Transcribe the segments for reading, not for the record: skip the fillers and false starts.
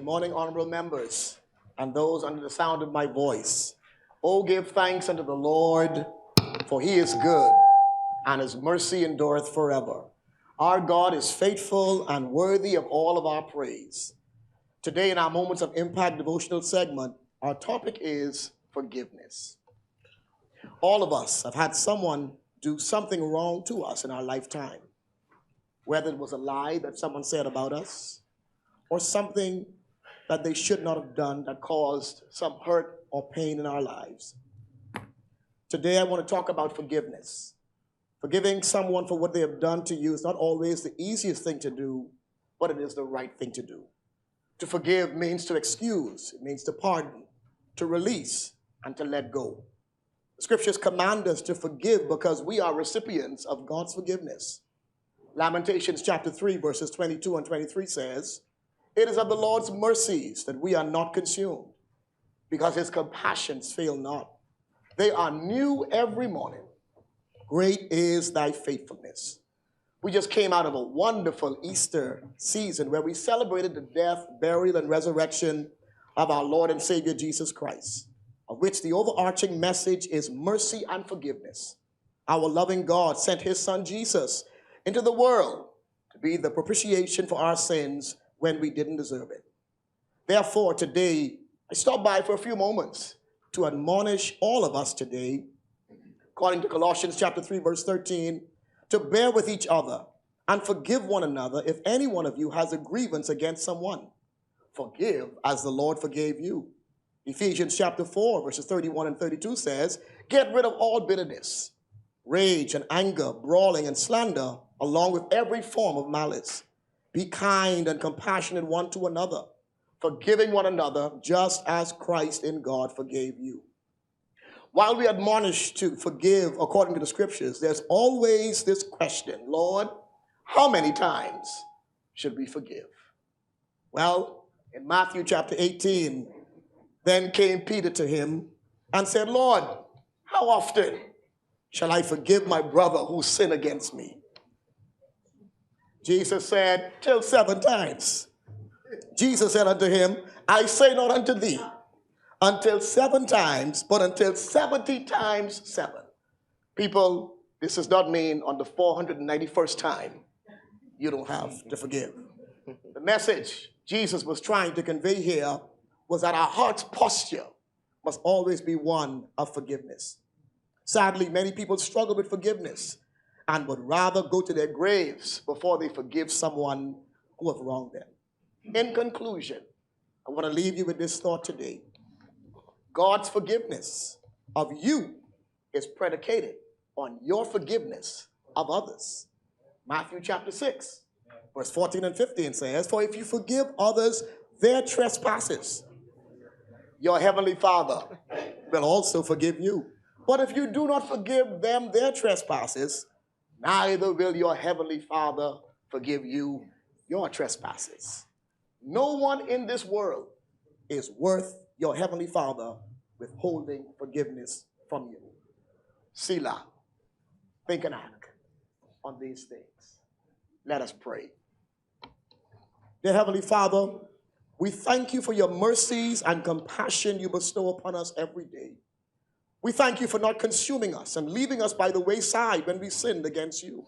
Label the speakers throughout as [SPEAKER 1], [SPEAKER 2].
[SPEAKER 1] Good morning, honorable members, and those under the sound of my voice. Oh, give thanks unto the Lord, for he is good, and his mercy endureth forever. Our God is faithful and worthy of all of our praise. Today, in our Moments of Impact devotional segment, our topic is forgiveness. All of us have had someone do something wrong to us in our lifetime, whether it was a lie that someone said about us, or something that they should not have done that caused some hurt or pain in our lives. Today, I want to talk about forgiveness. Forgiving someone for what they have done to you is not always the easiest thing to do, but it is the right thing to do. To forgive means to excuse, it means to pardon, to release, and to let go. The scriptures command us to forgive because we are recipients of God's forgiveness. Lamentations chapter 3, verses 22 and 23 says, "It is of the Lord's mercies that we are not consumed, because his compassions fail not. They are new every morning. Great is thy faithfulness." We just came out of a wonderful Easter season where we celebrated the death, burial, and resurrection of our Lord and Savior Jesus Christ, of which the overarching message is mercy and forgiveness. Our loving God sent his son Jesus into the world to be the propitiation for our sins when we didn't deserve it. Therefore, today, I stop by for a few moments to admonish all of us today, according to Colossians chapter 3, verse 13, to bear with each other and forgive one another if any one of you has a grievance against someone. Forgive as the Lord forgave you. Ephesians chapter 4, verses 31 and 32 says, "Get rid of all bitterness, rage and anger, brawling and slander, along with every form of malice. Be kind and compassionate one to another, forgiving one another just as Christ in God forgave you." While we admonish to forgive according to the scriptures, there's always this question: Lord, how many times should we forgive? Well, in Matthew chapter 18, then came Peter to him and said, "Lord, how often shall I forgive my brother who sinned against me?" Jesus said, "Till 7 times. Jesus said unto him, "I say not unto thee, until 7 times, but until 70 times 7. People, this does not mean on the 491st time you don't have to forgive. The message Jesus was trying to convey here was that our heart's posture must always be one of forgiveness. Sadly, many people struggle with forgiveness and would rather go to their graves before they forgive someone who have wronged them. In conclusion, I want to leave you with this thought today. God's forgiveness of you is predicated on your forgiveness of others. Matthew chapter 6, verse 14 and 15 says, "For if you forgive others their trespasses, your heavenly Father will also forgive you. But if you do not forgive them their trespasses, neither will your heavenly Father forgive you your trespasses." No one in this world is worth your heavenly Father withholding forgiveness from you. Selah. Think and act on these things. Let us pray. Dear Heavenly Father, we thank you for your mercies and compassion you bestow upon us every day. We thank you for not consuming us and leaving us by the wayside when we sinned against you.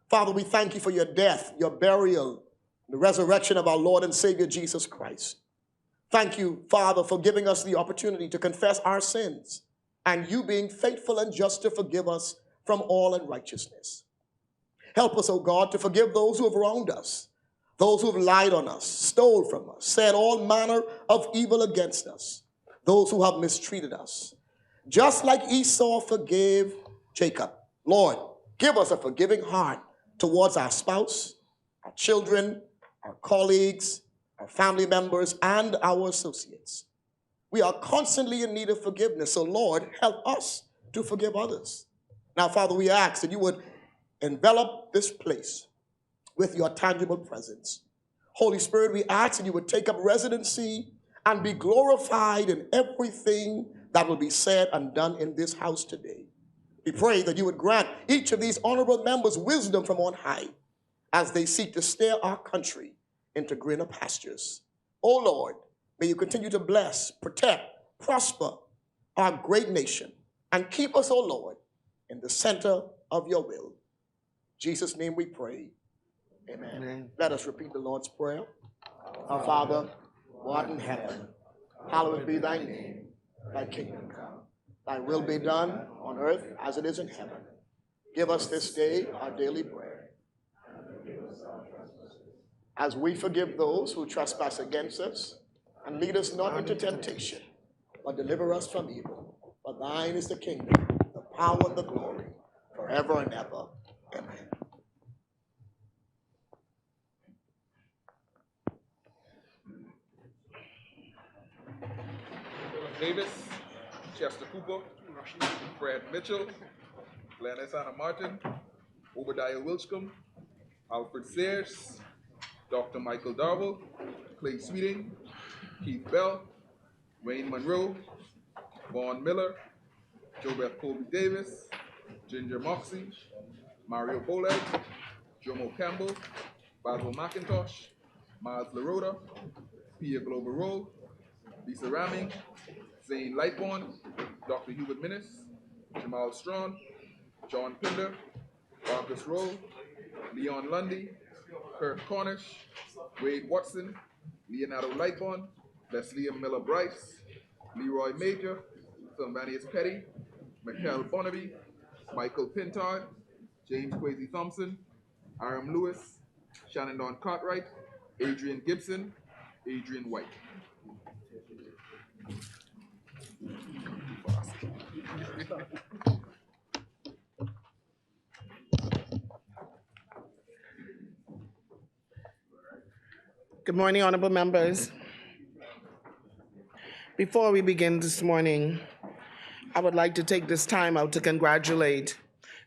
[SPEAKER 1] Father, we thank you for your death, your burial, the resurrection of our Lord and Savior Jesus Christ. Thank you, Father, for giving us the opportunity to confess our sins and you being faithful and just to forgive us from all unrighteousness. Help us, O God, to forgive those who have wronged us, those who have lied on us, stole from us, said all manner of evil against us, those who have mistreated us. Just like Esau forgave Jacob, Lord, give us a forgiving heart towards our spouse, our children, our colleagues, our family members, and our associates. We are constantly in need of forgiveness, so Lord, help us to forgive others. Now, Father, we ask that you would envelop this place with your tangible presence. Holy Spirit, we ask that you would take up residency and be glorified in everything that will be said and done in this house today. We pray that you would grant each of these honorable members wisdom from on high as they seek to steer our country into greener pastures. O Lord, may you continue to bless, protect, prosper our great nation, and keep us, O Lord, in the center of your will. In Jesus' name we pray. Amen. Amen. Let us repeat the Lord's Prayer. Our Father, who art in heaven, hallowed be thy name. Thy kingdom come. Thy will be done on earth as it is in heaven. Give us this day our daily bread. As we forgive those who trespass against us, and lead us not into temptation, but deliver us from evil. For thine is the kingdom, the power, and the glory, forever and ever. Amen.
[SPEAKER 2] Davis, Chester Cooper, Fred Mitchell, Glennis Anna Martin, Obadiah Wilchcomb, Alfred Sayers, Dr. Michael Darwell, Clay Sweeting, Keith Bell, Wayne Monroe, Vaughn Miller, Jobeth Colby Davis, Ginger Moxie, Mario Boleg, Jomo Campbell, Basil McIntosh, Miles LaRota, Pia Glover Rowe, Lisa Ramming, Zane Lightbourne, Dr. Hubert Minnis, Jamal Strawn, John Pinder, Marcus Rowe, Leon Lundy, Kirk Cornish, Wade Watson, Leonardo Lightbourne, Leslie Miller Bryce, Leroy Major, Sylvanius Petty, Michael Bonnaby, Michael Pintard, James Kwesi Thompson, Aram Lewis, Shannon Dawn Cartwright, Adrian Gibson, Adrian White.
[SPEAKER 3] Good morning, honorable members. Before we begin this morning, I would like to take this time out to congratulate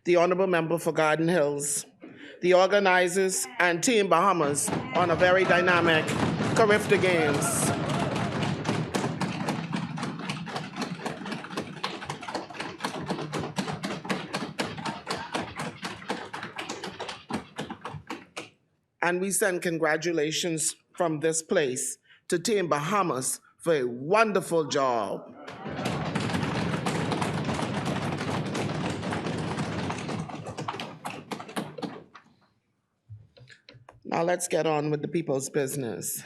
[SPEAKER 3] the honorable member for Garden Hills, the organizers, and Team Bahamas on a very dynamic Carifta Games. And we send congratulations from this place to Team Bahamas for a wonderful job. Now let's get on with the people's business.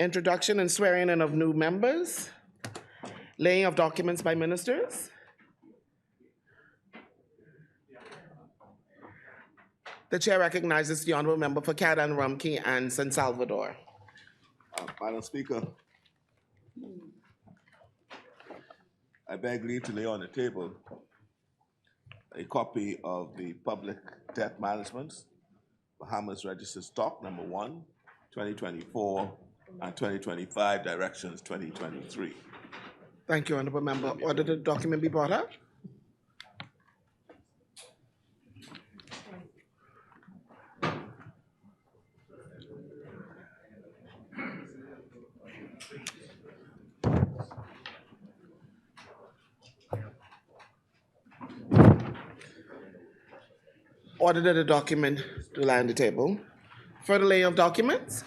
[SPEAKER 3] Introduction and swearing in of new members, laying of documents by ministers. The chair recognizes the honorable member for Cadan, Rumkey, and San Salvador.
[SPEAKER 4] Madam Speaker, I beg leave to lay on the table a copy of the Public Debt Management Bahamas Register Stock number 1, 2024, and 2025, Directions 2023.
[SPEAKER 3] Thank you, honorable member. Order the document be brought up. Order that the document to lie on the table. Further laying of documents.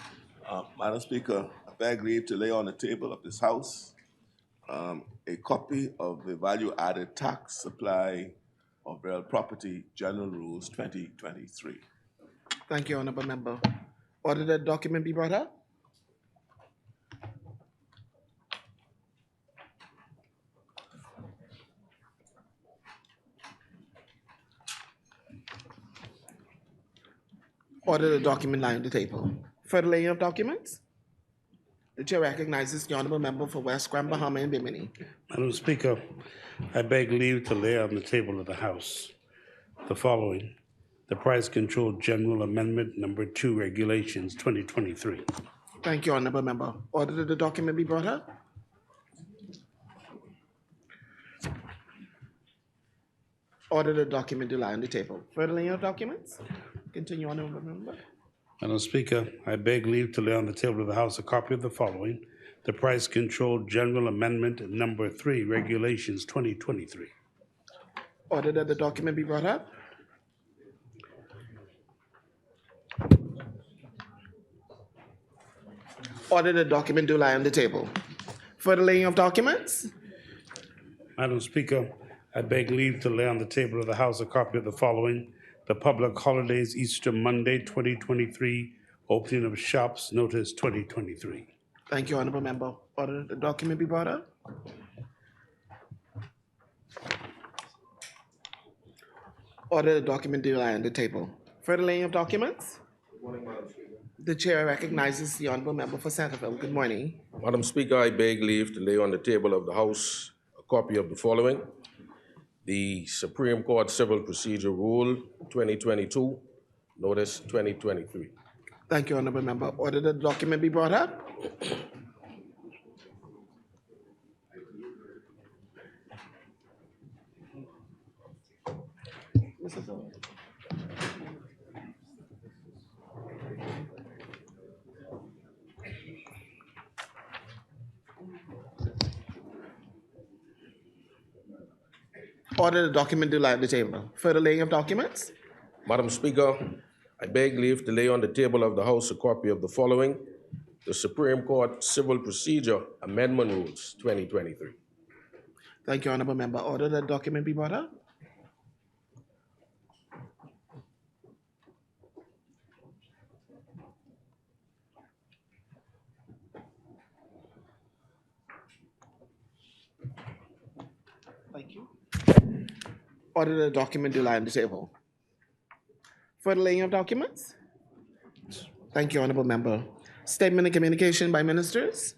[SPEAKER 4] Madam Speaker, I beg leave to lay on the table of this House a copy of the Value Added Tax Supply of Real Property General Rules 2023.
[SPEAKER 3] Thank you, honorable member. Order that document be brought up. Order the document lie on the table. Further laying of documents. The chair recognizes the honorable member for West Grand Bahama and Bimini.
[SPEAKER 5] Madam Speaker, I beg leave to lay on the table of the House the following: the Price Control General Amendment Number 2 Regulations 2023.
[SPEAKER 3] Thank you, honorable member. Order that the document be brought up. Order the document to lie on the table. Further laying of documents. Continue, honorable member.
[SPEAKER 5] Madam Speaker, I beg leave to lay on the table of the House a copy of the following: the Price Control General Amendment Number 3 Regulations 2023.
[SPEAKER 3] Order that the document be brought up. Order the document do lie on the table. For the laying of documents,
[SPEAKER 5] Madam Speaker, I beg leave to lay on the table of the House a copy of the following: the public holidays, Easter Monday, 2023, opening of shops, notice 2023.
[SPEAKER 3] thank you, Honorable Member. Order the document be brought up. Order the document do lie on the table. For the laying of documents, the chair recognizes the Honorable Member for Centerville. Good morning.
[SPEAKER 6] Madam Speaker, I beg leave to lay on the table of the House a copy of the following: the Supreme Court Civil Procedure Rule 2022, Notice 2023.
[SPEAKER 3] Thank you, Honorable Member. Order the document be brought up. Order the document do lie on the table. For the laying of documents,
[SPEAKER 6] Madam Speaker, I beg leave to lay on the table of the House a copy of the following: the Supreme Court Civil Procedure Amendment Rules 2023.
[SPEAKER 3] thank you, Honorable Member. Order the document be brought up. Thank you. Order the document do lie on the table. For the laying of documents, thank you, Honorable Member. Statement and communication by ministers.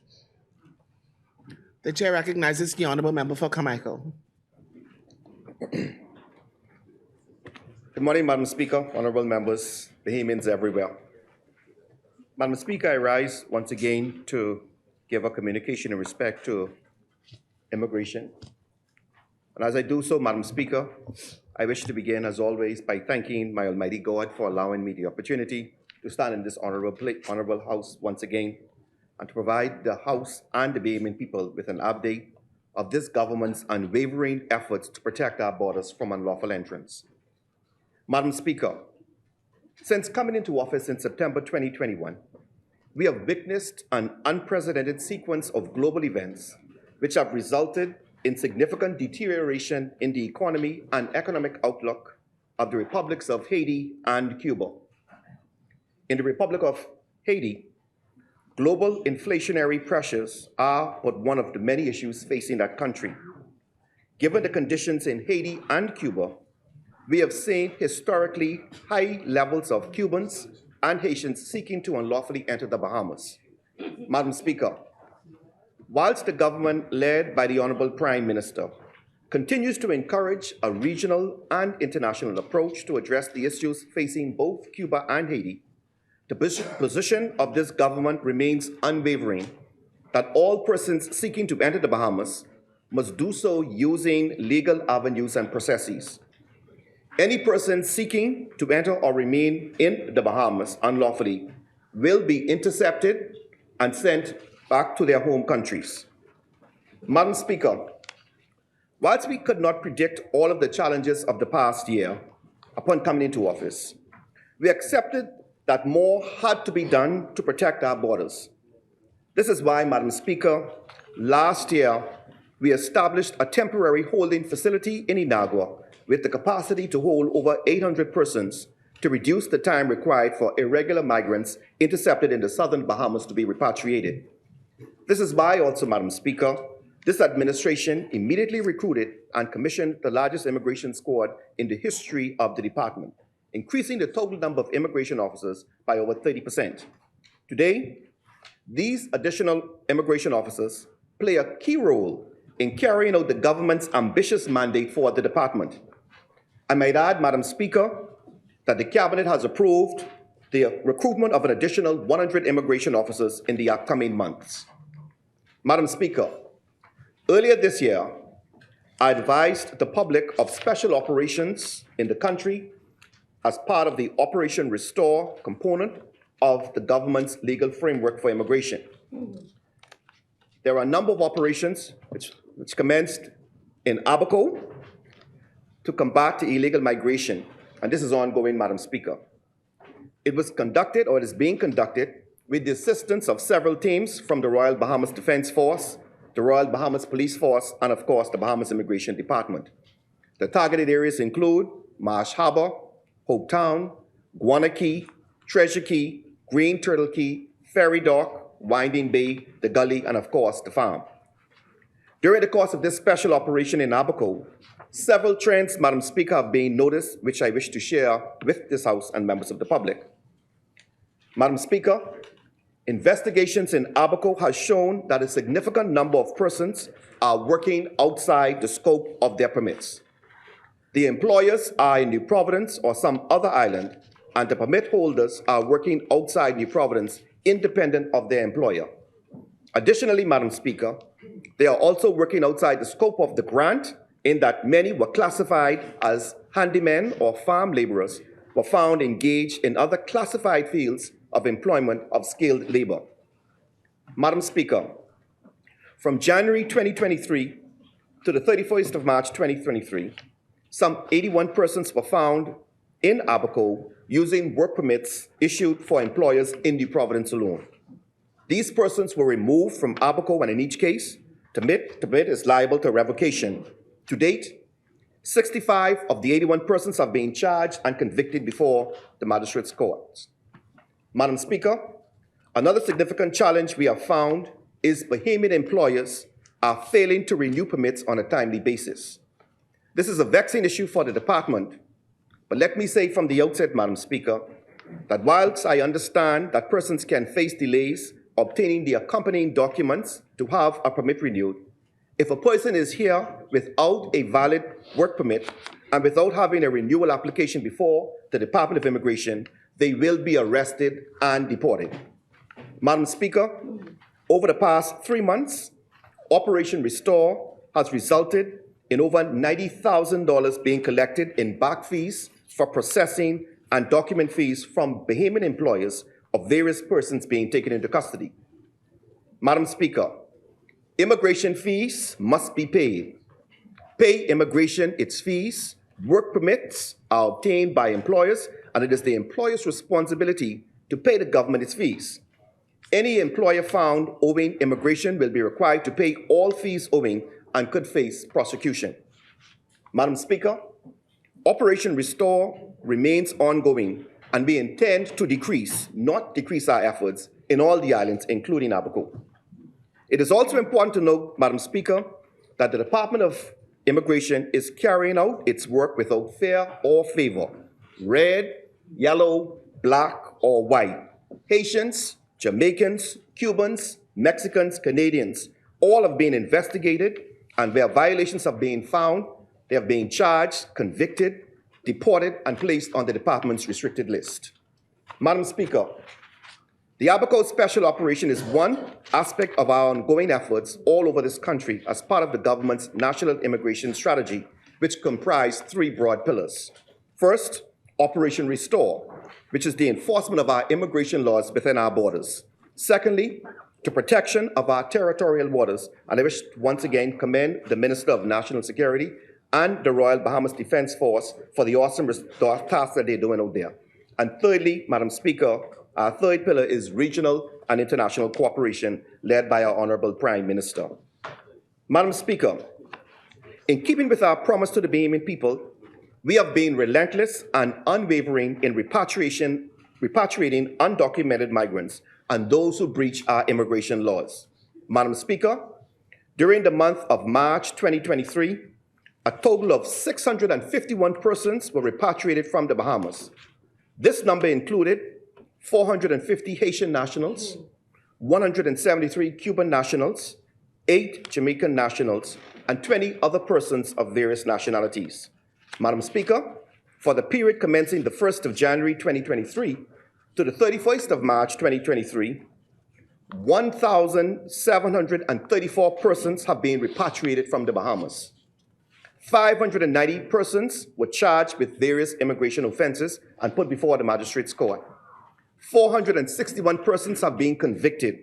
[SPEAKER 3] The chair recognizes the Honorable Member for Carmichael.
[SPEAKER 7] Good morning, Madam Speaker, honorable members, Bahamians everywhere. Madam Speaker, I rise once again to give a communication in respect to immigration. And as I do so, Madam Speaker, I wish to begin, as always, by thanking my Almighty God for allowing me the opportunity to stand in this honorable House once again and to provide the House and the Bahamian people with an update of this government's unwavering efforts to protect our borders from unlawful entrance. Madam Speaker, since coming into office in September 2021, we have witnessed an unprecedented sequence of global events which have resulted in significant deterioration in the economy and economic outlook of the republics of Haiti and Cuba. In the Republic of Haiti, global inflationary pressures are but one of the many issues facing that country. Given the conditions in Haiti and Cuba, we have seen historically high levels of Cubans and Haitians seeking to unlawfully enter the Bahamas. Madam Speaker, whilst the government led by the Honorable Prime Minister continues to encourage a regional and international approach to address the issues facing both Cuba and Haiti, the position of this government remains unwavering that all persons seeking to enter the Bahamas must do so using legal avenues and processes. Any person seeking to enter or remain in the Bahamas unlawfully will be intercepted and sent back to their home countries. Madam Speaker, whilst we could not predict all of the challenges of the past year upon coming into office, we accepted that more had to be done to protect our borders. This is why, Madam Speaker, last year we established a temporary holding facility in Inagua with the capacity to hold over 800 persons to reduce the time required for irregular migrants intercepted in the southern Bahamas to be repatriated. This is why also, Madam Speaker, this administration immediately recruited and commissioned the largest immigration squad in the history of the department, increasing the total number of immigration officers by over 30%. Today, these additional immigration officers play a key role in carrying out the government's ambitious mandate for the department. I might add, Madam Speaker, that the Cabinet has approved the recruitment of an additional 100 immigration officers in the upcoming months. Madam Speaker, earlier this year, I advised the public of special operations in the country as part of the Operation Restore component of the government's legal framework for immigration. There are a number of operations which commenced in Abaco to combat illegal migration, and this is ongoing, Madam Speaker. It was conducted, or it is being conducted, with the assistance of several teams from the Royal Bahamas Defense Force, the Royal Bahamas Police Force, and of course, the Bahamas Immigration Department. The targeted areas include Marsh Harbor, Hope Town, Guana Key, Treasure Key, Green Turtle Key, Ferry Dock, Winding Bay, the Gully, and of course, the farm. During the course of this special operation in Abaco, several trends, Madam Speaker, have been noticed, which I wish to share with this House and members of the public. Madam Speaker, investigations in Abaco has shown that a significant number of persons are working outside the scope of their permits. The employers are in New Providence or some other island, and the permit holders are working outside New Providence, independent of their employer. Additionally, Madam Speaker, they are also working outside the scope of the grant, in that many were classified as handymen or farm laborers were found engaged in other classified fields of employment of skilled labor. Madam Speaker, from January 2023 to the 31st of March 2023, some 81 persons were found in Abaco using work permits issued for employers in New Providence alone. These persons were removed from Abaco, and in each case, the permit is liable to revocation. To date, 65 of the 81 persons have been charged and convicted before the magistrates' courts. Madam Speaker, another significant challenge we have found is Bahamian employers are failing to renew permits on a timely basis. This is a vexing issue for the department, but let me say from the outset, Madam Speaker, that whilst I understand that persons can face delays obtaining the accompanying documents to have a permit renewed, if a person is here without a valid work permit and without having a renewal application before the Department of Immigration, they will be arrested and deported. Madam Speaker, over the past 3 months, Operation Restore has resulted in over $90,000 being collected in back fees for processing and document fees from Bahamian employers of various persons being taken into custody. Madam Speaker, immigration fees must be paid. Pay immigration its fees. Work permits are obtained by employers, and it is the employer's responsibility to pay the government its fees. Any employer found owing immigration will be required to pay all fees owing and could face prosecution. Madam Speaker, Operation Restore remains ongoing, and we intend to not decrease our efforts in all the islands, including Abaco. It is also important to note, Madam Speaker, that the Department of Immigration is carrying out its work without fear or favor. Red, yellow, black, or white. Haitians, Jamaicans, Cubans, Mexicans, Canadians, all have been investigated, and where violations have been found, they have been charged, convicted, deported, and placed on the department's restricted list. Madam Speaker, the Abaco Special Operation is one aspect of our ongoing efforts all over this country as part of the government's national immigration strategy, which comprise 3 broad pillars. First, Operation Restore, which is the enforcement of our immigration laws within our borders. Secondly, the protection of our territorial waters, and I wish to once again commend the Minister of National Security and the Royal Bahamas Defense Force for the awesome task that they're doing out there. And thirdly, Madam Speaker, our third pillar is regional and international cooperation led by our Honorable Prime Minister. Madam Speaker, in keeping with our promise to the Bahamian people, we have been relentless and unwavering in repatriating undocumented migrants and those who breach our immigration laws. Madam Speaker, during the month of March 2023, a total of 651 persons were repatriated from the Bahamas. This number included 450 Haitian nationals, 173 Cuban nationals, 8 Jamaican nationals, and 20 other persons of various nationalities. Madam Speaker, for the period commencing the 1st of January 2023 to the 31st of March 2023, 1,734 persons have been repatriated from the Bahamas. 590 persons were charged with various immigration offenses and put before the magistrate's court. 461 persons have been convicted,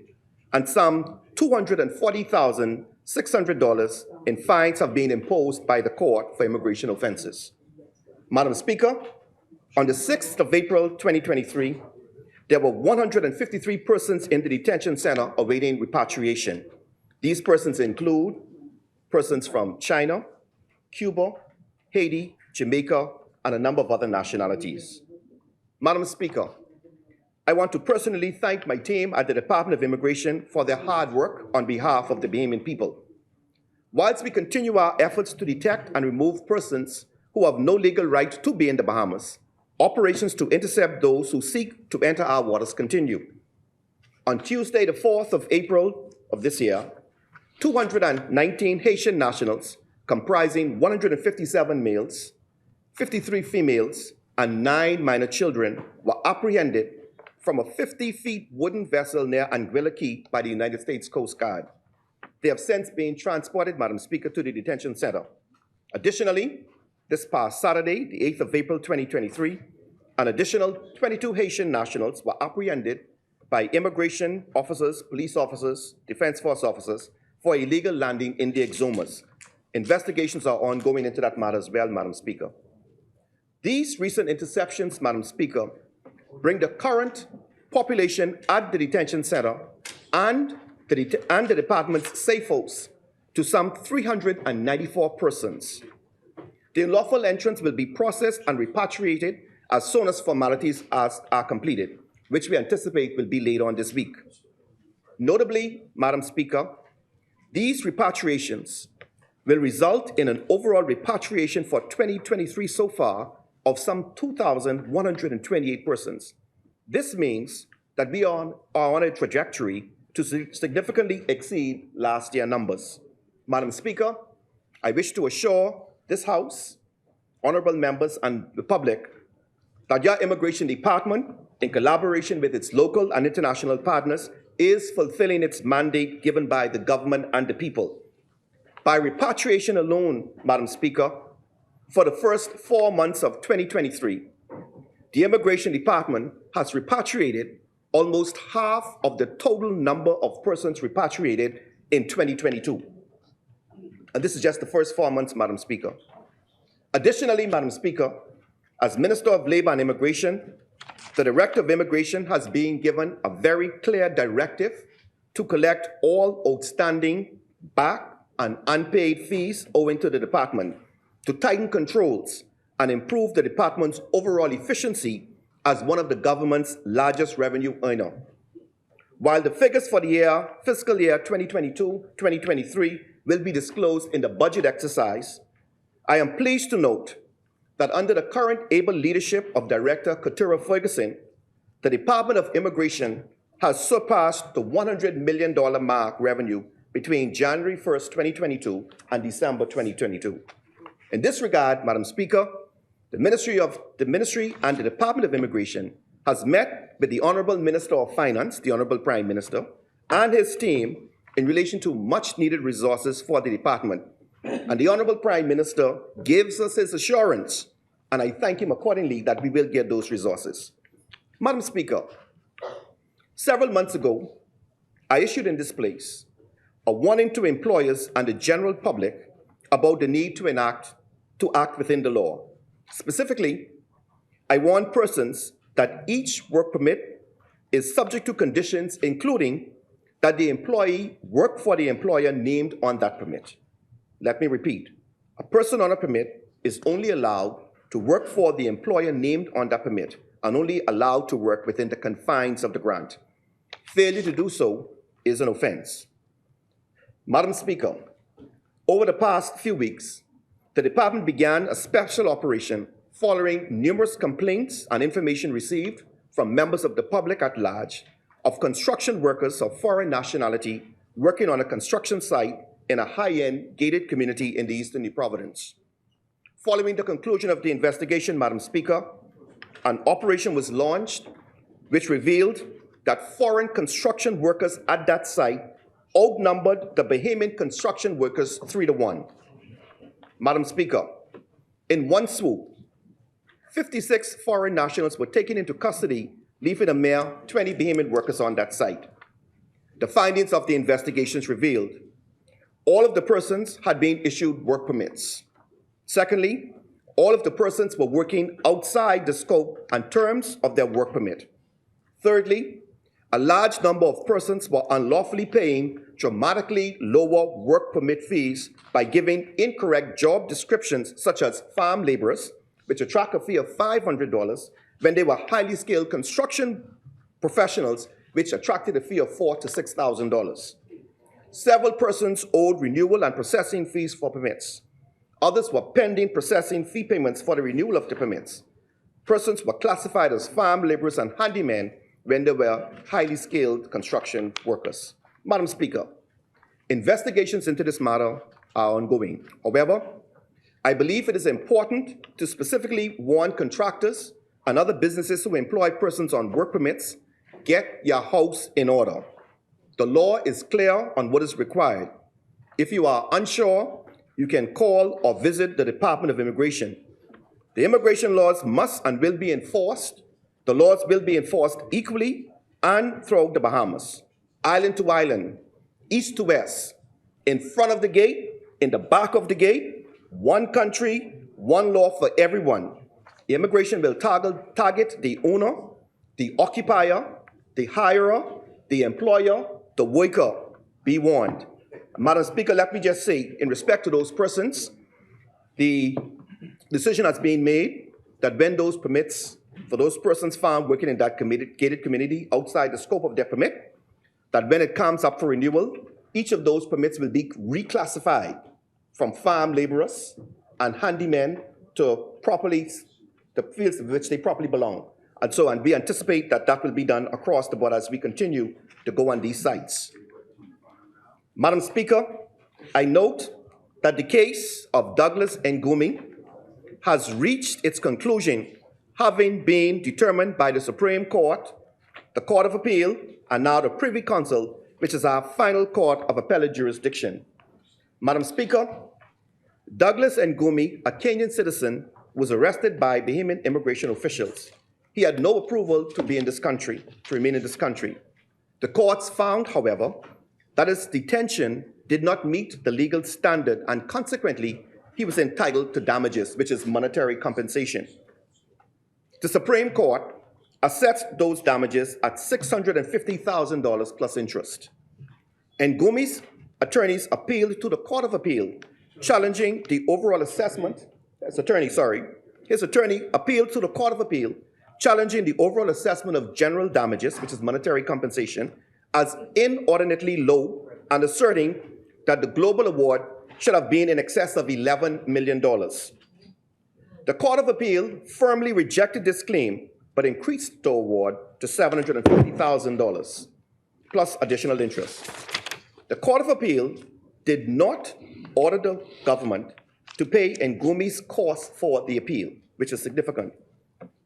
[SPEAKER 7] and some $240,600 in fines have been imposed by the court for immigration offenses. Madam Speaker, on the 6th of April 2023, there were 153 persons in the detention center awaiting repatriation. These persons include persons from China, Cuba, Haiti, Jamaica, and a number of other nationalities. Madam Speaker, I want to personally thank my team at the Department of Immigration for their hard work on behalf of the Bahamian people. Whilst we continue our efforts to detect and remove persons who have no legal right to be in the Bahamas, operations to intercept those who seek to enter our waters continue. On Tuesday, the 4th of April of this year, 219 Haitian nationals, comprising 157 males, 53 females, and 9 minor children, were apprehended from a 50-foot wooden vessel near Anguilla Key by the United States Coast Guard. They have since been transported, Madam Speaker, to the detention center. Additionally, this past Saturday, the 8th of April 2023, an additional 22 Haitian nationals were apprehended by immigration officers, police officers, defense force officers for illegal landing in the Exumas. Investigations are ongoing into that matter as well, Madam Speaker. These recent interceptions, Madam Speaker, bring the current population at the detention center and the department's safe house to some 394 persons. The unlawful entrants will be processed and repatriated as soon as formalities are completed, which we anticipate will be later on this week. Notably, Madam Speaker, these repatriations will result in an overall repatriation for 2023 so far of some 2,128 persons. This means that we are on a trajectory to significantly exceed last year's numbers. Madam Speaker, I wish to assure this House, honorable members, and the public that your Immigration Department, in collaboration with its local and international partners, is fulfilling its mandate given by the government and the people. By repatriation alone, Madam Speaker, for the first 4 months of 2023, the Immigration Department has repatriated almost half of the total number of persons repatriated in 2022. And this is just the first 4 months, Madam Speaker. Additionally, Madam Speaker, as Minister of Labor and Immigration, the Director of Immigration has been given a very clear directive to collect all outstanding back and unpaid fees owing to the department, to tighten controls and improve the department's overall efficiency as one of the government's largest revenue earner. While the figures for the fiscal year 2022-2023 will be disclosed in the budget exercise, I am pleased to note that under the current able leadership of Director Katura Ferguson, the Department of Immigration has surpassed the $100 million mark revenue between January 1st, 2022 and December 2022. In this regard, Madam Speaker, the Ministry and the Department of Immigration has met with the Honorable Minister of Finance, the Honorable Prime Minister, and his team in relation to much needed resources for the department. And the Honorable Prime Minister gives us his assurance, and I thank him accordingly, that we will get those resources. Madam Speaker, several months ago, I issued in this place a warning to employers and the general public about the need to act within the law. Specifically, I warned persons that each work permit is subject to conditions including that the employee work for the employer named on that permit. Let me repeat, a person on a permit is only allowed to work for the employer named on that permit and only allowed to work within the confines of the grant. Failure to do so is an offense. Madam Speaker, over the past few weeks, the department began a special operation following numerous complaints and information received from members of the public at large of construction workers of foreign nationality working on a construction site in a high-end gated community in the Eastern New Providence. Following the conclusion of the investigation, Madam Speaker, an operation was launched which revealed that foreign construction workers at that site outnumbered the Bahamian construction workers 3-1. Madam Speaker, in one swoop, 56 foreign nationals were taken into custody, leaving a mere 20 Bahamian workers on that site. The findings of the investigations revealed all of the persons had been issued work permits. Secondly, all of the persons were working outside the scope and terms of their work permit. Thirdly, a large number of persons were unlawfully paying dramatically lower work permit fees by giving incorrect job descriptions, such as farm laborers, which attract a fee of $500, when they were highly skilled construction professionals, which attracted a fee of $4,000 to $6,000. Several persons owed renewal and processing fees for permits. Others were pending processing fee payments for the renewal of the permits. Persons were classified as farm laborers and handymen when they were highly skilled construction workers. Madam Speaker, investigations into this matter are ongoing. However, I believe it is important to specifically warn contractors and other businesses who employ persons on work permits, get your house in order. The law is clear on what is required. If you are unsure, you can call or visit the Department of Immigration. The immigration laws must and will be enforced. The laws will be enforced equally and throughout the Bahamas, island to island, east to west, in front of the gate, in the back of the gate, one country, one law for everyone. The immigration will target the owner, the occupier, the hirer, the employer, the worker. Be warned. Madam Speaker, let me just say, in respect to those persons, the decision has been made that when those permits for those persons found working in that gated community outside the scope of their permit, that when it comes up for renewal, each of those permits will be reclassified from farm laborers and handymen to the fields in which they properly belong. And we anticipate that that will be done across the board as we continue to go on these sites. Madam Speaker, I note that the case of Douglas Ngumi has reached its conclusion, having been determined by the Supreme Court, the Court of Appeal, and now the Privy Council, which is our final court of appellate jurisdiction. Madam Speaker, Douglas Ngumi, a Kenyan citizen, was arrested by Bahamian immigration officials. He had no approval to be in this country, to remain in this country. The courts found, however, that his detention did not meet the legal standard, and consequently, he was entitled to damages, which is monetary compensation. The Supreme Court assessed those damages at $650,000 plus interest. Ngumi's attorneys appealed to the Court of Appeal, challenging the overall assessment. His attorney appealed to the Court of Appeal, challenging the overall assessment of general damages, which is monetary compensation, as inordinately low, and asserting that the global award should have been in excess of $11 million. The Court of Appeal firmly rejected this claim, but increased the award to $750,000, plus additional interest. The Court of Appeal did not order the government to pay Ngumi's costs for the appeal, which is significant.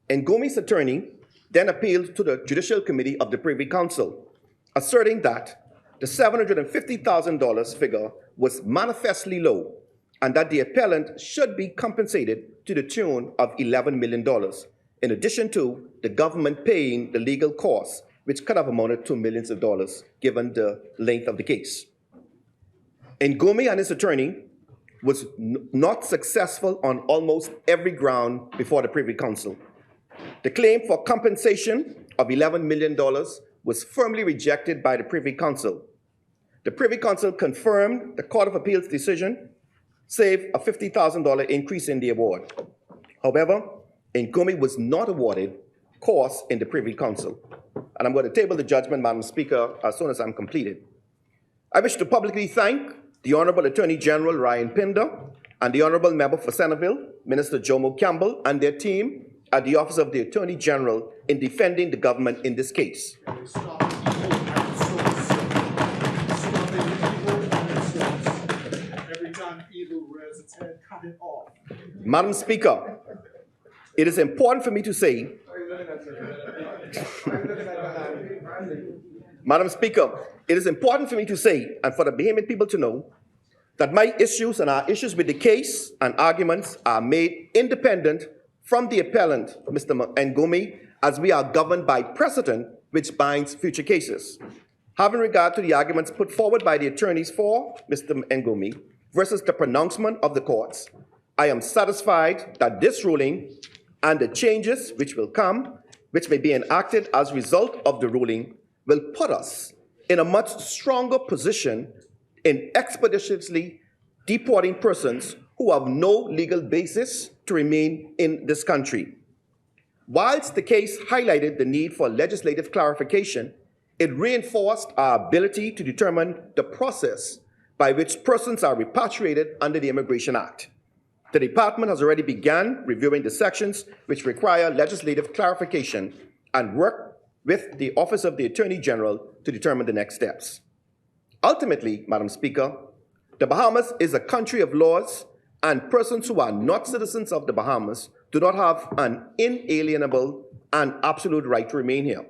[SPEAKER 7] Ngumi's attorney then appealed to the Judicial Committee of the Privy Council, asserting that the $750,000 figure was manifestly low and that the appellant should be compensated to the tune of $11 million, in addition to the government paying the legal costs, which could have amounted to millions of dollars given the length of the case. Ngumi and his attorney was not successful on almost every ground before the Privy Council. The claim for compensation of $11 million was firmly rejected by the Privy Council. The Privy Council confirmed the Court of Appeal's decision, save a $50,000 increase in the award. However, Ngumi was not awarded costs in the Privy Council. And I'm going to table the judgment, Madam Speaker, as soon as I'm completed. I wish to publicly thank the Honorable Attorney General Ryan Pinder and the Honorable Member for Centerville, Minister Jomo Campbell, and their team at the Office of the Attorney General in defending the government in this case.
[SPEAKER 8] Every time evil rears its head, cut it off.
[SPEAKER 7] Madam Speaker, it is important for me to say, Madam Speaker, it is important for me to say, and for the Bahamian people to know, that my issues and our issues with the case and arguments are made independent from the appellant, Mr. Ngumi, as we are governed by precedent which binds future cases. Having regard to the arguments put forward by the attorneys for Mr. Ngumi versus the pronouncement of the courts, I am satisfied that this ruling and the changes which will come which may be enacted as a result of the ruling, will put us in a much stronger position in expeditiously deporting persons who have no legal basis to remain in this country. Whilst the case highlighted the need for legislative clarification, it reinforced our ability to determine the process by which persons are repatriated under the Immigration Act. The department has already begun reviewing the sections which require legislative clarification and work with the Office of the Attorney General to determine the next steps. Ultimately, Madam Speaker, the Bahamas is a country of laws, and persons who are not citizens of the Bahamas do not have an inalienable and absolute right to remain here.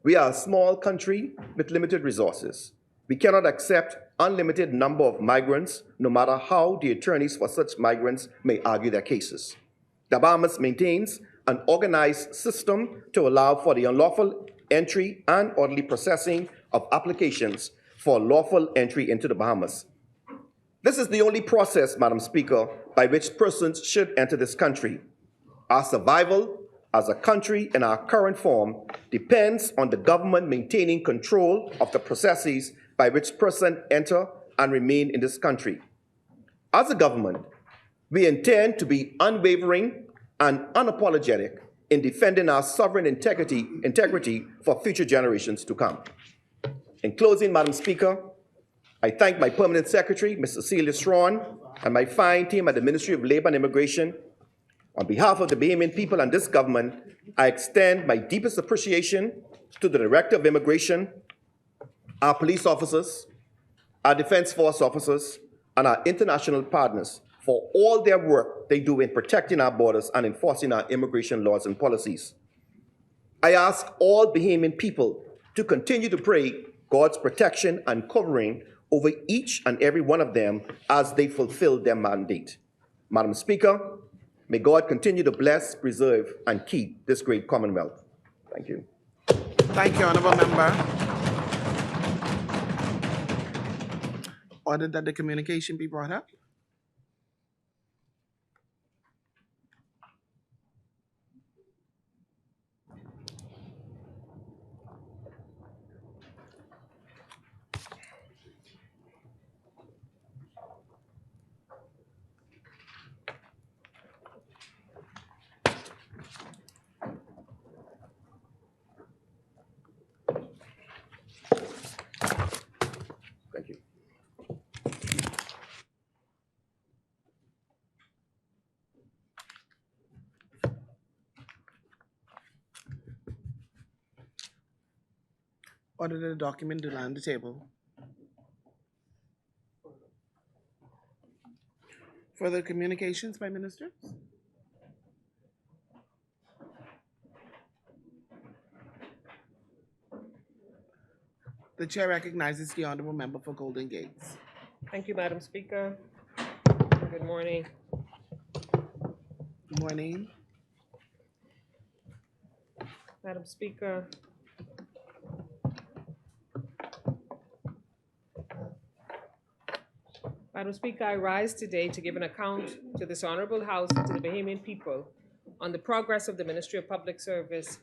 [SPEAKER 7] We are a small country with limited resources. We cannot accept unlimited number of migrants, no matter how the attorneys for such migrants may argue their cases. The Bahamas maintains an organized system to allow for the unlawful entry and orderly processing of applications for lawful entry into the Bahamas. This is the only process, Madam Speaker, by which persons should enter this country. Our survival as a country in our current form depends on the government maintaining control of the processes by which persons enter and remain in this country. As a government, we intend to be unwavering and unapologetic in defending our sovereign integrity for future generations to come. In closing, Madam Speaker, I thank my permanent secretary, Ms. Cecilia Strawn, and my fine team at the Ministry of Labor and Immigration. On behalf of the Bahamian people and this government, I extend my deepest appreciation to the Director of Immigration, our police officers, our Defense Force officers, and our international partners for all their work they do in protecting our borders and enforcing our immigration laws and policies. I ask all Bahamian people to continue to pray God's protection and covering over each and every one of them as they fulfill their mandate. Madam Speaker, may God continue to bless, preserve, and keep this great Commonwealth. Thank you.
[SPEAKER 3] Thank you, Honourable Member. Ordered that the communication be brought up.
[SPEAKER 7] Thank you.
[SPEAKER 3] Order that the document be laid on the table. Further communications by ministers? The chair recognizes the honourable member for Golden Gates.
[SPEAKER 9] Thank you, Madam Speaker. Good morning.
[SPEAKER 3] Good morning.
[SPEAKER 9] Madam Speaker. Madam Speaker, I rise today to give an account to this honorable House and to the Bahamian people on the progress of the Ministry of Public Service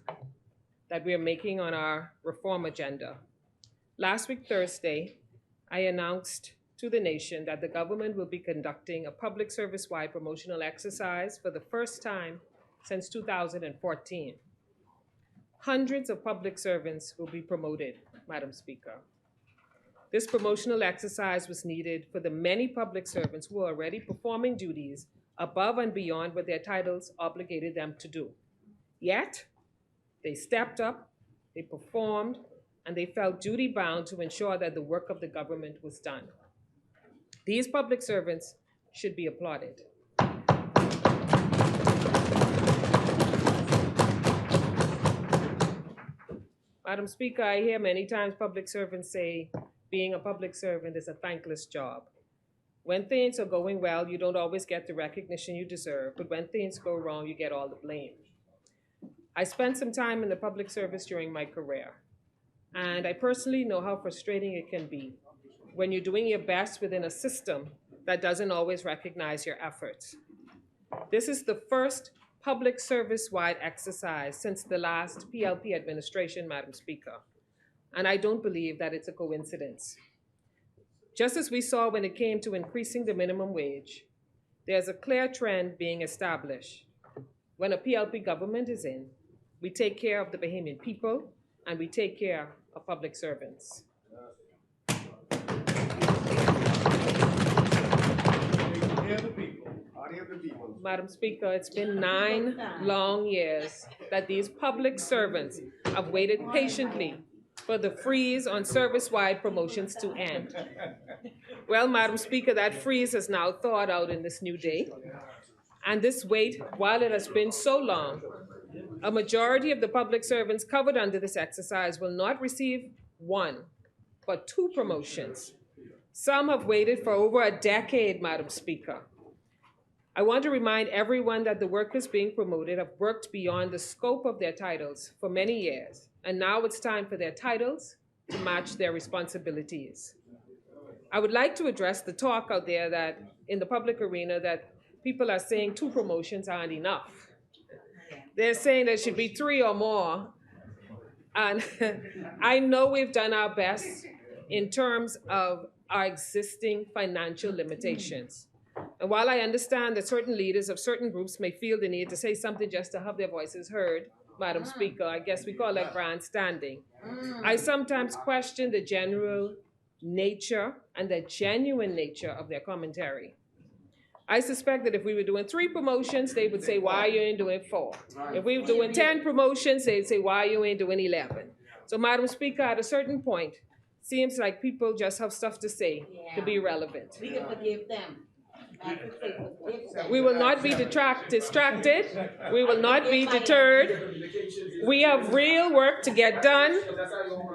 [SPEAKER 9] that we are making on our reform agenda. Last week, Thursday, I announced to the nation that the government will be conducting a public service-wide promotional exercise for the first time since 2014. Hundreds of public servants will be promoted, Madam Speaker. This promotional exercise was needed for the many public servants who are already performing duties above and beyond what their titles obligated them to do. Yet, they stepped up, they performed, and they felt duty-bound to ensure that the work of the government was done. These public servants should be applauded. Madam Speaker, I hear many times public servants say being a public servant is a thankless job. When things are going well, you don't always get the recognition you deserve, but when things go wrong, you get all the blame. I spent some time in the public service during my career, and I personally know how frustrating it can be when you're doing your best within a system that doesn't always recognize your efforts. This is the first public service-wide exercise since the last PLP administration, Madam Speaker. And I don't believe that it's a coincidence. Just as we saw when it came to increasing the minimum wage, there's a clear trend being established. When a PLP government is in, we take care of the Bahamian people and we take care of public servants. Madam Speaker, it's been 9 long years that these public servants have waited patiently for the freeze on service-wide promotions to end. Well, Madam Speaker, that freeze is now thawed out in this new day. And this wait, while it has been so long, a majority of the public servants covered under this exercise will not receive 1, but 2 promotions. Some have waited for over a decade, Madam Speaker. I want to remind everyone that the workers being promoted have worked beyond the scope of their titles for many years, and now it's time for their titles to match their responsibilities. I would like to address the talk out there that in the public arena that people are saying 2 promotions aren't enough. They're saying there should be 3 or more. And I know we've done our best in terms of our existing financial limitations. And while I understand that certain leaders of certain groups may feel the need to say something just to have their voices heard, Madam Speaker, I guess we call that grandstanding. I sometimes question the general nature and the genuine nature of their commentary. I suspect that if we were doing 3 promotions, they would say, why you ain't doing 4? If we were doing 10 promotions, they'd say, why you ain't doing 11? So, Madam Speaker, at a certain point, seems like people just have stuff to say to be relevant.
[SPEAKER 10] We can forgive them.
[SPEAKER 9] We will not be distracted. We will not be deterred. We have real work to get done,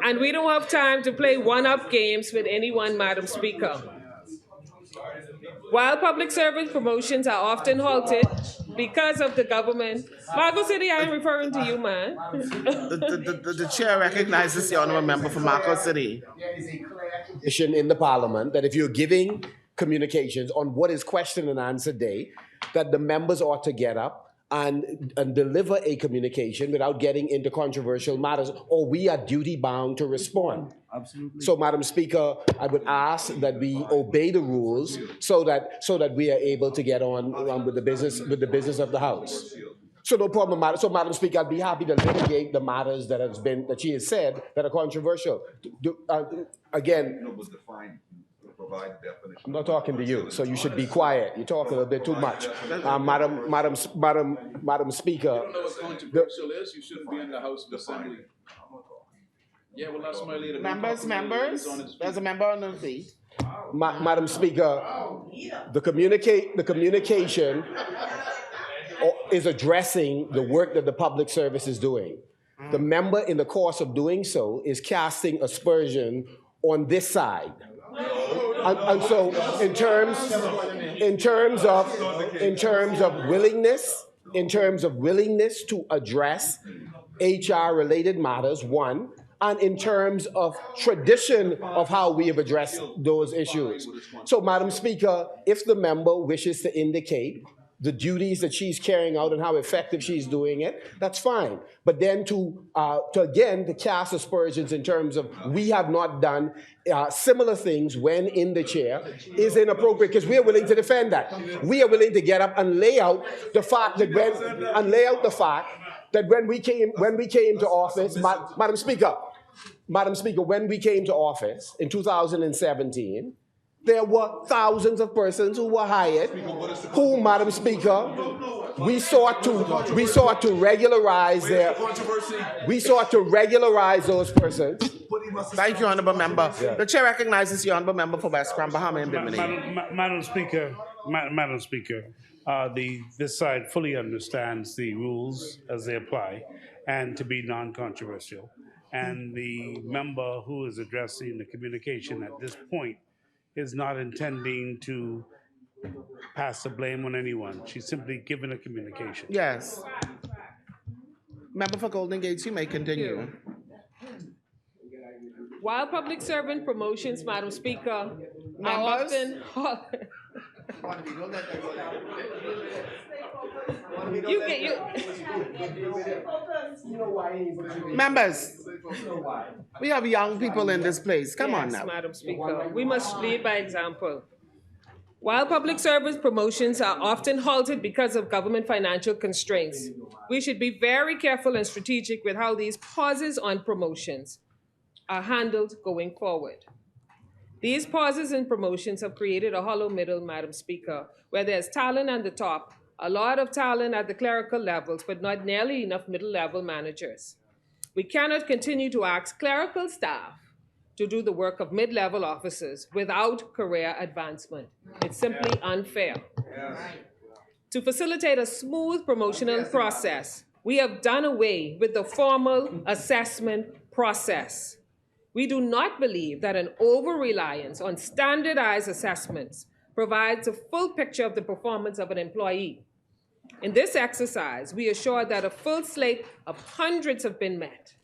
[SPEAKER 9] and we don't have time to play one-up games with anyone, Madam Speaker. While public service promotions are often halted because of the government, Marco City, I am referring to you, man.
[SPEAKER 3] The chair recognizes the honourable member for Marco City.
[SPEAKER 11] There is a clear in the parliament that if you're giving communications on what is question and answer day, that the members ought to get up and deliver a communication without getting into controversial matters, or we are duty bound to respond. Absolutely. So, Madam Speaker, I would ask that we obey the rules so that we are able to get on with the business of the House. So no problem. So, Madam Speaker, I'd be happy to litigate the matters that she has said that are controversial. Again. I'm not talking to you, so you should be quiet. You talk a little bit too much. Madam Speaker.
[SPEAKER 2] You don't know what controversial is, you shouldn't be in the House of Assembly. Yeah, well, that's my leader.
[SPEAKER 3] Members, there's a member on the seat.
[SPEAKER 11] Madam Speaker, the communication is addressing the work that the public service is doing. The member, in the course of doing so, is casting aspersion on this side. And so, in terms of willingness to address HR-related matters, 1, and in terms of tradition of how we have addressed those issues. So, Madam Speaker, if the member wishes to indicate the duties that she's carrying out and how effective she's doing it, that's fine. But then to cast aspersions in terms of we have not done similar things when in the chair is inappropriate, because we are willing to defend that. We are willing to get up and lay out the fact that when we came to office, Madam Speaker, when we came to office in 2017, there were thousands of persons who were hired, who, Madam Speaker, we sought to regularize those persons.
[SPEAKER 3] Thank you, honourable member. Yeah. The chair recognizes the honourable member for West Cram, Bahama and Bimini.
[SPEAKER 5] Madam Speaker, this side fully understands the rules as they apply and to be non-controversial. And the member who is addressing the communication at this point is not intending to pass the blame on anyone. She's simply given a communication.
[SPEAKER 3] Yes. Member for Golden Gates, you may continue.
[SPEAKER 9] While public servant promotions, Madam Speaker, are often
[SPEAKER 3] Members, we have young people in this place. Come on
[SPEAKER 9] Yes,
[SPEAKER 3] now.
[SPEAKER 9] Madam Speaker, we must lead by example. While public service promotions are often halted because of government financial constraints, we should be very careful and strategic with how these pauses on promotions are handled going forward. These pauses in promotions have created a hollow middle, Madam Speaker, where there's talent at the top, a lot of talent at the clerical levels, but not nearly enough middle-level managers. We cannot continue to ask clerical staff to do the work of mid-level officers without career advancement. It's simply unfair. To facilitate a smooth promotional process, we have done away with the formal assessment process. We do not believe that an over-reliance on standardized assessments provides a full picture of the performance of an employee. In this exercise, we assure that a full slate of hundreds have been met.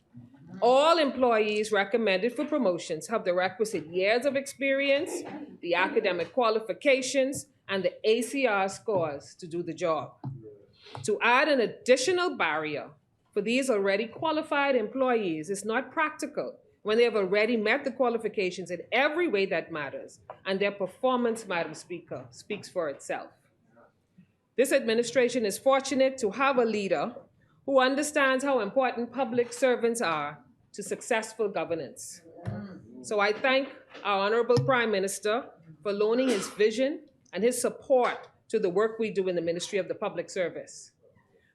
[SPEAKER 9] All employees recommended for promotions have the requisite years of experience, the academic qualifications, and the ACR scores to do the job. To add an additional barrier for these already qualified employees is not practical when they have already met the qualifications in every way that matters, and their performance, Madam Speaker, speaks for itself. This administration is fortunate to have a leader who understands how important public servants are to successful governance. So I thank our Honorable Prime Minister for loaning his vision and his support to the work we do in the Ministry of the Public Service.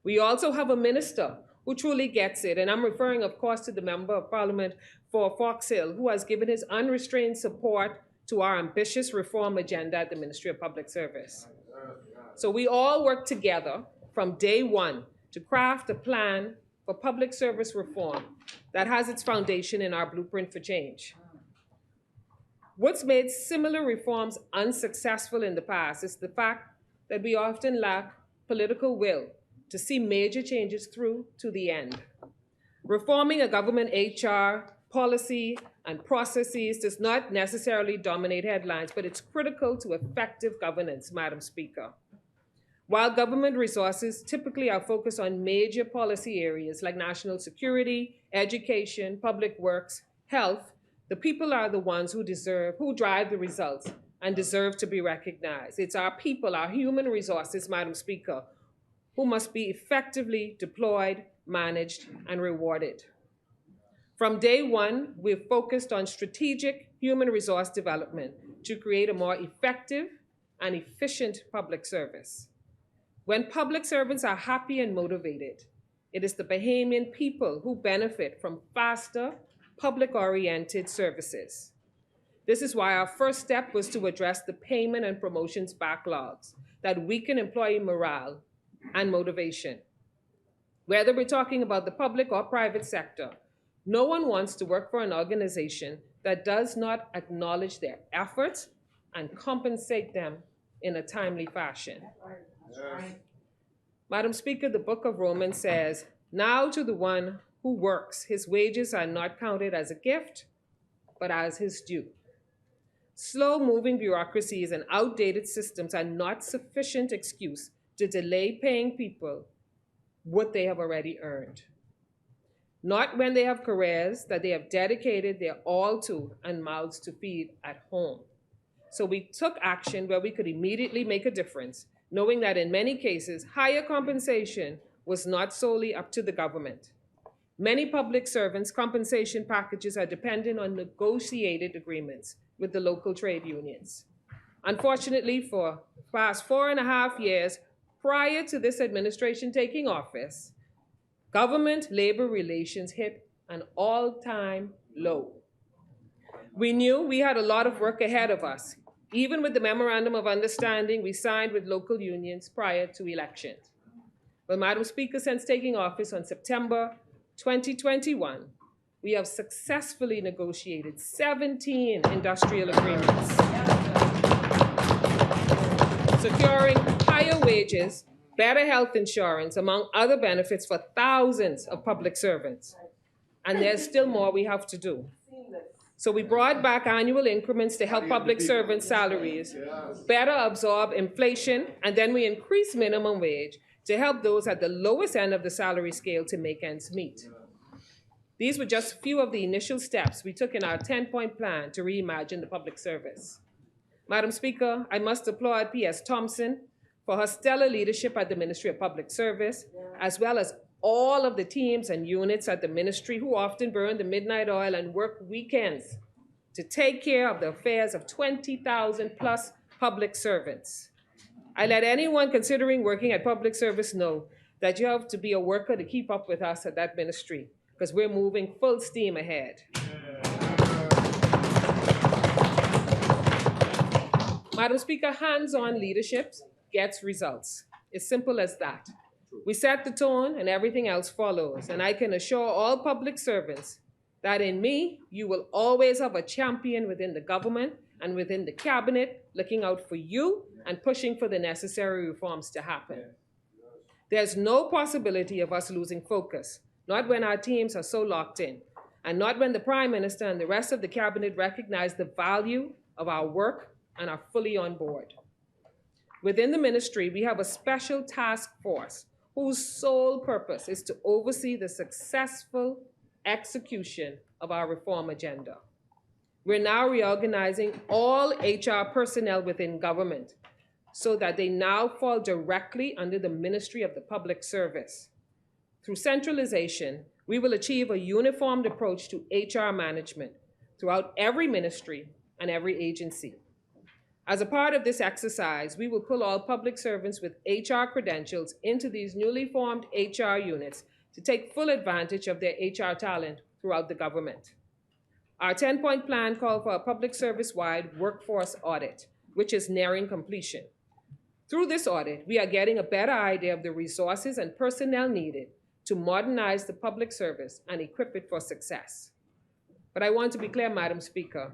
[SPEAKER 9] We also have a minister who truly gets it, and I'm referring, of course, to the Member of Parliament for Fox Hill, who has given his unrestrained support to our ambitious reform agenda at the Ministry of Public Service. So we all work together from day one to craft a plan for public service reform that has its foundation in our blueprint for change. What's made similar reforms unsuccessful in the past is the fact that we often lack political will to see major changes through to the end. Reforming a government HR, policy, and processes does not necessarily dominate headlines, but it's critical to effective governance, Madam Speaker. While government resources typically are focused on major policy areas like national security, education, public works, health, the people are the ones who drive the results and deserve to be recognized. It's our people, our human resources, Madam Speaker, who must be effectively deployed, managed, and rewarded. From day one, we've focused on strategic human resource development to create a more effective and efficient public service. When public servants are happy and motivated, it is the Bahamian people who benefit from faster, public-oriented services. This is why our first step was to address the payment and promotions backlogs that weaken employee morale and motivation. Whether we're talking about the public or private sector, no one wants to work for an organization that does not acknowledge their efforts and compensate them in a timely fashion. Yes. Madam Speaker, the book of Romans says, "Now to the one who works, his wages are not counted as a gift, but as his due." Slow-moving bureaucracies and outdated systems are not sufficient excuse to delay paying people what they have already earned. Not when they have careers that they have dedicated their all to and mouths to feed at home. So we took action where we could immediately make a difference, knowing that in many cases, higher compensation was not solely up to the government. Many public servants' compensation packages are dependent on negotiated agreements with the local trade unions. Unfortunately, for the past 4.5 years prior to this administration taking office, government labor relations hit an all-time low. We knew we had a lot of work ahead of us, even with the Memorandum of Understanding we signed with local unions prior to elections. Well, Madam Speaker, since taking office on September 2021, we have successfully negotiated 17 industrial agreements, securing higher wages, better health insurance, among other benefits for thousands of public servants. And there's still more we have to do. So we brought back annual increments to help public servants' salaries better absorb inflation, and then we increased minimum wage to help those at the lowest end of the salary scale to make ends meet. These were just a few of the initial steps we took in our 10-point plan to reimagine the public service. Madam Speaker, I must applaud P.S. Thompson for her stellar leadership at the Ministry of Public Service, as well as all of the teams and units at the ministry who often burn the midnight oil and work weekends to take care of the affairs of 20,000 plus public servants. I let anyone considering working at public service know that you have to be a worker to keep up with us at that ministry, because we're moving full steam ahead. Madam Speaker, hands-on leadership gets results. It's simple as that. We set the tone and everything else follows, and I can assure all public servants that in me, you will always have a champion within the government and within the cabinet looking out for you and pushing for the necessary reforms to happen. There's no possibility of us losing focus, not when our teams are so locked in, and not when the Prime Minister and the rest of the cabinet recognize the value of our work and are fully on board. Within the ministry, we have a special task force whose sole purpose is to oversee the successful execution of our reform agenda. We're now reorganizing all HR personnel within government so that they now fall directly under the Ministry of the Public Service. Through centralization, we will achieve a uniformed approach to HR management throughout every ministry and every agency. As a part of this exercise, we will pull all public servants with HR credentials into these newly formed HR units to take full advantage of their HR talent throughout the government. Our 10-point plan called for a public service-wide workforce audit, which is nearing completion. Through this audit, we are getting a better idea of the resources and personnel needed to modernize the public service and equip it for success. But I want to be clear, Madam Speaker,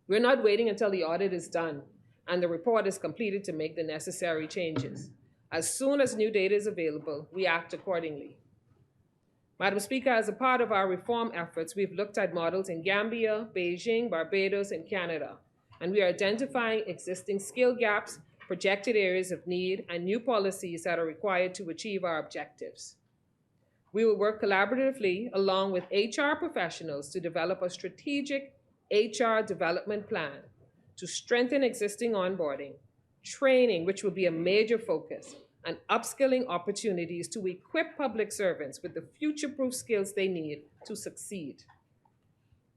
[SPEAKER 9] we're not waiting until the audit is done and the report is completed to make the necessary changes. As soon as new data is available, we act accordingly. Madam Speaker, as a part of our reform efforts, we've looked at models in Gambia, Beijing, Barbados, and Canada, and we are identifying existing skill gaps, projected areas of need, and new policies that are required to achieve our objectives. We will work collaboratively along with HR professionals to develop a strategic HR development plan to strengthen existing onboarding, training, which will be a major focus, and upskilling opportunities to equip public servants with the future-proof skills they need to succeed.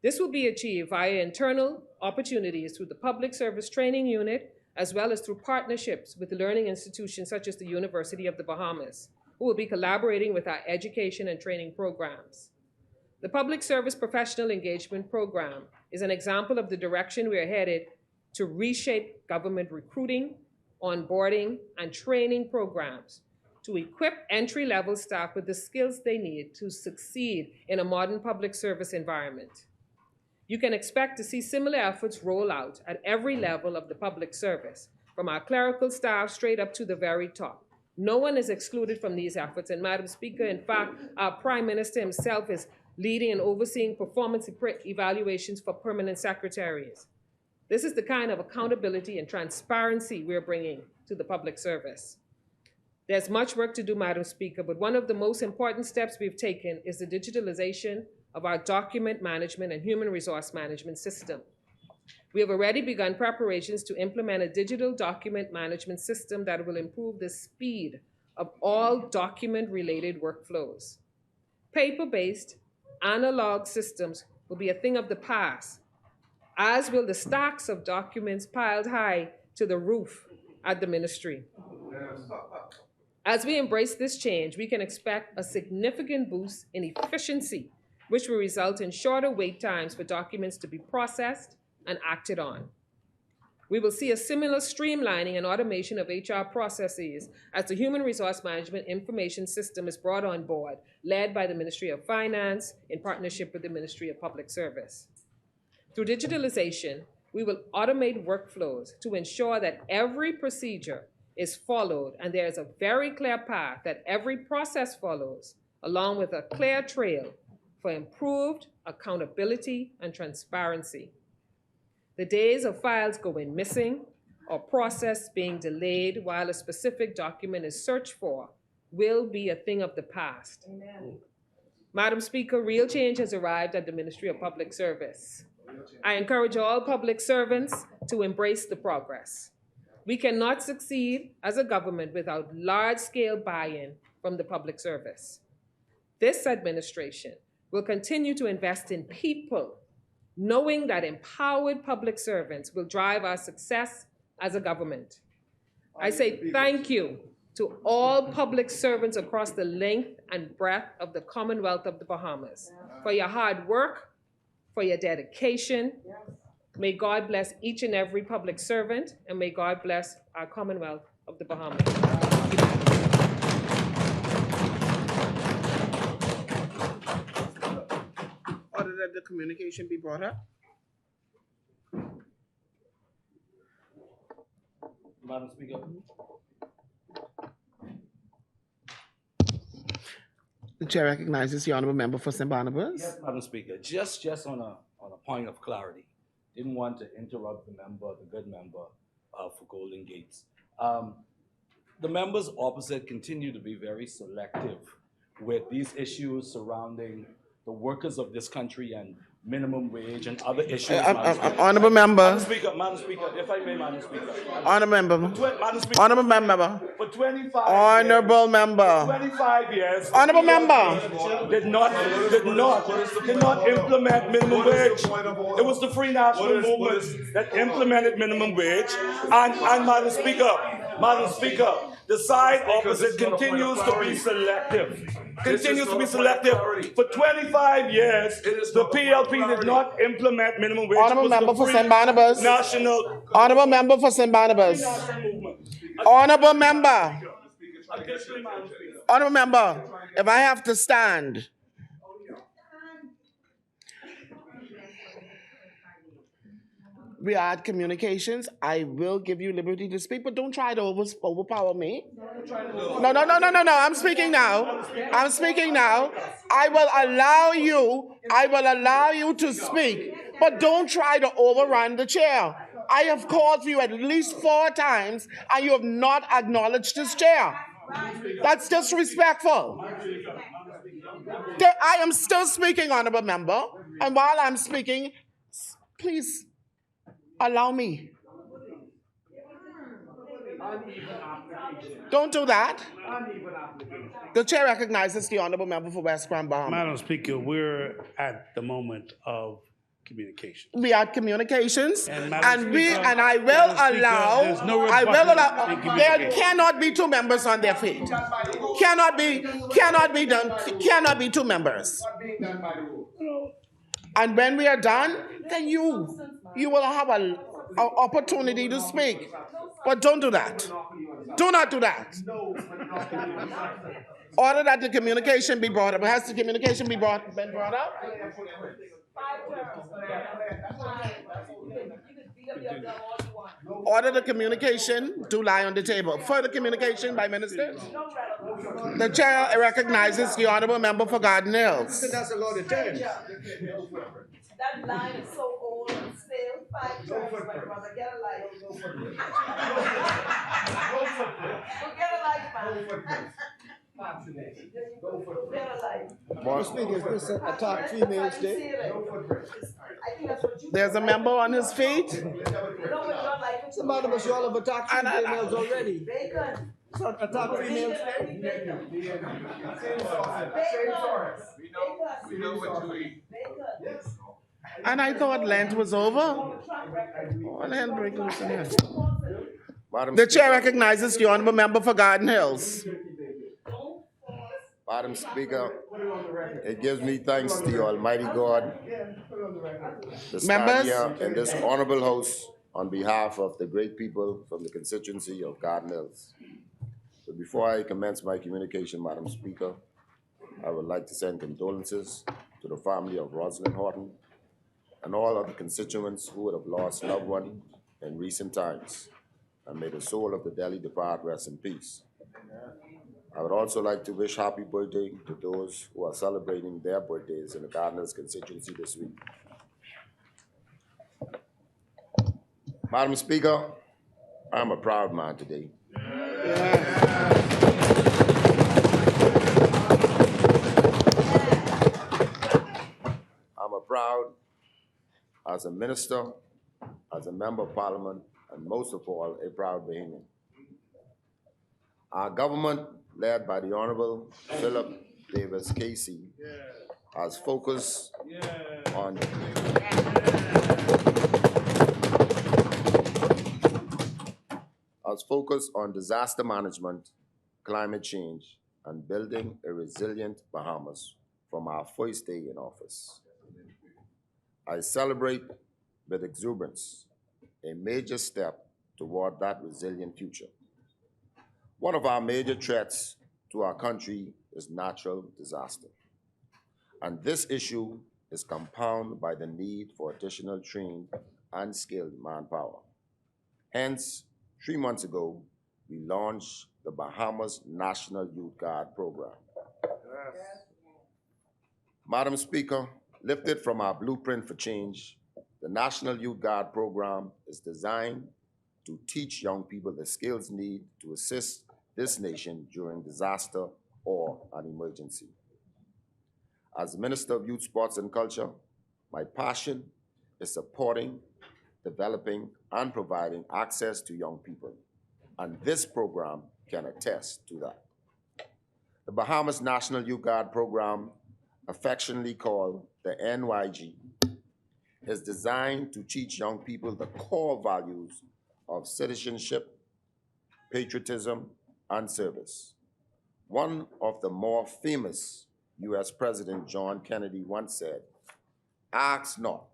[SPEAKER 9] This will be achieved via internal opportunities through the Public Service Training Unit, as well as through partnerships with learning institutions such as the University of the Bahamas, who will be collaborating with our education and training programs. The Public Service Professional Engagement Program is an example of the direction we are headed to reshape government recruiting, onboarding, and training programs to equip entry-level staff with the skills they need to succeed in a modern public service environment. You can expect to see similar efforts roll out at every level of the public service, from our clerical staff straight up to the very top. No one is excluded from these efforts, and Madam Speaker, in fact, our Prime Minister himself is leading and overseeing performance evaluations for permanent secretaries. This is the kind of accountability and transparency we're bringing to the public service. There's much work to do, Madam Speaker, but one of the most important steps we've taken is the digitalization of our document management and human resource management system. We have already begun preparations to implement a digital document management system that will improve the speed of all document-related workflows. Paper-based, analog systems will be a thing of the past, as will the stacks of documents piled high to the roof at the ministry. As we embrace this change, we can expect a significant boost in efficiency, which will result in shorter wait times for documents to be processed and acted on. We will see a similar streamlining and automation of HR processes as the Human Resource Management Information System is brought on board, led by the Ministry of Finance in partnership with the Ministry of Public Service. Through digitalization, we will automate workflows to ensure that every procedure is followed and there is a very clear path that every process follows, along with a clear trail for improved accountability and transparency. The days of files going missing or process being delayed while a specific document is searched for will be a thing of the past. Amen. Madam Speaker, real change has arrived at the Ministry of Public Service. I encourage all public servants to embrace the progress. We cannot succeed as a government without large-scale buy-in from the public service. This administration will continue to invest in people, knowing that empowered public servants will drive our success as a government. I say thank you to all public servants across the length and breadth of the Commonwealth of the Bahamas for your hard work, for your dedication. May God bless each and every public servant, and may God bless our Commonwealth of the Bahamas.
[SPEAKER 3] Order that the communication be brought up.
[SPEAKER 10] Madam Speaker.
[SPEAKER 3] The chair recognizes the honorable member for St. Barnabas.
[SPEAKER 10] Yes, Madam Speaker. Just on a point of clarity. Didn't want to interrupt the good member for Golden Gates. The members opposite continue to be very selective with these issues surrounding the workers of this country and minimum wage and other issues.
[SPEAKER 3] Honorable member.
[SPEAKER 10] Madam Speaker, if I may, Madam Speaker.
[SPEAKER 3] Honorable member.
[SPEAKER 10] Madam Speaker.
[SPEAKER 3] Honorable member.
[SPEAKER 10] For 25
[SPEAKER 3] Honorable
[SPEAKER 10] years,
[SPEAKER 3] member.
[SPEAKER 10] 25 years.
[SPEAKER 3] Honorable member.
[SPEAKER 10] Did not implement minimum wage. It was the Free National Movement that implemented minimum wage. And Madam Speaker, the side opposite continues to be selective. For 25 years, the PLP did not implement minimum wage.
[SPEAKER 3] Honorable member for St. Barnabas. Honorable member for St. Barnabas. Honorable member. Honorable member, if I have to stand. We are at communications. I will give you liberty to speak, but don't try to overpower me. No. I'm speaking now. I will allow you to speak, but don't try to overrun the chair. I have called for you at least 4 times, and you have not acknowledged this chair. That's disrespectful. I am still speaking, honorable member, and while I'm speaking, please allow me. Don't do that. The chair recognizes the honorable member for West Grand Bahamas.
[SPEAKER 5] Madam Speaker, we're at the moment of communication.
[SPEAKER 3] We are at communications,
[SPEAKER 5] And
[SPEAKER 3] I will allow. There cannot be 2 members on their feet. Cannot be 2 members. And when we are done, then you will have an opportunity to speak. But don't do that. Do not do that. Order that the communication be brought up. Has the communication been brought up? Order the communication do lie on the table. Further communication by ministers. The chair recognizes the honorable member for Garden Hills.
[SPEAKER 8] That's a lot of terms.
[SPEAKER 12] That line is so old and stale. 5 terms, my brother. Get a life. Get a life, man.
[SPEAKER 8] Madam Speaker, is this Attack Females Day?
[SPEAKER 3] There's a member on his feet.
[SPEAKER 8] Some of us all have attacked females already. So Attack Females Day?
[SPEAKER 2] We know what to eat.
[SPEAKER 3] And I thought Lent was over. Oh, Lent break loose in here. The chair recognizes the honorable member for Garden Hills.
[SPEAKER 13] Madam Speaker, it gives me thanks to the Almighty God to stand here in this honorable house on behalf of the great people from the constituency of Garden Hills. But before I commence my communication, Madam Speaker, I would like to send condolences to the family of Rosalind Horton and all of the constituents who would have lost loved ones in recent times. And may the soul of the dearly departed rest in peace. I would also like to wish happy birthday to those who are celebrating their birthdays in the Garden Hills constituency this week. Madam Speaker, I'm a proud man today. I'm a proud as a minister, as a member of parliament, and most of all, a proud Bahamian. Our government, led by the Honorable Philip Davis Casey, has focused on disaster management, climate change, and building a resilient Bahamas from our first day in office. I celebrate with exuberance a major step toward that resilient future. One of our major threats to our country is natural disaster. And this issue is compounded by the need for additional trained and skilled manpower. Hence, 3 months ago, we launched the Bahamas National Youth Guard Program. Yes. Madam Speaker, lifted from our blueprint for change, the National Youth Guard Program is designed to teach young people the skills needed to assist this nation during disaster or an emergency. As Minister of Youth, Sports and Culture, my passion is supporting, developing, and providing access to young people, and this program can attest to that. The Bahamas National Youth Guard Program, affectionately called the NYG, is designed to teach young people the core values of citizenship, patriotism, and service. One of the more famous U.S. President John Kennedy once said, "Ask not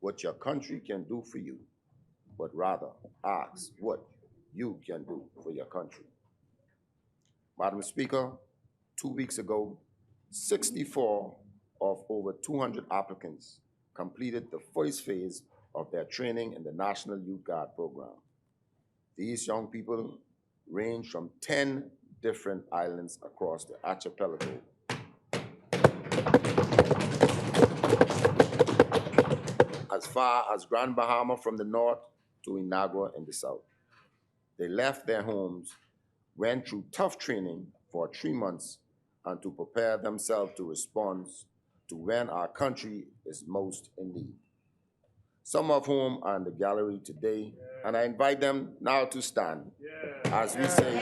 [SPEAKER 13] what your country can do for you, but rather ask what you can do for your country." Madam Speaker, 2 weeks ago, 64 of over 200 applicants completed the first phase of their training in the National Youth Guard Program. These young people range from 10 different islands across the archipelago. As far as Grand Bahama from the north to Inagua in the south. They left their homes, went through tough training for 3 months, and to prepare themselves to respond to when our country is most in need. Some of whom are in the gallery today, and I invite them now to stand as we say,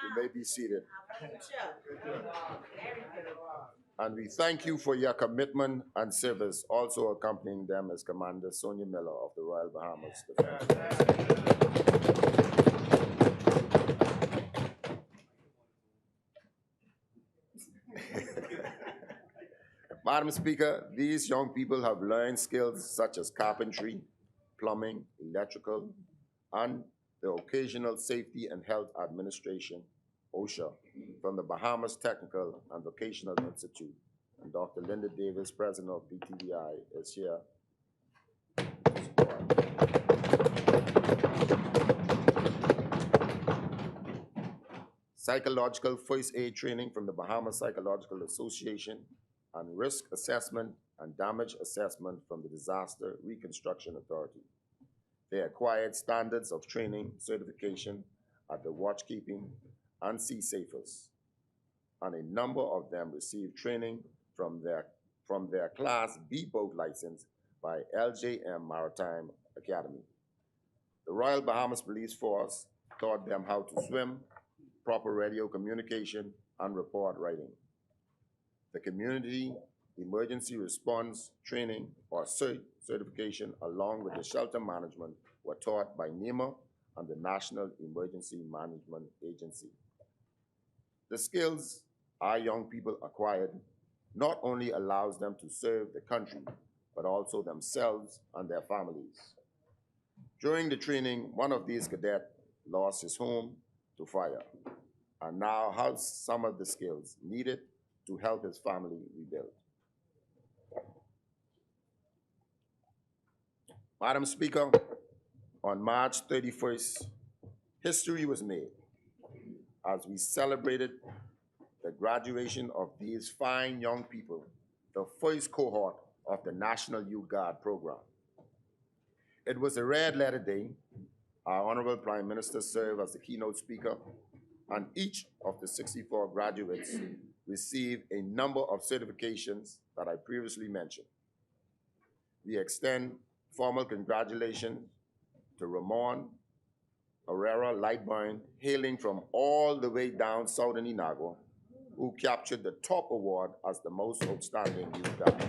[SPEAKER 13] you may be seated. And we thank you for your commitment and service, also accompanying them as Commander Sonia Miller of the Royal Bahamas Defense. Madam Speaker, these young people have learned skills such as carpentry, plumbing, electrical, and the occasional safety and health administration, OSHA, from the Bahamas Technical and Vocational Institute. And Dr. Linda Davis, president of BTVI, is here. Psychological first aid training from the Bahamas Psychological Association, and risk assessment and damage assessment from the Disaster Reconstruction Authority. They acquired standards of training certification at the Watchkeeping and Sea Safers, and a number of them received training from their Class B boat license by LJM Maritime Academy. The Royal Bahamas Police Force taught them how to swim, proper radio communication, and report writing. The Community Emergency Response Training, or CERT certification, along with the shelter management, were taught by NEMA and the National Emergency Management Agency. The skills our young people acquired not only allows them to serve the country, but also themselves and their families. During the training, one of these cadets lost his home to fire and now has some of the skills needed to help his family rebuild. Madam Speaker, on March 31st, history was made as we celebrated the graduation of these fine young people, the first cohort of the National Youth Guard program. It was a red letter day. Our Honorable Prime Minister served as the keynote speaker, and each of the 64 graduates received a number of certifications that I previously mentioned. We extend formal congratulations to Ramon Herrera Lightburn, hailing from all the way down southern Inagua, who captured the top award as the most outstanding youth guard.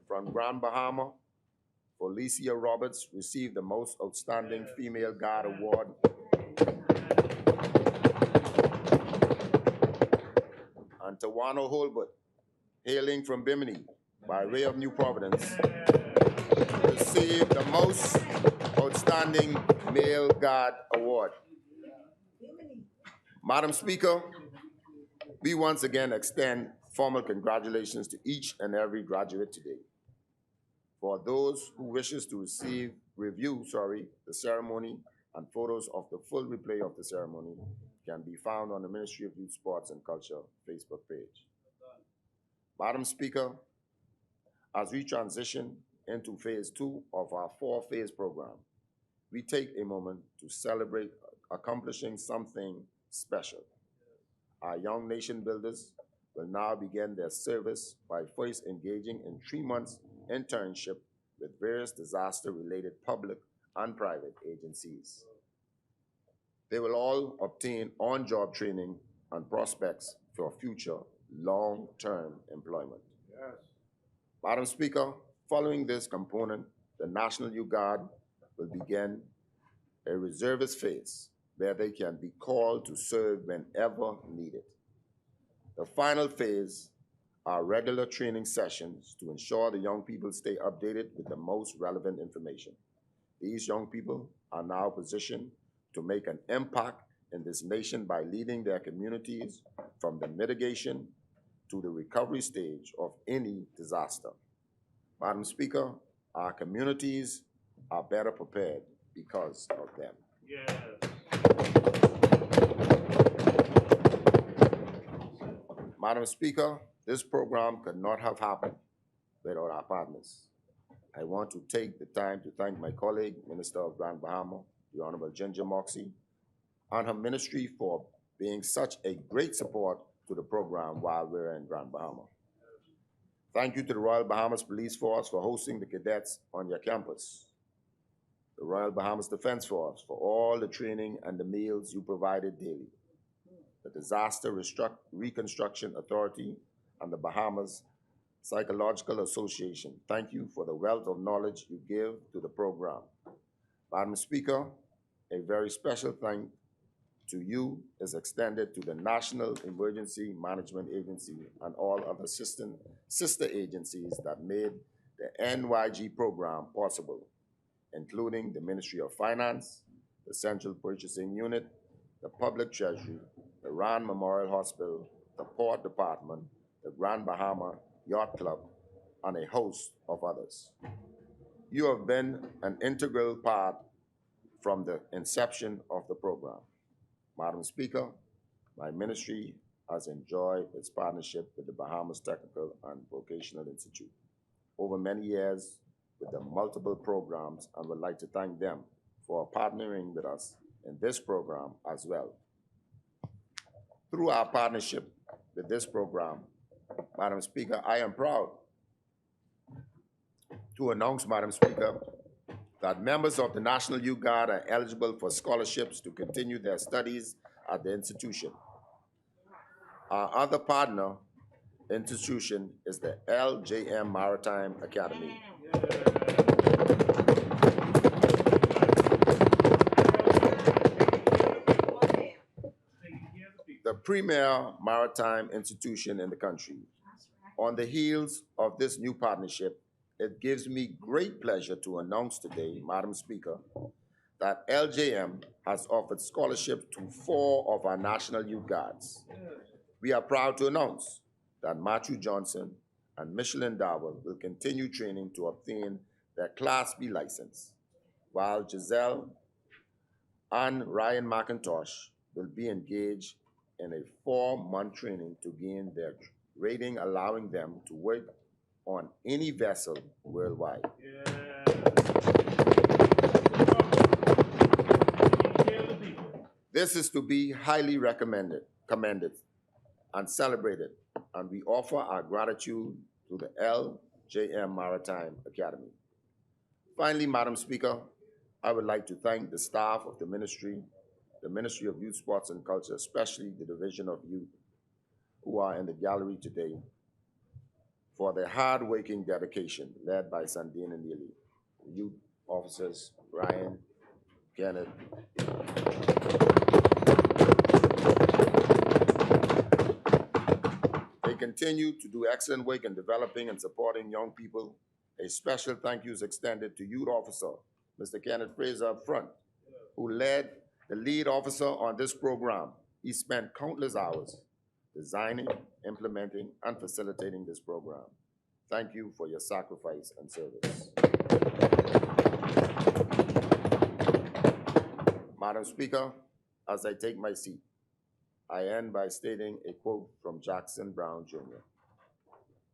[SPEAKER 13] From Grand Bahama, Felicia Roberts received the most outstanding female guard award. And Tawano Holbert, hailing from Bimini by way of New Providence, received the most outstanding male guard award. Madam Speaker, we once again extend formal congratulations to each and every graduate today. For those who wishes to review the ceremony, and photos of the full replay of the ceremony can be found on the Ministry of Youth, Sports and Culture Facebook page. Madam Speaker, as we transition into phase 2 of our 4-phase program, we take a moment to celebrate accomplishing something special. Our young nation builders will now begin their service by first engaging in 3 months internship with various disaster-related public and private agencies. They will all obtain on-job training and prospects for future long-term employment. Yes. Madam Speaker, following this component, the National Youth Guard will begin a reservist phase where they can be called to serve whenever needed. The final phase are regular training sessions to ensure the young people stay updated with the most relevant information. These young people are now positioned to make an impact in this nation by leading their communities from the mitigation to the recovery stage of any disaster. Madam Speaker, our communities are better prepared because of them. Yes. Madam Speaker, this program could not have happened without our partners. I want to take the time to thank my colleague, Minister of Grand Bahama, the Honorable Ginger Moxie, and her ministry for being such a great support to the program while we're in Grand Bahama. Thank you to the Royal Bahamas Police Force for hosting the cadets on your campus. The Royal Bahamas Defense Force for all the training and the meals you provided daily. The Disaster Reconstruction Authority and the Bahamas Psychological Association, thank you for the wealth of knowledge you give to the program. Madam Speaker, a very special thank to you is extended to the National Emergency Management Agency and all other sister agencies that made the NYG program possible, including the Ministry of Finance, the Central Purchasing Unit, the Public Treasury, the Rand Memorial Hospital, the Port Department, the Grand Bahama Yacht Club, and a host of others. You have been an integral part from the inception of the program. Madam Speaker, my ministry has enjoyed its partnership with the Bahamas Technical and Vocational Institute over many years with the multiple programs, and would like to thank them for partnering with us in this program as well. Through our partnership with this program, Madam Speaker, I am proud to announce, Madam Speaker, that members of the National Youth Guard are eligible for scholarships to continue their studies at the institution. Our other partner institution is the LJM Maritime Academy. The premier maritime institution in the country. On the heels of this new partnership, it gives me great pleasure to announce today, Madam Speaker, that LJM has offered scholarships to 4 of our National Youth Guards. We are proud to announce that Matthew Johnson and Michelin Darwell will continue training to obtain their Class B license, while Giselle and Ryan McIntosh will be engaged in a 4-month training to gain their rating, allowing them to work on any vessel worldwide. This is to be highly commended and celebrated, and we offer our gratitude to the LJM Maritime Academy. Finally, Madam Speaker, I would like to thank the staff of the Ministry of Youth, Sports and Culture, especially the Division of Youth, who are in the gallery today, for their hard-working dedication, led by Sandine and Neely, youth officers, Ryan, Kenneth. They continue to do excellent work in developing and supporting young people. A special thank you is extended to youth officer, Mr. Kenneth Fraser up front, who led the lead officer on this program. He spent countless hours designing, implementing, and facilitating this program. Thank you for your sacrifice and service. Madam Speaker, as I take my seat, I end by stating a quote from Jackson Brown Jr.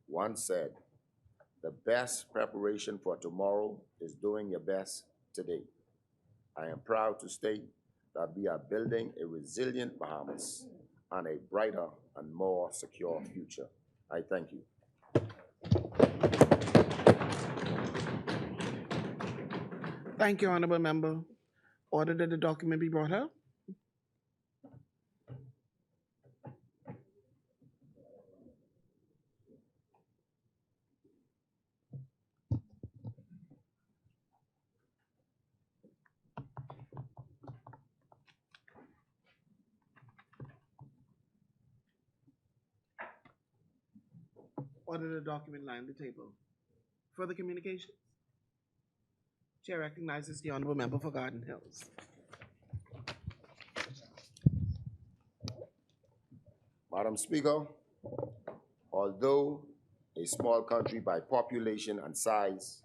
[SPEAKER 13] Once said, "The best preparation for tomorrow is doing your best today." I am proud to state that we are building a resilient Bahamas and a brighter and more secure future. I thank you.
[SPEAKER 3] Thank you, Honorable Member. Order that the document be brought up. Order the document line on the table. Further communications? Chair recognizes the Honorable Member for Garden Hills.
[SPEAKER 13] Madam Speaker, although a small country by population and size,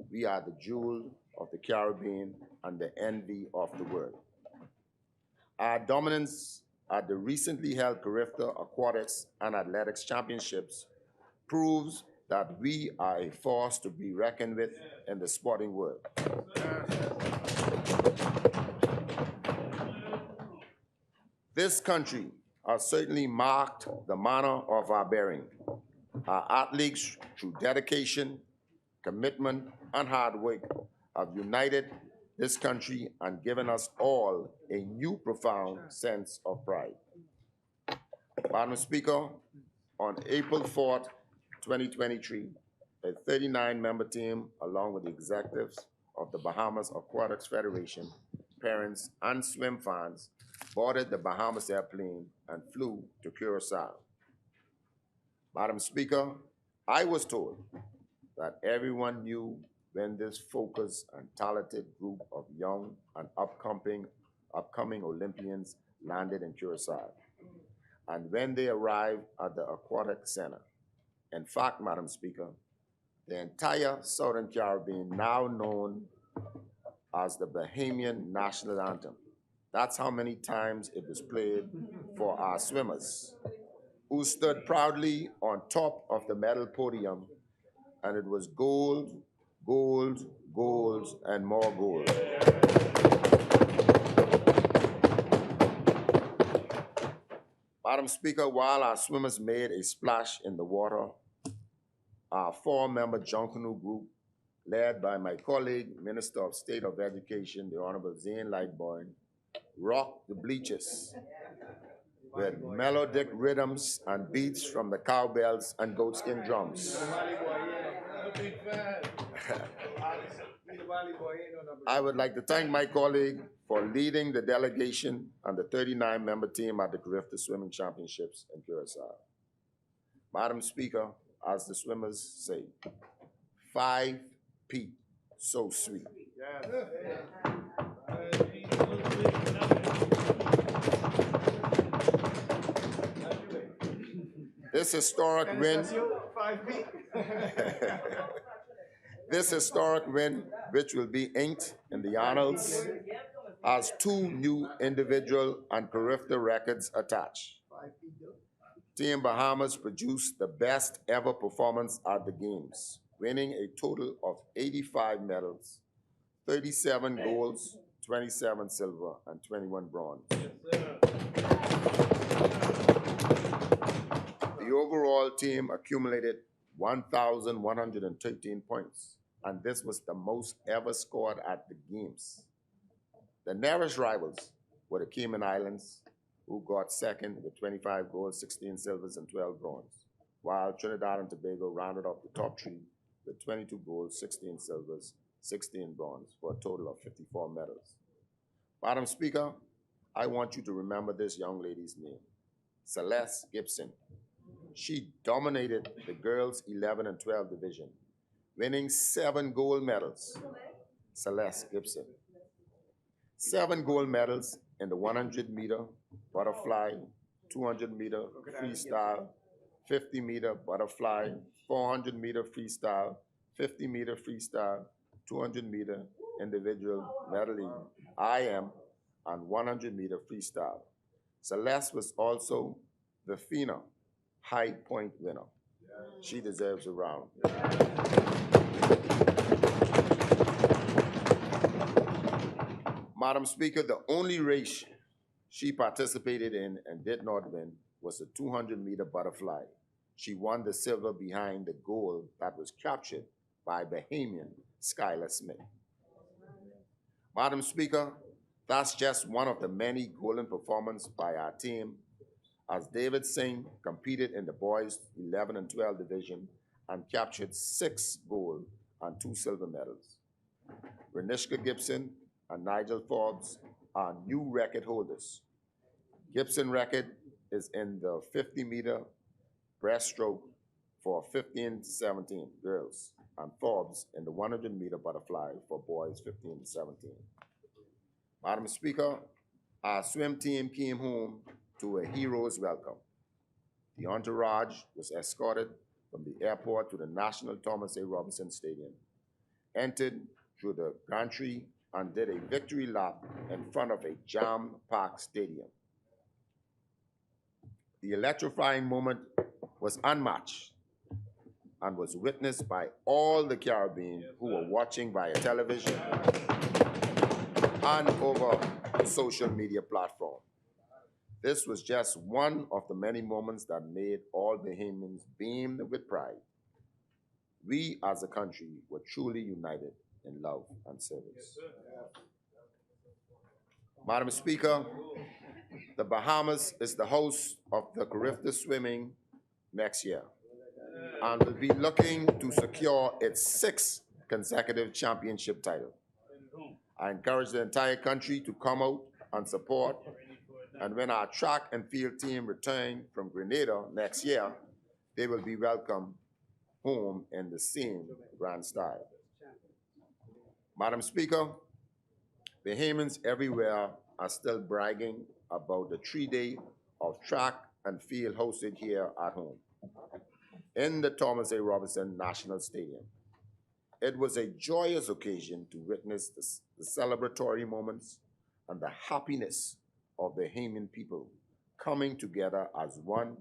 [SPEAKER 13] we are the jewel of the Caribbean and the envy of the world. Our dominance at the recently held Carifta Aquatics and Athletics Championships proves that we are a force to be reckoned with in the sporting world. This country has certainly marked the manner of our bearing. Our athletes, through dedication, commitment, and hard work, have united this country and given us all a new profound sense of pride. Madam Speaker, on April 4th, 2023, a 39-member team, along with the executives of the Bahamas Aquatics Federation, parents, and swim fans, boarded the Bahamas airplane and flew to Curacao. Madam Speaker, I was told that everyone knew when this focused and talented group of young and upcoming Olympians landed in Curacao, and when they arrived at the Aquatic Center. In fact, Madam Speaker, the entire Southern Caribbean, now known as the Bahamian National Anthem. That's how many times it was played for our swimmers, who stood proudly on top of the medal podium, and it was gold, gold, gold, and more gold. Madam Speaker, while our swimmers made a splash in the water, our 4-member Junkanoo group, led by my colleague, Minister of State of Education, the Honorable Zane Lightbourne, rocked the bleachers with melodic rhythms and beats from the cowbells and goatskin drums. I would like to thank my colleague for leading the delegation and the 39-member team at the Carifta Swimming Championships in Curacao. Madam Speaker, as the swimmers say, 5 Pete, so sweet. This historic win This historic win, which will be inked in the annals, has 2 new individual and character records attached. Team Bahamas produced the best ever performance at the games, winning a total of 85 medals, 37 golds, 27 silver, and 21 bronze. The overall team accumulated 1,113 points, and this was the most ever scored at the games. The nearest rivals were the Cayman Islands, who got second with 25 golds, 16 silvers, and 12 bronze, while Trinidad and Tobago rounded off the top 3 with 22 golds, 16 silvers, 16 bronze, for a total of 54 medals. Madam Speaker, I want you to remember this young lady's name, Celeste Gibson. She dominated the girls' 11 and 12 division, winning 7 gold medals. Celeste Gibson. 7 gold medals in the 100-meter butterfly, 200-meter freestyle, 50-meter butterfly, 400-meter freestyle, 50-meter freestyle, 200-meter individual medley, IM, and 100-meter freestyle. Celeste was also the FINA high point winner. She deserves a round. Madam Speaker, the only race she participated in and did not win was the 200-meter butterfly. She won the silver behind the gold that was captured by Bahamian Skylar Smith. Madam Speaker, that's just one of the many golden performances by our team, as David Singh competed in the boys 11 and 12 division and captured 6 gold and 2 silver medals. Renishka Gibson and Nigel Forbes are new record holders. Gibson record is in the 50-meter breaststroke for 15 to 17 girls, and Forbes in the 100-meter butterfly for boys 15 to 17. Madam Speaker, our swim team came home to a hero's welcome. The entourage was escorted from the airport to the National Thomas A. Robinson Stadium, entered through the gantry, and did a victory lap in front of a jam-packed stadium. The electrifying moment was unmatched and was witnessed by all the Caribbean who were watching via television and over the social media platform. This was just one of the many moments that made all Bahamians beam with pride. We as a country were truly united in love and service. Madam Speaker, the Bahamas is the host of the Carifta Swimming next year and will be looking to secure its 6th consecutive championship title. I encourage the entire country to come out and support, and when our track and field team return from Grenada next year, they will be welcome home in the same grand style. Madam Speaker, Bahamians everywhere are still bragging about the 3-day of track and field hosted here at home in the Thomas A. Robinson National Stadium. It was a joyous occasion to witness the celebratory moments and the happiness of Bahamian people coming together as one,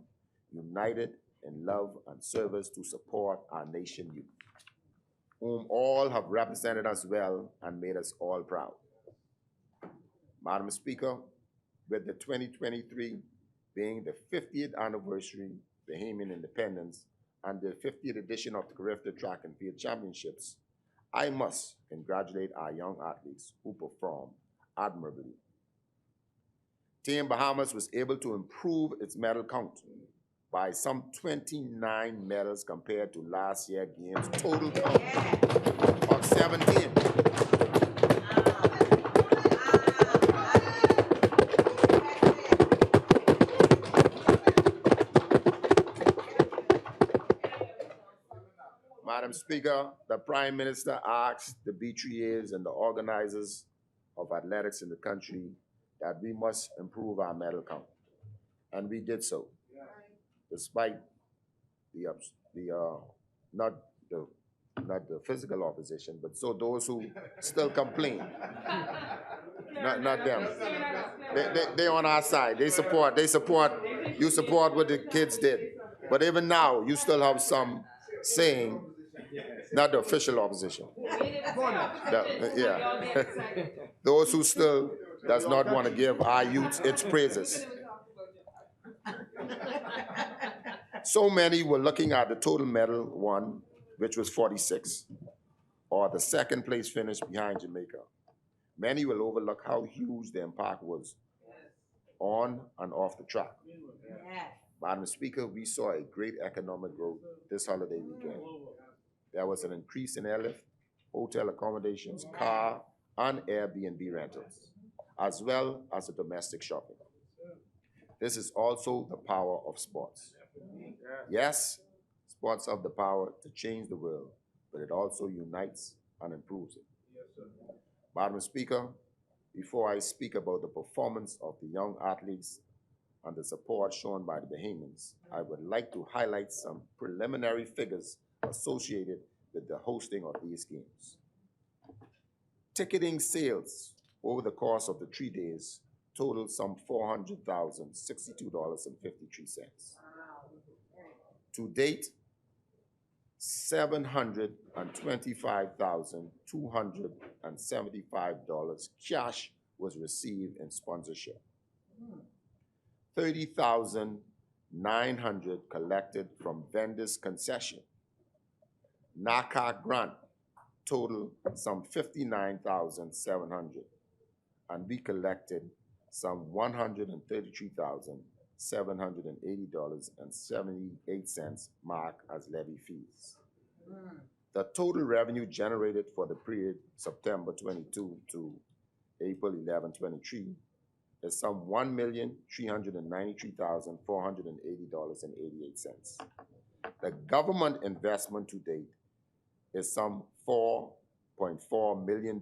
[SPEAKER 13] united in love and service to support our nation youth, whom all have represented us well and made us all proud. Madam Speaker, with the 2023 being the 50th anniversary of Bahamian independence and the 50th edition of the Carifta Track and Field Championships, I must congratulate our young athletes who performed admirably. Team Bahamas was able to improve its medal count by some 29 medals compared to last year's games total count of 17. Madam Speaker, the Prime Minister asked the B3As and the organizers of athletics in the country that we must improve our medal count, and we did so, despite the not the not the physical opposition, but so those who still complain. Not them. They on our side. They support. You support what the kids did. But even now, you still have some saying, not the official opposition. Yeah. Those who still does not want to give our youth its praises. So many were looking at the total medal won, which was 46, or the second place finish behind Jamaica. Many will overlook how huge the impact was on and off the track. Madam Speaker, we saw a great economic growth this holiday weekend. There was an increase in airlift, hotel accommodations, car, and Airbnb rentals, as well as the domestic shopping. This is also the power of sports. Yes, sports have the power to change the world, but it also unites and improves it. Madam Speaker, before I speak about the performance of the young athletes and the support shown by the Bahamians, I would like to highlight some preliminary figures associated with the hosting of these games. Ticketing sales over the course of the 3 days totaled some $400,062.53. To date, $725,275 cash was received in sponsorship. 30,900 collected from vendors' concession. NACA grant total some 59,700, and we collected some $133,780.78 marked as levy fees. The total revenue generated for the period September 22 to April 11, 23 is some $1,393,480.88. The government investment to date is some $4.4 million.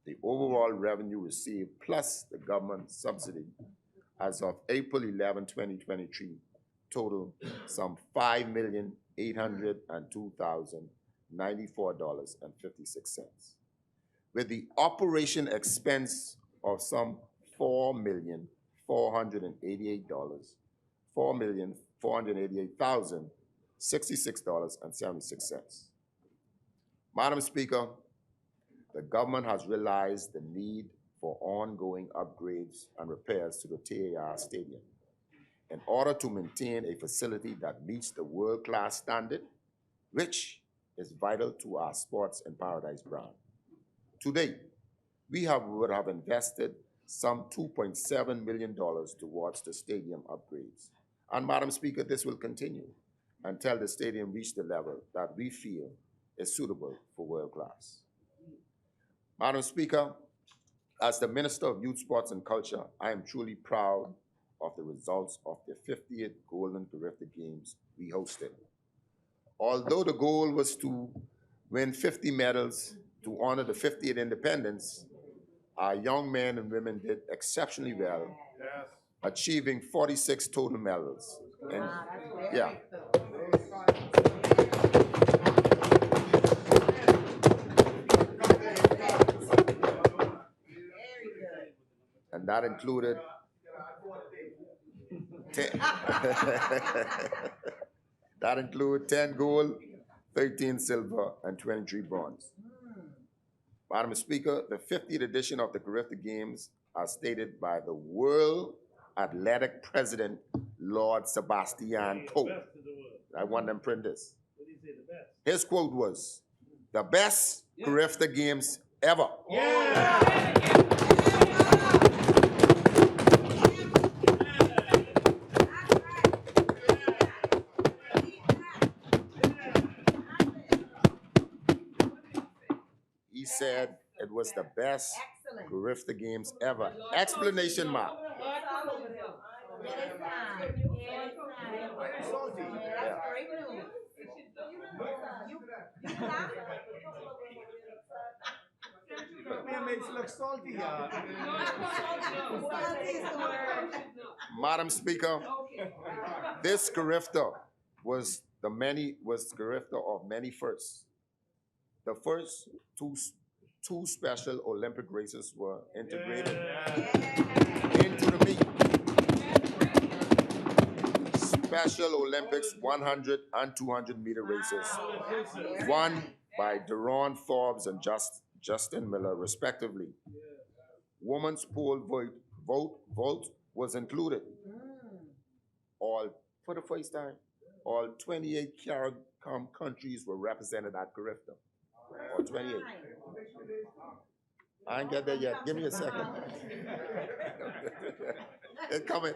[SPEAKER 13] The overall revenue received plus the government subsidy as of April 11, 2023 total some $5,802,094.56, with the operation expense of some $4,488,066.76. Madam Speaker, the government has realized the need for ongoing upgrades and repairs to the TAR Stadium in order to maintain a facility that meets the world-class standard, which is vital to our Sports in Paradise brand. To date, we would have invested some $2.7 million towards the stadium upgrades. And Madam Speaker, this will continue until the stadium reaches the level that we feel is suitable for world class. Madam Speaker, as the Minister of Youth, Sports and Culture, I am truly proud of the results of the 50th Golden Carifta Games we hosted. Although the goal was to win 50 medals to honor the 50th independence, our young men and women did exceptionally well, achieving 46 total medals. And, yeah. And that included 10 gold, 13 silver, and 23 bronze. Madam Speaker, the 50th edition of the Carifta Games, as stated by the World Athletic President, Lord Sebastian Coe. I want them to print this. His quote was, "The best Carifta Games ever." He said it was the best Carifta Games ever. Explanation mark.
[SPEAKER 8] Makes it look salty,
[SPEAKER 13] Madam Speaker, this Carifta was was Carifta of many firsts. The first two special Olympic races were integrated into the meet. Special Olympics 100 and 200 meter races, won by Deron Forbes and Justin Miller, respectively. Women's pole vault was included. All, for the first time, all 28 CARICOM countries were represented at Carifta. All 28. I ain't get there yet. Give me a second. It's coming.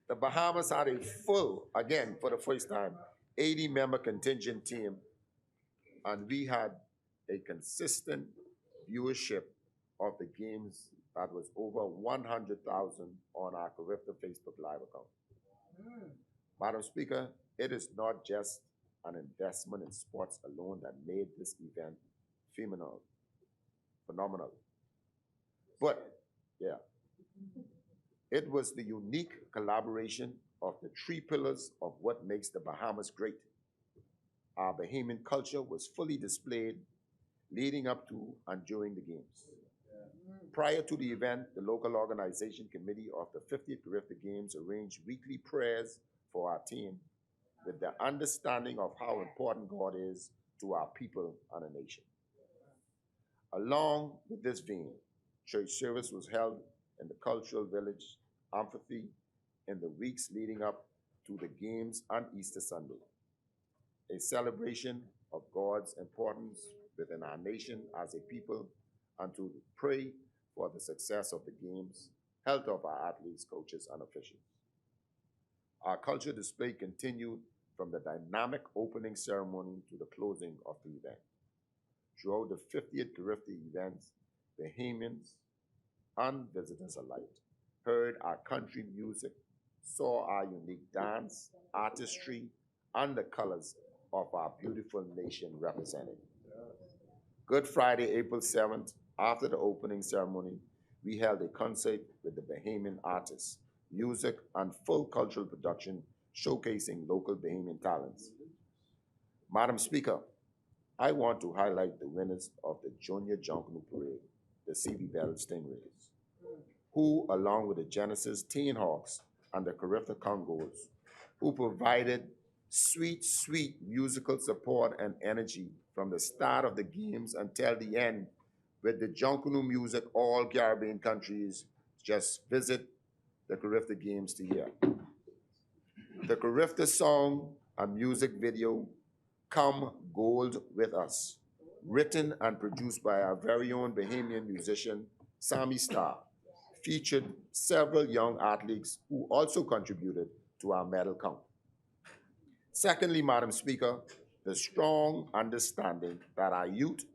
[SPEAKER 13] The Bahamas had a full, again, for the first time, 80-member contingent team, and we had a consistent viewership of the games that was over 100,000 on our Carifta Facebook Live account. Madam Speaker, it is not just an investment in sports alone that made this event phenomenal. But, yeah, it was the unique collaboration of the three pillars of what makes the Bahamas great. Our Bahamian culture was fully displayed leading up to and during the games. Prior to the event, the local organization committee of the 50th Carifta Games arranged weekly prayers for our team with the understanding of how important God is to our people and a nation. Along with this vein, church service was held in the Cultural Village Amphitheater in the weeks leading up to the games and Easter Sunday, a celebration of God's importance within our nation as a people, and to pray for the success of the games, health of our athletes, coaches, and officials. Our culture display continued from the dynamic opening ceremony to the closing of the event. Throughout the 50th Carifta events, Bahamians and visitors alike heard our country music, saw our unique dance, artistry, and the colors of our beautiful nation represented. Good Friday, April 7th, after the opening ceremony, we held a concert with the Bahamian artists, music, and full cultural production showcasing local Bahamian talents. Madam Speaker, I want to highlight the winners of the Junior Junkanoo Parade, the CB Bell Stingrays, who, along with the Genesis Teen Hawks and the Carifta Congos, who provided sweet, sweet musical support and energy from the start of the games until the end. With the Junkanoo music, all Caribbean countries just visit the Carifta Games to hear. The Carifta song and music video, Come Gold With Us, written and produced by our very own Bahamian musician, Sammy Starr, featured several young athletes who also contributed to our medal count. Secondly, Madam Speaker, the strong understanding that our youth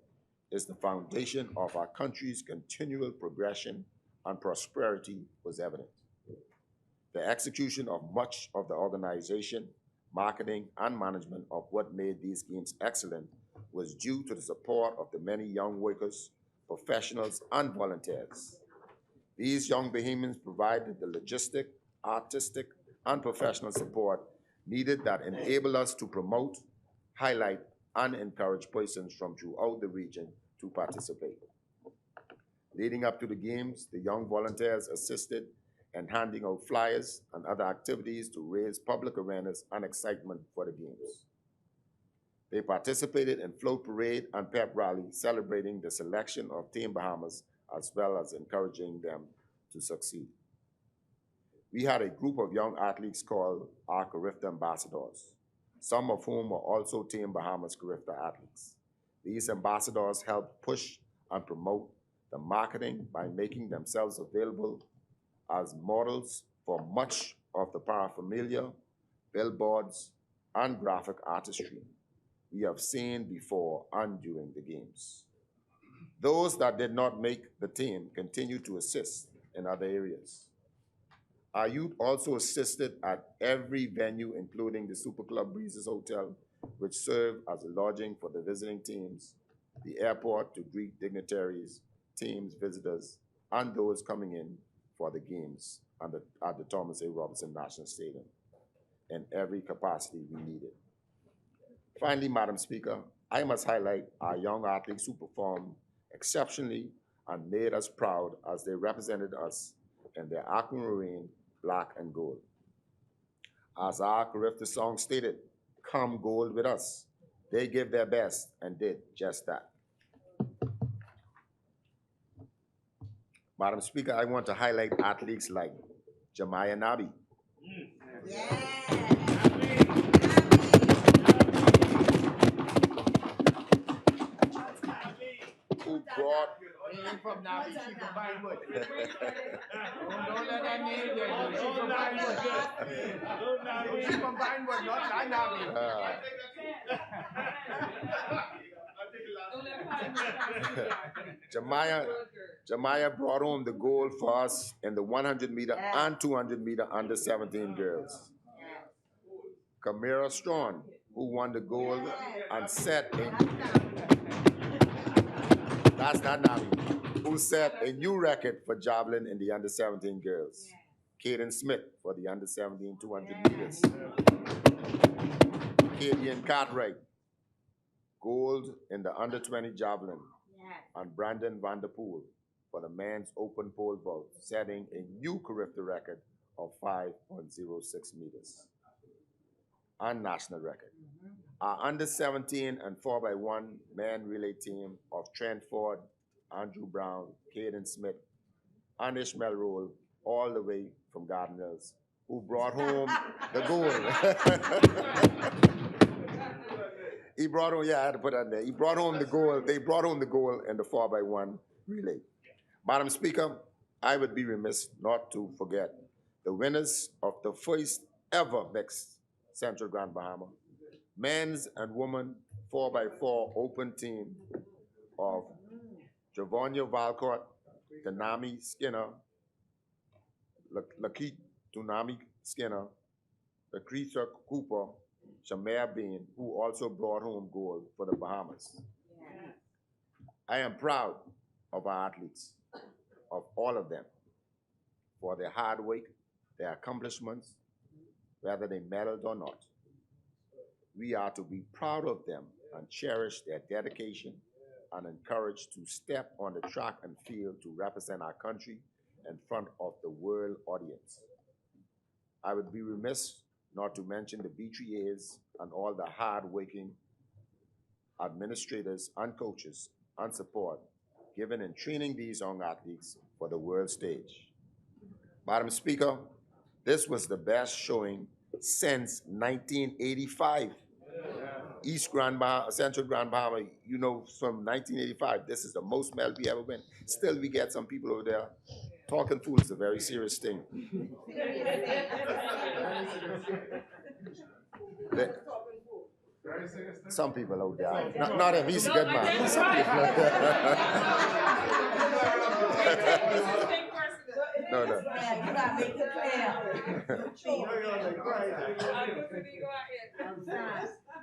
[SPEAKER 13] is the foundation of our country's continual progression and prosperity was evident. The execution of much of the organization, marketing, and management of what made these games excellent was due to the support of the many young workers, professionals, and volunteers. These young Bahamians provided the logistic, artistic, and professional support needed that enable us to promote, highlight, and encourage persons from throughout the region to participate. Leading up to the games, the young volunteers assisted in handing out flyers and other activities to raise public awareness and excitement for the games. They participated in float parade and pep rally celebrating the selection of Team Bahamas as well as encouraging them to succeed. We had a group of young athletes called our Carifta ambassadors, some of whom were also Team Bahamas Carifta athletes. These ambassadors helped push and promote the marketing by making themselves available as models for much of the paraphernalia, billboards, and graphic artistry we have seen before and during the games. Those that did not make the team continue to assist in other areas. Our youth also assisted at every venue, including the Super Club Breezes Hotel, which served as a lodging for the visiting teams, the airport to greet dignitaries, teams, visitors, and those coming in for the games at the Thomas A. Robinson National Stadium. in every capacity we needed. Finally, Madam Speaker, I must highlight our young athletes who performed exceptionally and made us proud as they represented us in their aquamarine, black and gold. As our Carifta song stated, come gold with us. They gave their best and did just that. Madam Speaker, I want to highlight athletes like Jemiah Nabi, who brought
[SPEAKER 8] from Navi, she from Vinewood. Don't let that name there. She's from Vinewood. She's from Vinewood, not Navi.
[SPEAKER 13] Jemiah brought home the gold for us in the 100 meter and 200 meter under 17 girls. Kamira Strawn, who won the gold and set that's not Navi, who set a new record for javelin in the under 17 girls. Kaden Smith for the under 17 200 meters. Kadian Cartwright, gold in the under 20 javelin. And Brandon Vanderpool for the men's open pole vault, setting a new Carifta record of 5.06 meters. And national record. Our under 17 and 4x1 men relay team of Trent Ford, Andrew Brown, Caden Smith, and Ishmael Roll, all the way from Garden Hills, who brought home the gold. He brought home, yeah, I had to put that there. He brought home the gold. They brought home the gold in the 4x1 relay. Madam Speaker, I would be remiss not to forget the winners of the first ever mixed Central Grand Bahama men's and women 4x4 open team of Javonia Valcott, Tanami Skinner, Lakit Tunami Skinner, Lucretia Cooper, Shamea Bean, who also brought home gold for the Bahamas. I am proud of our athletes, of all of them, for their hard work, their accomplishments, whether they medaled or not. We are to be proud of them and cherish their dedication and encouraged to step on the track and field to represent our country in front of the world audience. I would be remiss not to mention the B3As and all the hard-working administrators and coaches and support given in training these young athletes for the world stage. Madam Speaker, this was the best showing since 1985. East Grand Bahama, Central Grand Bahama, you know, from 1985, this is the most medal we ever win. Still, we get some people over there talking fool is a very serious thing. Some people out there, not him, he's a good man. Some people out there. No.
[SPEAKER 12] You gotta make it clear.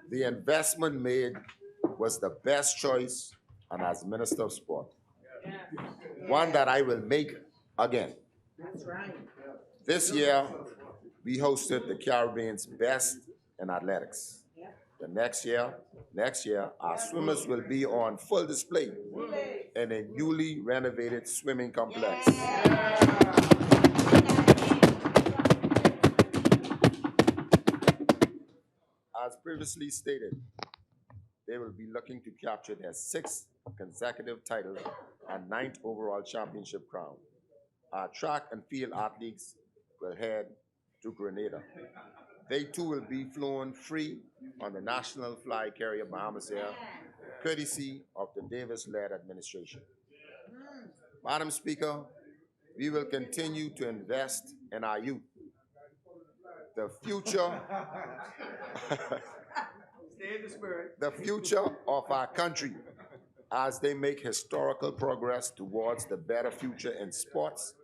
[SPEAKER 13] The investment made was the best choice, and as Minister of Sport, one that I will make again.
[SPEAKER 12] That's right.
[SPEAKER 13] This year, we hosted the Caribbean's best in athletics. The next year, our swimmers will be on full display in a newly renovated swimming complex. As previously stated, they will be looking to capture their 6th consecutive title and 9th overall championship crown. Our track and field athletes will head to Grenada. They too will be flown free on the National Fly Carrier Bahamas Air, courtesy of the Davis-led administration. Madam Speaker, we will continue to invest in our youth. The future, the future of our country as they make historical progress towards the better future in sports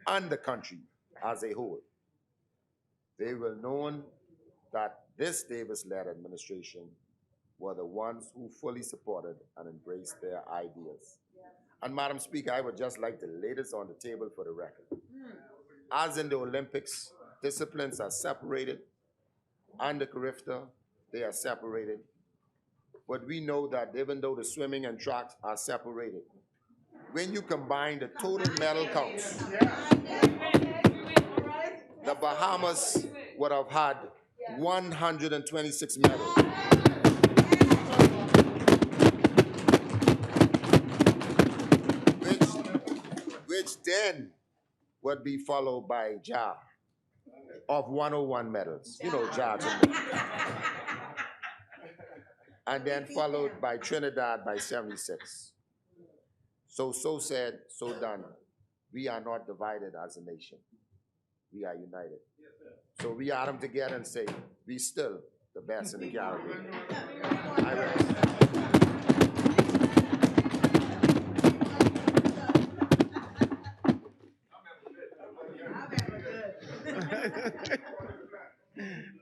[SPEAKER 13] and the country as a whole. They will know that this Davis-led administration were the ones who fully supported and embraced their ideas. And Madam Speaker, I would just like to lay this on the table for the record. As in the Olympics, disciplines are separated and the Carifta, they are separated. But we know that even though the swimming and track are separated, when you combine the total medal counts, the Bahamas would have had 126 medals. Which then would be followed by Ja of 101 medals. You know Ja. And then followed by Trinidad by 76. So said, so done. We are not divided as a nation. We are united. So we add them together and say, we still the best in the Caribbean. I rest.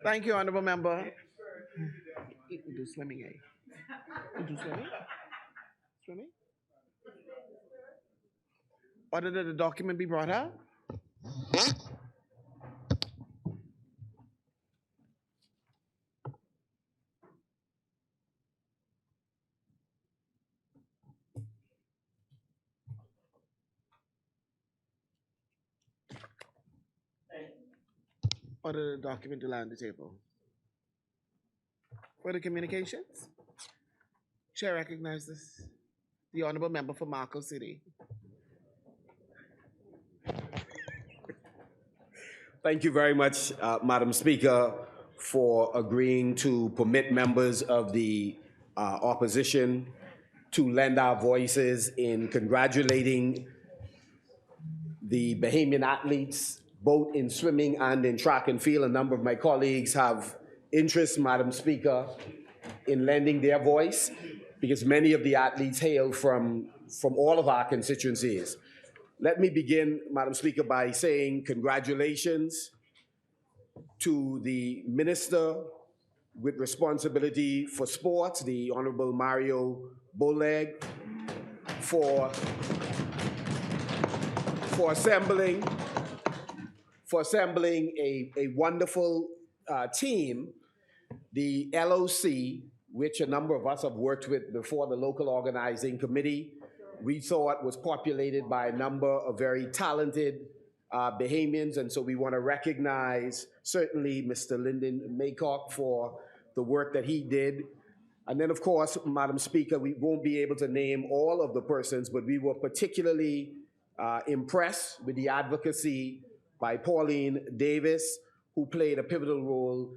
[SPEAKER 3] Thank you, Honorable Member. We do swimming, eh? We do swimming? Swimming? Order that the document be brought up? Order the document to lie on the table. For the communications, Chair recognizes the Honorable Member for Marco City.
[SPEAKER 11] Thank you very much, Madam Speaker, for agreeing to permit members of the opposition to lend our voices in congratulating the Bahamian athletes, both in swimming and in track and field. A number of my colleagues have interest, Madam Speaker, in lending their voice, because many of the athletes hail from all of our constituencies. Let me begin, Madam Speaker, by saying congratulations to the Minister with responsibility for sports, the Honorable Mario Boleg, for assembling a wonderful team, the LOC, which a number of us have worked with before, the local organizing committee. We thought was populated by a number of very talented Bahamians, and so we want to recognize certainly Mr. Lyndon Maycock for the work that he did. And then, of course, Madam Speaker, we won't be able to name all of the persons, but we were particularly impressed with the advocacy by Pauline Davis, who played a pivotal role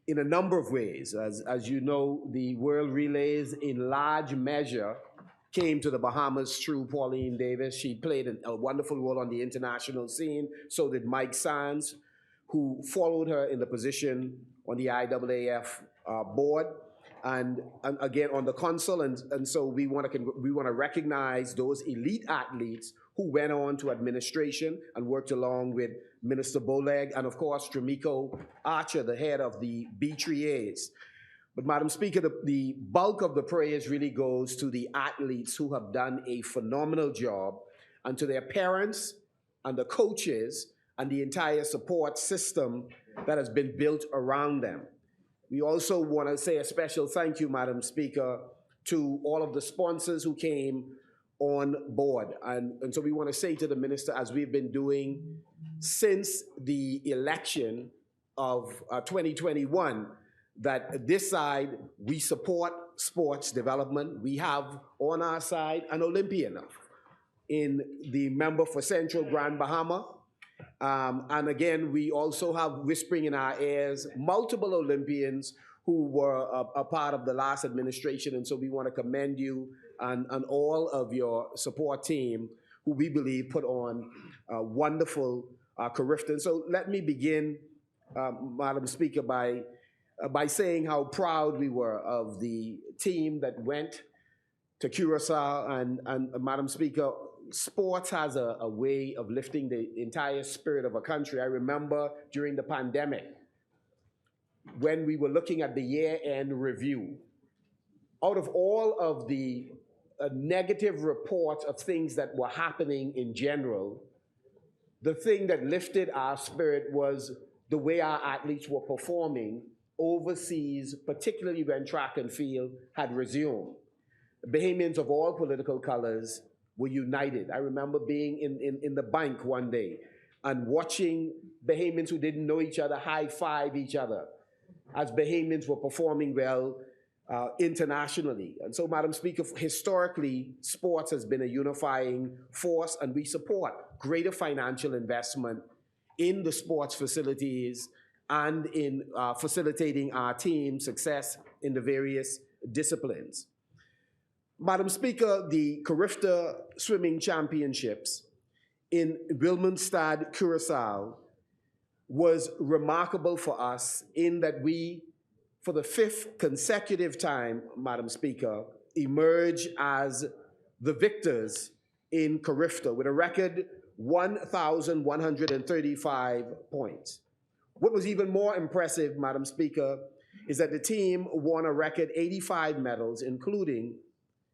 [SPEAKER 11] in a number of ways. As you know, the World Relays in large measure came to the Bahamas through Pauline Davis. She played a wonderful role on the international scene. So did Mike Sands, who followed her in the position on the IAAF board, and again on the consul. And so we want to recognize those elite athletes who went on to administration and worked along with Minister Boleg, and of course, Tramiko Archer, the head of the B3As. But Madam Speaker, the bulk of the praise really goes to the athletes who have done a phenomenal job, and to their parents and the coaches and the entire support system that has been built around them. We also want to say a special thank you, Madam Speaker, to all of the sponsors who came on board. And so we want to say to the Minister, as we've been doing since the election of 2021, that this side, we support sports development. We have on our side an Olympian in the member for Central Grand Bahama. And again, we also have whispering in our ears multiple Olympians who were a part of the last administration. And so we want to commend you and all of your support team, who we believe put on a wonderful Carifta. So let me begin, Madam Speaker, by saying how proud we were of the team that went to Curacao. And Madam Speaker, sports has a way of lifting the entire spirit of a country. I remember during the pandemic, when we were looking at the year-end review, out of all of the negative reports of things that were happening in general, the thing that lifted our spirit was the way our athletes were performing overseas, particularly when track and field had resumed. Bahamians of all political colors were united. I remember being in the bank one day and watching Bahamians who didn't know each other high-five each other as Bahamians were performing well internationally. And so, Madam Speaker, historically, sports has been a unifying force, and we support greater financial investment in the sports facilities and in facilitating our team's success in the various disciplines. Madam Speaker, the Carifta Swimming Championships in Willemstad, Curaçao, was remarkable for us in that we, for the 5th consecutive time, Madam Speaker, emerged as the victors in Carifta with a record 1,135 points. What was even more impressive, Madam Speaker, is that the team won a record 85 medals,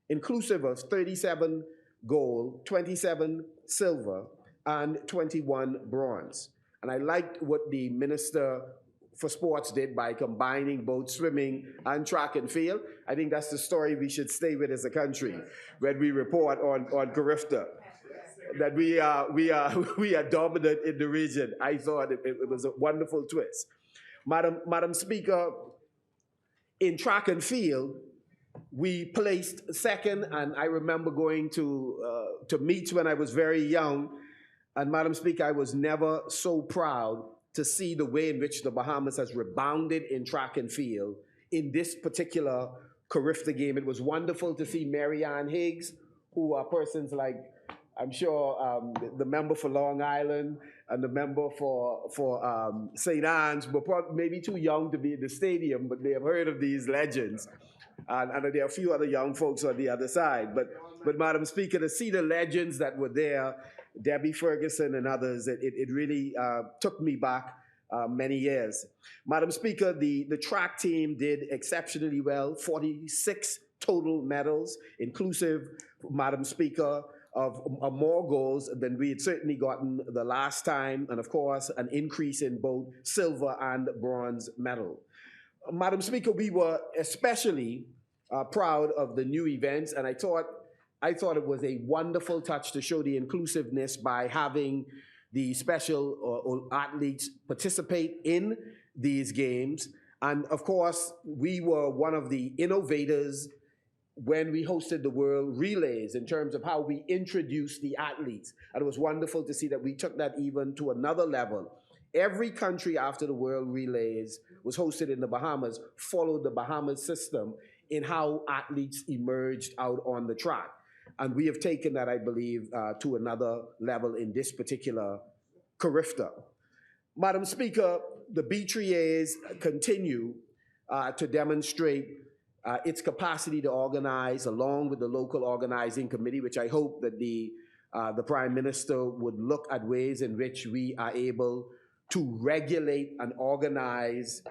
[SPEAKER 11] inclusive of 37 gold, 27 silver, and 21 bronze. And I liked what the Minister for Sports did by combining both swimming and track and field. I think that's the story we should stay with as a country when we report on Carifta, that we are dominant in the region. I thought it was a wonderful twist. Madam Speaker, in track and field, we placed second, and I remember going to meets when I was very young. And Madam Speaker, I was never so proud to see the way in which the Bahamas has rebounded in track and field in this particular Carifta game. It was wonderful to see Marianne Higgs, who are persons like, I'm sure, the member for Long Island and the member for St. Anne's were probably maybe too young to be in the stadium, but they have heard of these legends. And there are a few other young folks on the other side. But Madam Speaker, to see the legends that were there, Debbie Ferguson and others, it really took me back many years. Madam Speaker, the track team did exceptionally well, 46 total medals, inclusive, Madam Speaker, of more goals than we had certainly gotten the last time, and of course, an increase in both silver and bronze medal. Madam Speaker, we were especially proud of the new events, and I thought it was a wonderful touch to show the inclusiveness by having the special athletes participate in these games. And of course, we were one of the innovators when we hosted the World Relays in terms of how we introduced the athletes. And it was wonderful to see that we took that even to another level. Every country after the World Relays was hosted in the Bahamas followed the Bahamas system in how athletes emerged out on the track. And we have taken that, I believe, to another level in this particular Carifta. Madam Speaker, the B3As continue to demonstrate its capacity to organize along with the local organizing committee, which I hope that the Prime Minister would look at ways in which we are able to regulate and organize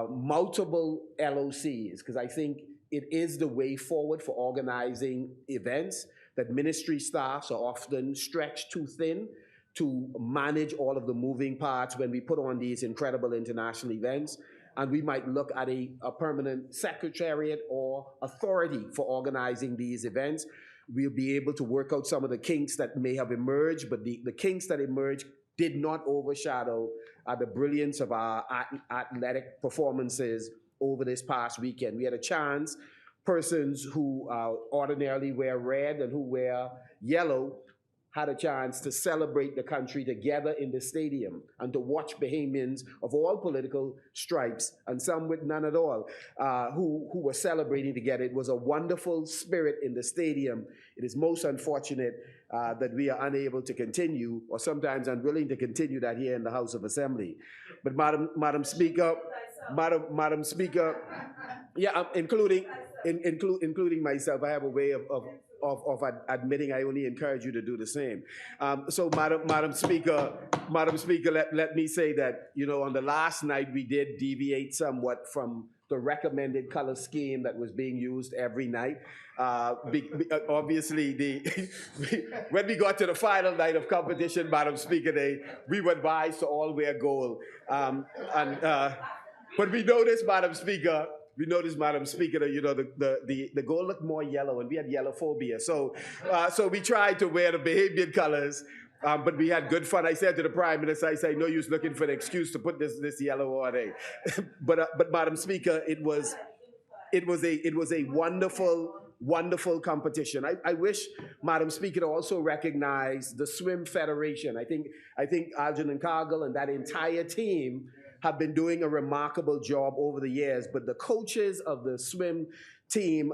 [SPEAKER 11] multiple LOCs, because I think it is the way forward for organizing events, that ministry staffs are often stretched too thin to manage all of the moving parts when we put on these incredible international events. And we might look at a permanent secretariat or authority for organizing these events. We'll be able to work out some of the kinks that may have emerged, but the kinks that emerged did not overshadow the brilliance of our athletic performances over this past weekend. We had a chance, persons who ordinarily wear red and who wear yellow had a chance to celebrate the country together in the stadium and to watch Bahamians of all political stripes, and some with none at all, who were celebrating together. It was a wonderful spirit in the stadium. It is most unfortunate that we are unable to continue, or sometimes unwilling to continue, that here in the House of Assembly. But Madam Speaker, Madam Speaker, yeah, including myself, I have a way of admitting I only encourage you to do the same. So Madam Speaker, let me say that, you know, on the last night we did deviate somewhat from the recommended color scheme that was being used every night. Obviously, when we got to the final night of competition, Madam Speaker, we were advised to all wear gold. But we noticed, Madam Speaker, that, you know, the gold looked more yellow, and we had yellow phobia. So we tried to wear the Bahamian colors, but we had good fun. I said to the Prime Minister, I said, no use looking for an excuse to put this yellow on. But Madam Speaker, it was a wonderful competition. I wish, Madam Speaker, to also recognize the Swim Federation. I think Algernon Cargill and that entire team have been doing a remarkable job over the years, but the coaches of the swim team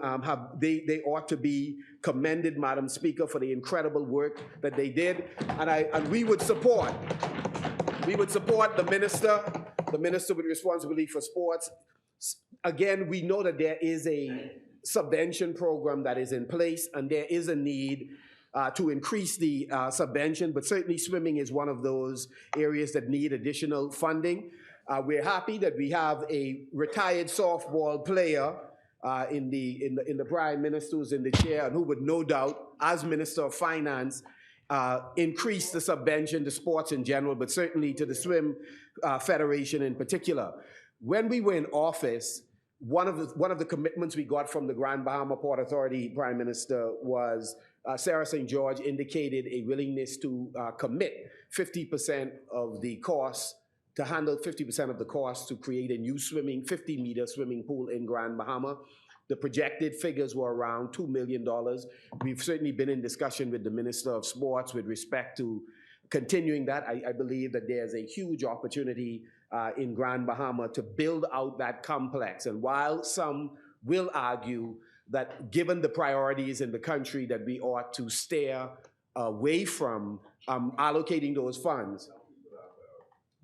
[SPEAKER 11] they ought to be commended, Madam Speaker, for the incredible work that they did, and we would support the minister with responsibility for sports. Again, we know that there is a subvention program that is in place, and there is a need to increase the subvention, but certainly swimming is one of those areas that need additional funding. We're happy that we have a retired softball player in the Prime Minister who's in the chair, and who would no doubt, as Minister of Finance, increase the subvention to sports in general, but certainly to the Swim Federation in particular. When we were in office, one of the commitments we got from the Grand Bahama Port Authority Prime Minister was Sarah St. George indicated a willingness to commit 50% of the costs, to handle 50% of the cost to create a new 50-meter swimming pool in Grand Bahama. The projected figures were around $2 million. We've certainly been in discussion with the Minister of Sports with respect to continuing that. I believe that there's a huge opportunity in Grand Bahama to build out that complex. And while some will argue that given the priorities in the country that we ought to steer away from allocating those funds,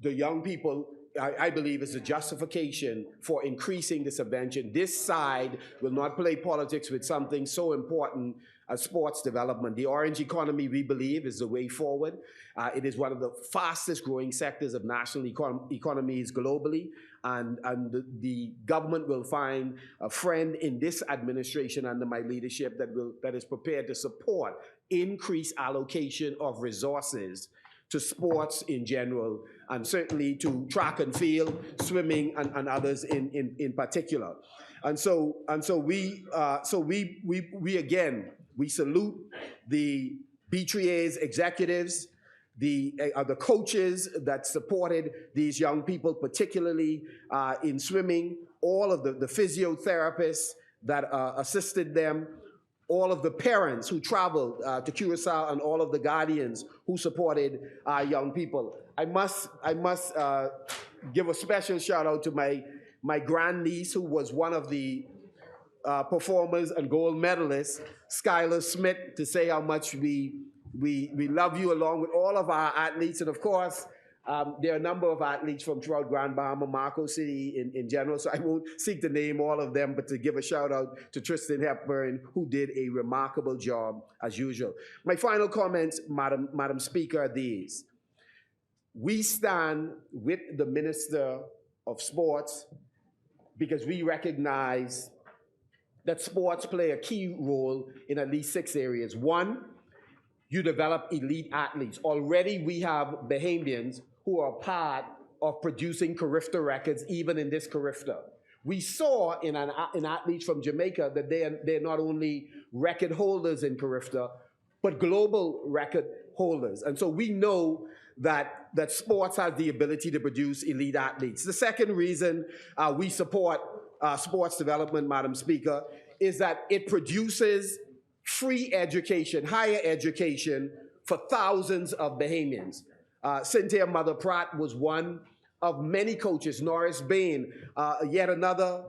[SPEAKER 11] the young people, I believe, is a justification for increasing the subvention. This side will not play politics with something so important as sports development. The orange economy, we believe, is the way forward. It is one of the fastest growing sectors of national economies globally, and the government will find a friend in this administration under my leadership that is prepared to support increased allocation of resources to sports in general, and certainly to track and field, swimming, and others in particular. And so we again salute the B3A's executives, the coaches that supported these young people, particularly in swimming, all of the physiotherapists that assisted them, all of the parents who traveled to Curacao, and all of the guardians who supported our young people. I must give a special shout out to my grandniece, who was one of the performers and gold medalists, Skylar Smith, to say how much we love you, along with all of our athletes. And of course, there are a number of athletes from throughout Grand Bahama, Marco City in general, so I won't seek to name all of them, but to give a shout out to Tristan Hepburn, who did a remarkable job as usual. My final comments, Madam Speaker, are these. We stand with the Minister of Sports because we recognize that sports play a key role in at least 6 areas. One, you develop elite athletes. Already we have Bahamians who are part of producing Carifta records, even in this Carifta. We saw in athletes from Jamaica that they're not only record holders in Carifta, but global record holders. And so we know that sports has the ability to produce elite athletes. The second reason we support sports development, Madam Speaker, is that it produces free education, higher education for thousands of Bahamians. Cynthia Mother Pratt was one of many coaches. Norris Bain, yet another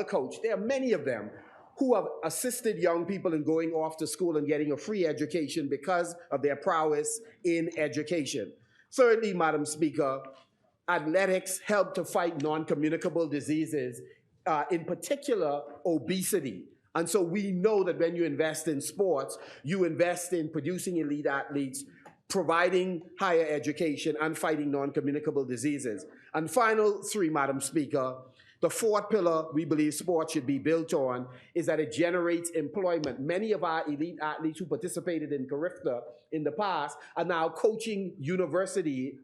[SPEAKER 11] coach. There are many of them who have assisted young people in going off to school and getting a free education because of their prowess in education. Thirdly, Madam Speaker, athletics help to fight non-communicable diseases, in particular obesity. And so we know that when you invest in sports, you invest in producing elite athletes, providing higher education, and fighting non-communicable diseases. And final 3, Madam Speaker, The fourth pillar we believe sports should be built on is that it generates employment. Many of our elite athletes who participated in Carifta in the past are now coaching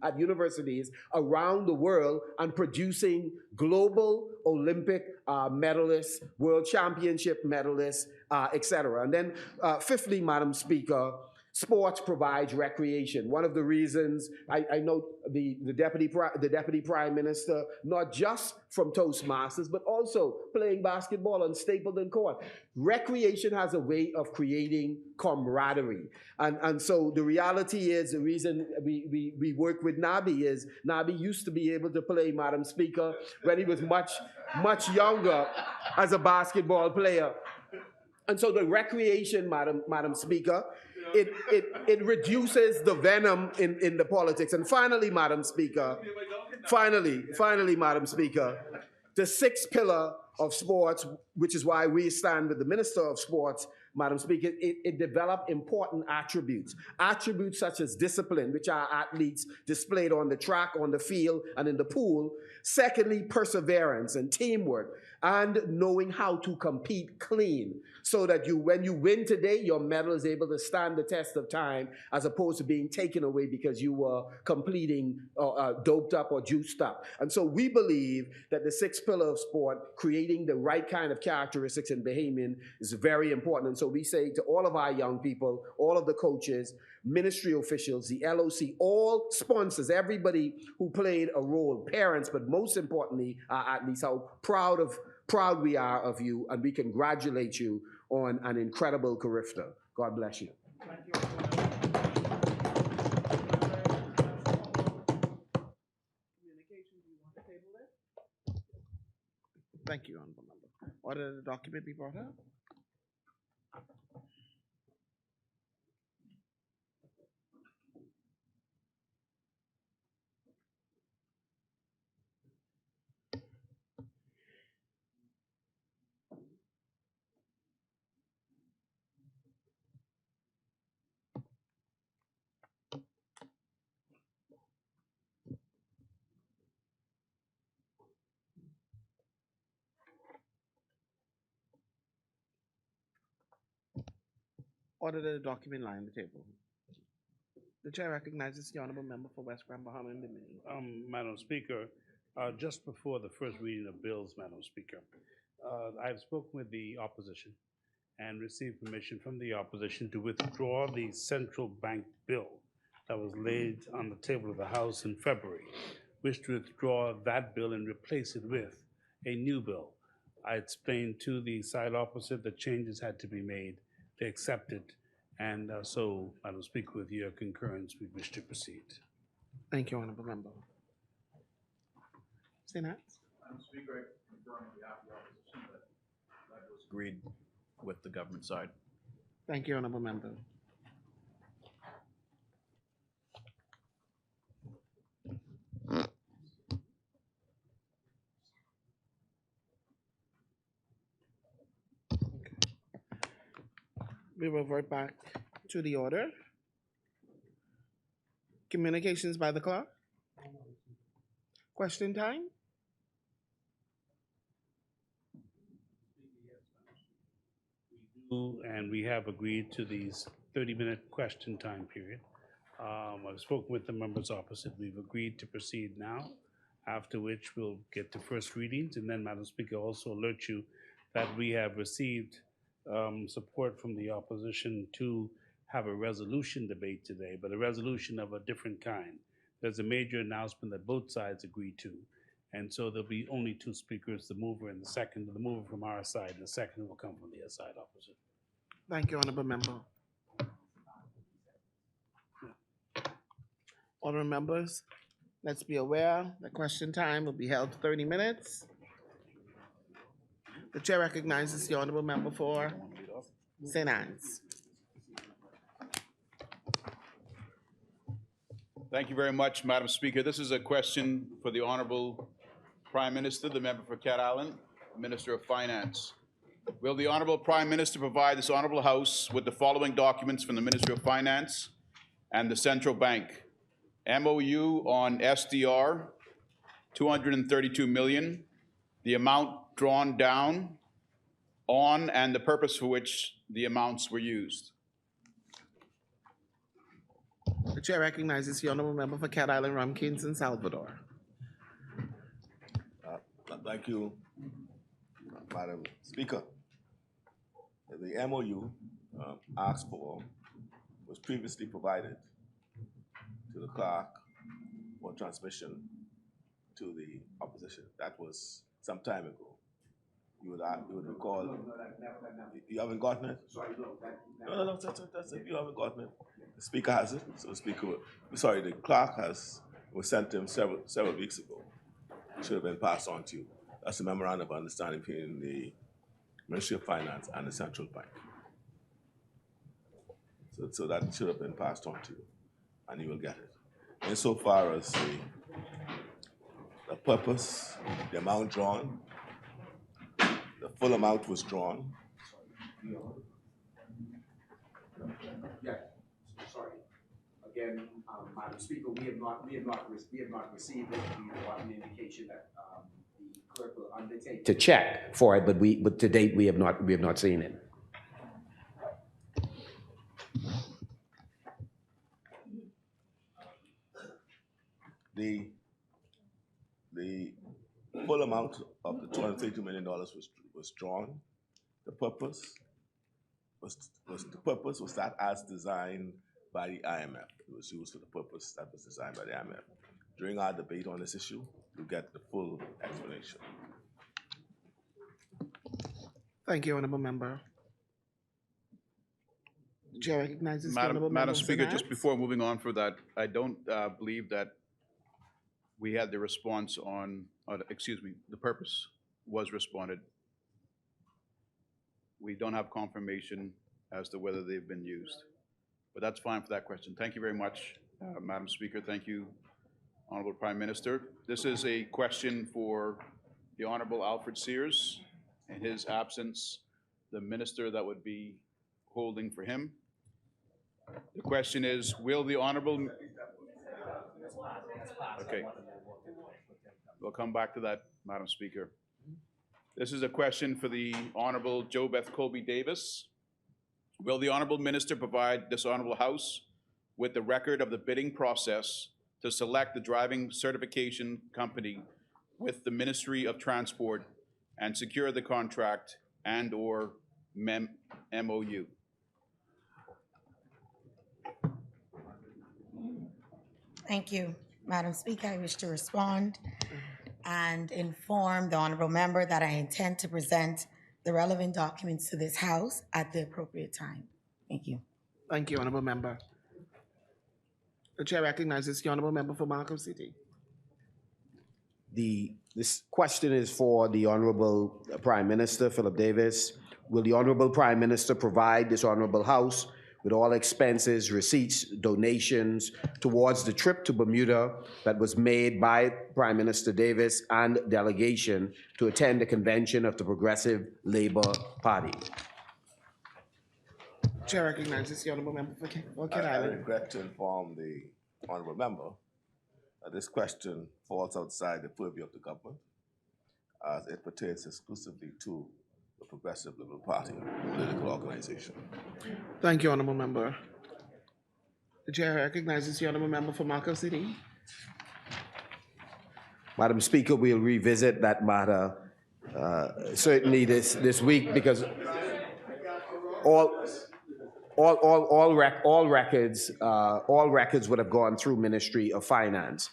[SPEAKER 11] at universities around the world and producing global Olympic medalists, world championship medalists, etc. And then fifthly, Madam Speaker, sports provides recreation. One of the reasons I know the deputy prime minister, not just from Toastmasters, but also playing basketball on Stapleton Court. Recreation has a way of creating camaraderie. And so the reality is, the reason we work with Nabi is Nabi used to be able to play, Madam Speaker, when he was much younger as a basketball player. And so the recreation, Madam Speaker, it reduces the venom in the politics. And finally, Madam Speaker, Madam Speaker, the sixth pillar of sports, which is why we stand with the Minister of Sports, Madam Speaker, it developed important attributes. Attributes such as discipline, which our athletes displayed on the track, on the field, and in the pool. Secondly, perseverance and teamwork, and knowing how to compete clean, so that when you win today, your medal is able to stand the test of time, as opposed to being taken away because you were completing doped up or juiced up. And so we believe that the sixth pillar of sport, creating the right kind of characteristics in Bahamian, is very important. And so we say to all of our young people, all of the coaches, ministry officials, the LOC, all sponsors, everybody who played a role, parents, but most importantly, our athletes, how proud we are of you, and we congratulate you on an incredible Carifta. God bless you.
[SPEAKER 3] Thank you. Communications, you want to table it? Thank you, Honorable Member. Order the document be brought up. Order that the document lie on the table. The chair recognizes the honorable member for West Grand Bahama and Bimini.
[SPEAKER 5] Madam Speaker, just before the first reading of bills, Madam Speaker, I've spoken with the opposition and received permission from the opposition to withdraw the central bank bill that was laid on the table of the House in February. Wish to withdraw that bill and replace it with a new bill. I explained to the side opposite that changes had to be made. They accepted, and so, Madam Speaker, with your concurrence, we wish to proceed.
[SPEAKER 3] Thank you, honorable member. St. Hats?
[SPEAKER 2] Madam Speaker, I confirm on behalf of the opposition that was agreed with the government side.
[SPEAKER 3] Thank you, honorable member. We revert back to the order. Communications by the clerk. Question time?
[SPEAKER 5] And we have agreed to these 30-minute question time period. I've spoken with the members opposite. We've agreed to proceed now, after which we'll get to first readings. And then, Madam Speaker, also alert you that we have received support from the opposition to have a resolution debate today, but a resolution of a different kind. There's a major announcement that both sides agreed to, and so there'll be only two speakers, the mover and the second, the mover from our side, and the second will come from the side opposite.
[SPEAKER 3] Thank you, honorable member. Honorable members, let's be aware that question time will be held 30 minutes. The chair recognizes the honorable member for St. Anne's.
[SPEAKER 2] Thank you very much, Madam Speaker. This is a question for the Honorable Prime Minister, the member for Cat Island, Minister of Finance. Will the Honorable Prime Minister provide this Honorable House with the following documents from the Ministry of Finance and the Central Bank? MOU on SDR, $232 million. the amount drawn down on, and the purpose for which the amounts were used.
[SPEAKER 3] The chair recognizes the honorable member for Cat Island, Rum Kingston, Salvador.
[SPEAKER 4] Thank you, Madam Speaker. The MOU asked for was previously provided to the clerk for transmission to the opposition. That was some time ago. You would recall. You haven't gotten it? No, that's it. You haven't gotten it. The speaker has it, so the speaker. Sorry, the clerk was sent to him several weeks ago. It should have been passed on to you. That's a memorandum of understanding between the Ministry of Finance and the Central Bank. So that should have been passed on to you, and you will get it. Insofar as the purpose, the amount drawn, the full amount was drawn.
[SPEAKER 11] Yeah, sorry. Again, Madam Speaker, we have not received it. We have gotten an indication that the clerk will undertake to check for it, but to date we have not seen it.
[SPEAKER 4] The full amount of the $232 million was drawn. The purpose was that as designed by the IMF. It was used for the purpose that was designed by the IMF. During our debate on this issue, you get the full explanation.
[SPEAKER 3] Thank you, honorable member. The chair recognizes the honorable member.
[SPEAKER 2] Madam Speaker, just before moving on for that, I don't believe that we had the response on, the purpose was responded. We don't have confirmation as to whether they've been used. But that's fine for that question. Thank you very much, Madam Speaker. Thank you, Honorable Prime Minister. This is a question for the Honorable Alfred Sears. In his absence, the minister that would be holding for him. The question is, will the Honorable... Okay. We'll come back to that, Madam Speaker. This is a question for the Honorable Jo Beth Colby Davis. Will the Honorable Minister provide this Honorable House with the record of the bidding process to select the driving certification company with the Ministry of Transport and secure the contract and/or MOU?
[SPEAKER 14] Thank you, Madam Speaker. I wish to respond and inform the honorable member that I intend to present the relevant documents to this House at the appropriate time. Thank you.
[SPEAKER 3] Thank you, honorable member. The chair recognizes the honorable member for Markham City.
[SPEAKER 11] This question is for the Honorable Prime Minister, Philip Davis. Will the Honorable Prime Minister provide this Honorable House with all expenses, receipts, donations towards the trip to Bermuda that was made by Prime Minister Davis and delegation to attend the convention of the Progressive Labour Party?
[SPEAKER 3] Chair recognizes the honorable member for Cat
[SPEAKER 4] I
[SPEAKER 3] Island.
[SPEAKER 4] regret to inform the honorable member that this question falls outside the purview of the government as it pertains exclusively to the Progressive Liberal Party, political organization.
[SPEAKER 3] Thank you, honorable member. The chair recognizes the honorable member for Markham City.
[SPEAKER 11] Madam Speaker, we'll revisit that matter certainly this week because all records would have gone through Ministry of Finance.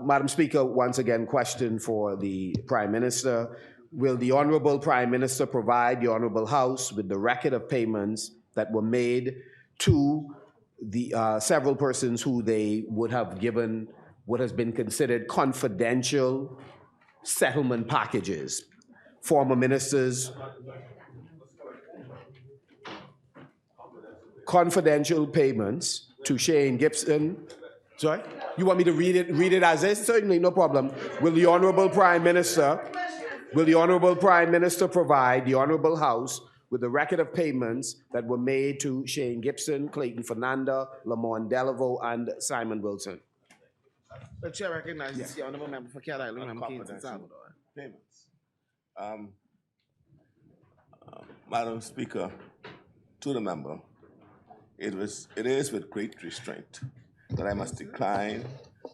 [SPEAKER 11] Madam Speaker, once again, question for the Prime Minister. Will the Honorable Prime Minister provide the Honorable House with the record of payments that were made to the several persons who they would have given what has been considered confidential settlement packages? Former ministers, confidential payments to Shane Gibson. Sorry? You want me to read it as is? Certainly, no problem. Will the Honorable Prime Minister provide the Honorable House with the record of payments that were made to Shane Gibson, Clayton Fernanda, Lamont Delaveau, and Simon Wilson?
[SPEAKER 3] The chair recognizes the honorable member for Cat Island, Rum Kingston, Salvador.
[SPEAKER 4] Payments. Madam Speaker, to the member, it is with great restraint that I must decline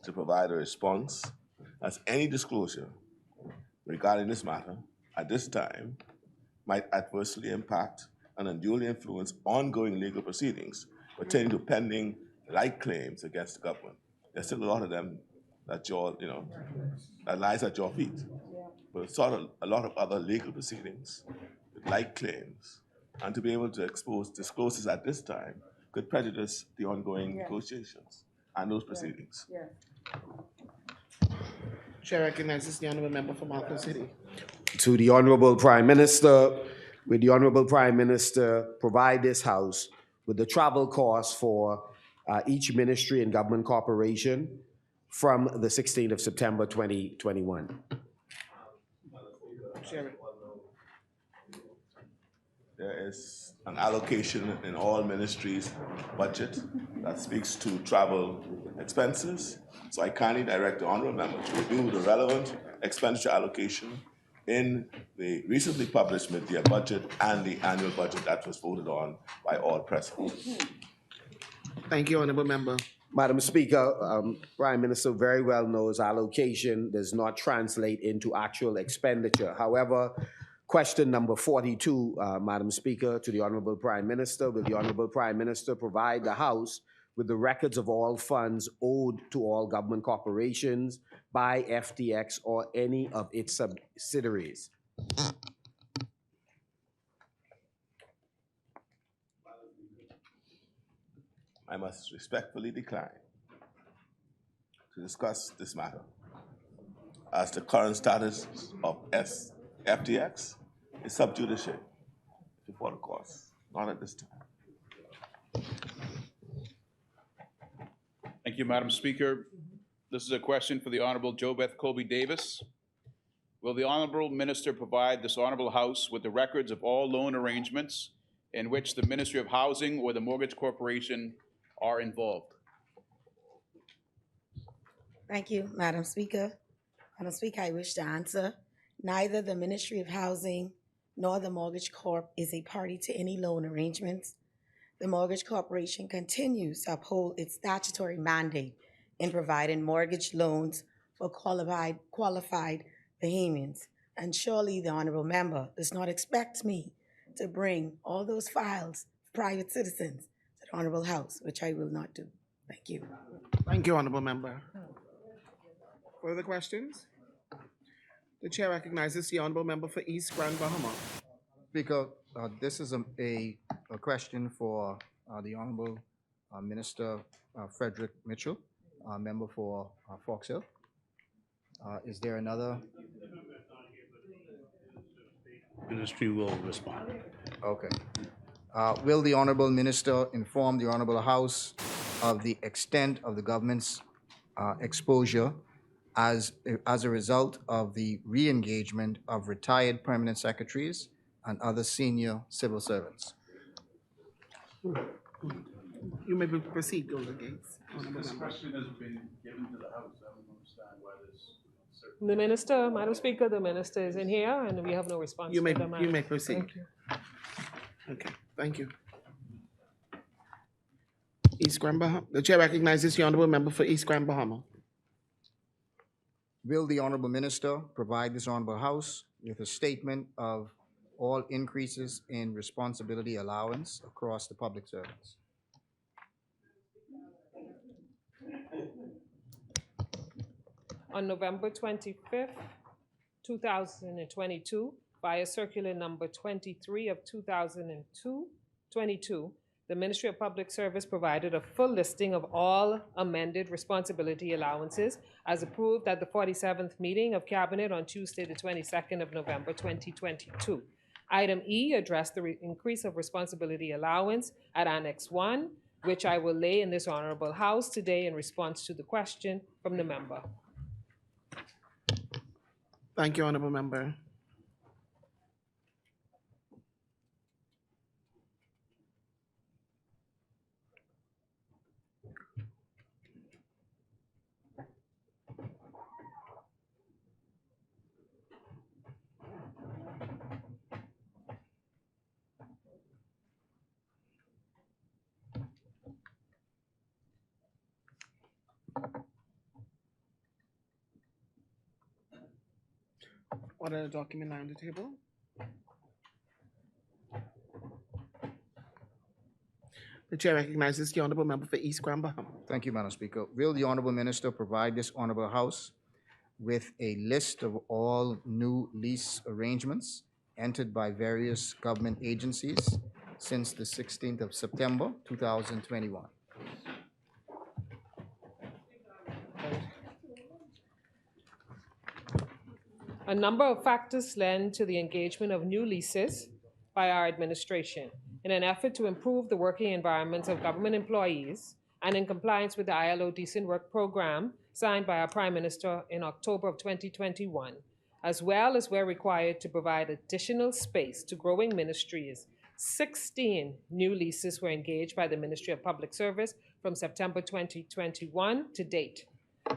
[SPEAKER 4] to provide a response, as any disclosure regarding this matter at this time might adversely impact and unduly influence ongoing legal proceedings pertaining to pending like claims against the government. There's still a lot of them that that lies at your feet. But sort of a lot of other legal proceedings with like claims, and to be able to disclose this at this time could prejudice the ongoing negotiations and those proceedings.
[SPEAKER 3] Chair recognizes the honourable member for Marlborough City.
[SPEAKER 11] To the Honourable Prime Minister, will the Honourable Prime Minister provide this House with the travel costs for each ministry and government corporation from the 16th of September 2021?
[SPEAKER 3] Chair.
[SPEAKER 4] There is an allocation in all ministries' budget that speaks to travel expenses. So I kindly direct the honourable member to review the relevant expenditure allocation in the recently published mid-year budget and the annual budget that was voted on by all present.
[SPEAKER 3] Thank you, honourable member.
[SPEAKER 11] Madam Speaker, Prime Minister very well knows allocation does not translate into actual expenditure. However, question number 42, Madam Speaker, to the Honourable Prime Minister, will the Honourable Prime Minister provide the House with the records of all funds owed to all government corporations by FTX or any of its subsidiaries?
[SPEAKER 4] I must respectfully decline to discuss this matter, as the current status of FTX is sub judice before the courts, not at this time.
[SPEAKER 2] Thank you, Madam Speaker. This is a question for the Honorable JoBeth Colby Davis. Will the Honorable Minister provide this Honorable House with the records of all loan arrangements in which the Ministry of Housing or the Mortgage Corporation are involved?
[SPEAKER 14] Thank you, Madam Speaker. Madam Speaker, I wish to answer. Neither the Ministry of Housing nor the Mortgage Corp is a party to any loan arrangements. The Mortgage Corporation continues to uphold its statutory mandate in providing mortgage loans for qualified Bahamians. And surely the honourable member does not expect me to bring all those files of private citizens to the Honourable House, which I will not do. Thank you.
[SPEAKER 3] Thank you, honourable member. Further questions? The chair recognizes the honourable member for East Grand Bahama.
[SPEAKER 15] Speaker, this is a question for the Honourable Minister Frederick Mitchell, member for Fox Hill. Is there another?
[SPEAKER 5] Ministry will respond.
[SPEAKER 15] Okay. Will the Honourable Minister inform the Honourable House of the extent of the government's exposure as a result of the re-engagement of retired permanent secretaries and other senior civil servants?
[SPEAKER 3] You may proceed, Golden Gates.
[SPEAKER 2] This question has been given to the House. I don't understand why there's
[SPEAKER 9] The Minister, Madam Speaker, the Minister is in here and we have no response.
[SPEAKER 3] You may
[SPEAKER 9] Madam.
[SPEAKER 3] proceed.
[SPEAKER 9] Thank you.
[SPEAKER 3] Okay, thank you. East Grand Bahama. The chair recognizes the honourable member for East Grand Bahama.
[SPEAKER 15] Will the Honourable Minister provide this Honourable House with a statement of all increases in responsibility allowance across the public servants?
[SPEAKER 9] On November 25th, 2022, via circular number 23 of 2022, the Ministry of Public Service provided a full listing of all amended responsibility allowances as approved at the 47th meeting of Cabinet on Tuesday, the 22nd of November, 2022. Item E addressed the increase of responsibility allowance at Annex 1, which I will lay in this Honourable House today in response to the question from the member.
[SPEAKER 3] Thank you, honourable member. Order the document lie on the table. The chair recognizes the honorable member for East Grand Bahama.
[SPEAKER 15] Thank you, Madam Speaker. Will the honorable minister provide this honorable House with a list of all new lease arrangements entered by various government agencies since the 16th of September, 2021?
[SPEAKER 9] A number of factors lend to the engagement of new leases by our administration in an effort to improve the working environments of government employees and in compliance with the ILO Decent Work Program signed by our Prime Minister in October of 2021, as well as where required to provide additional space to growing ministries. 16 new leases were engaged by the Ministry of Public Service from September 2021 to date.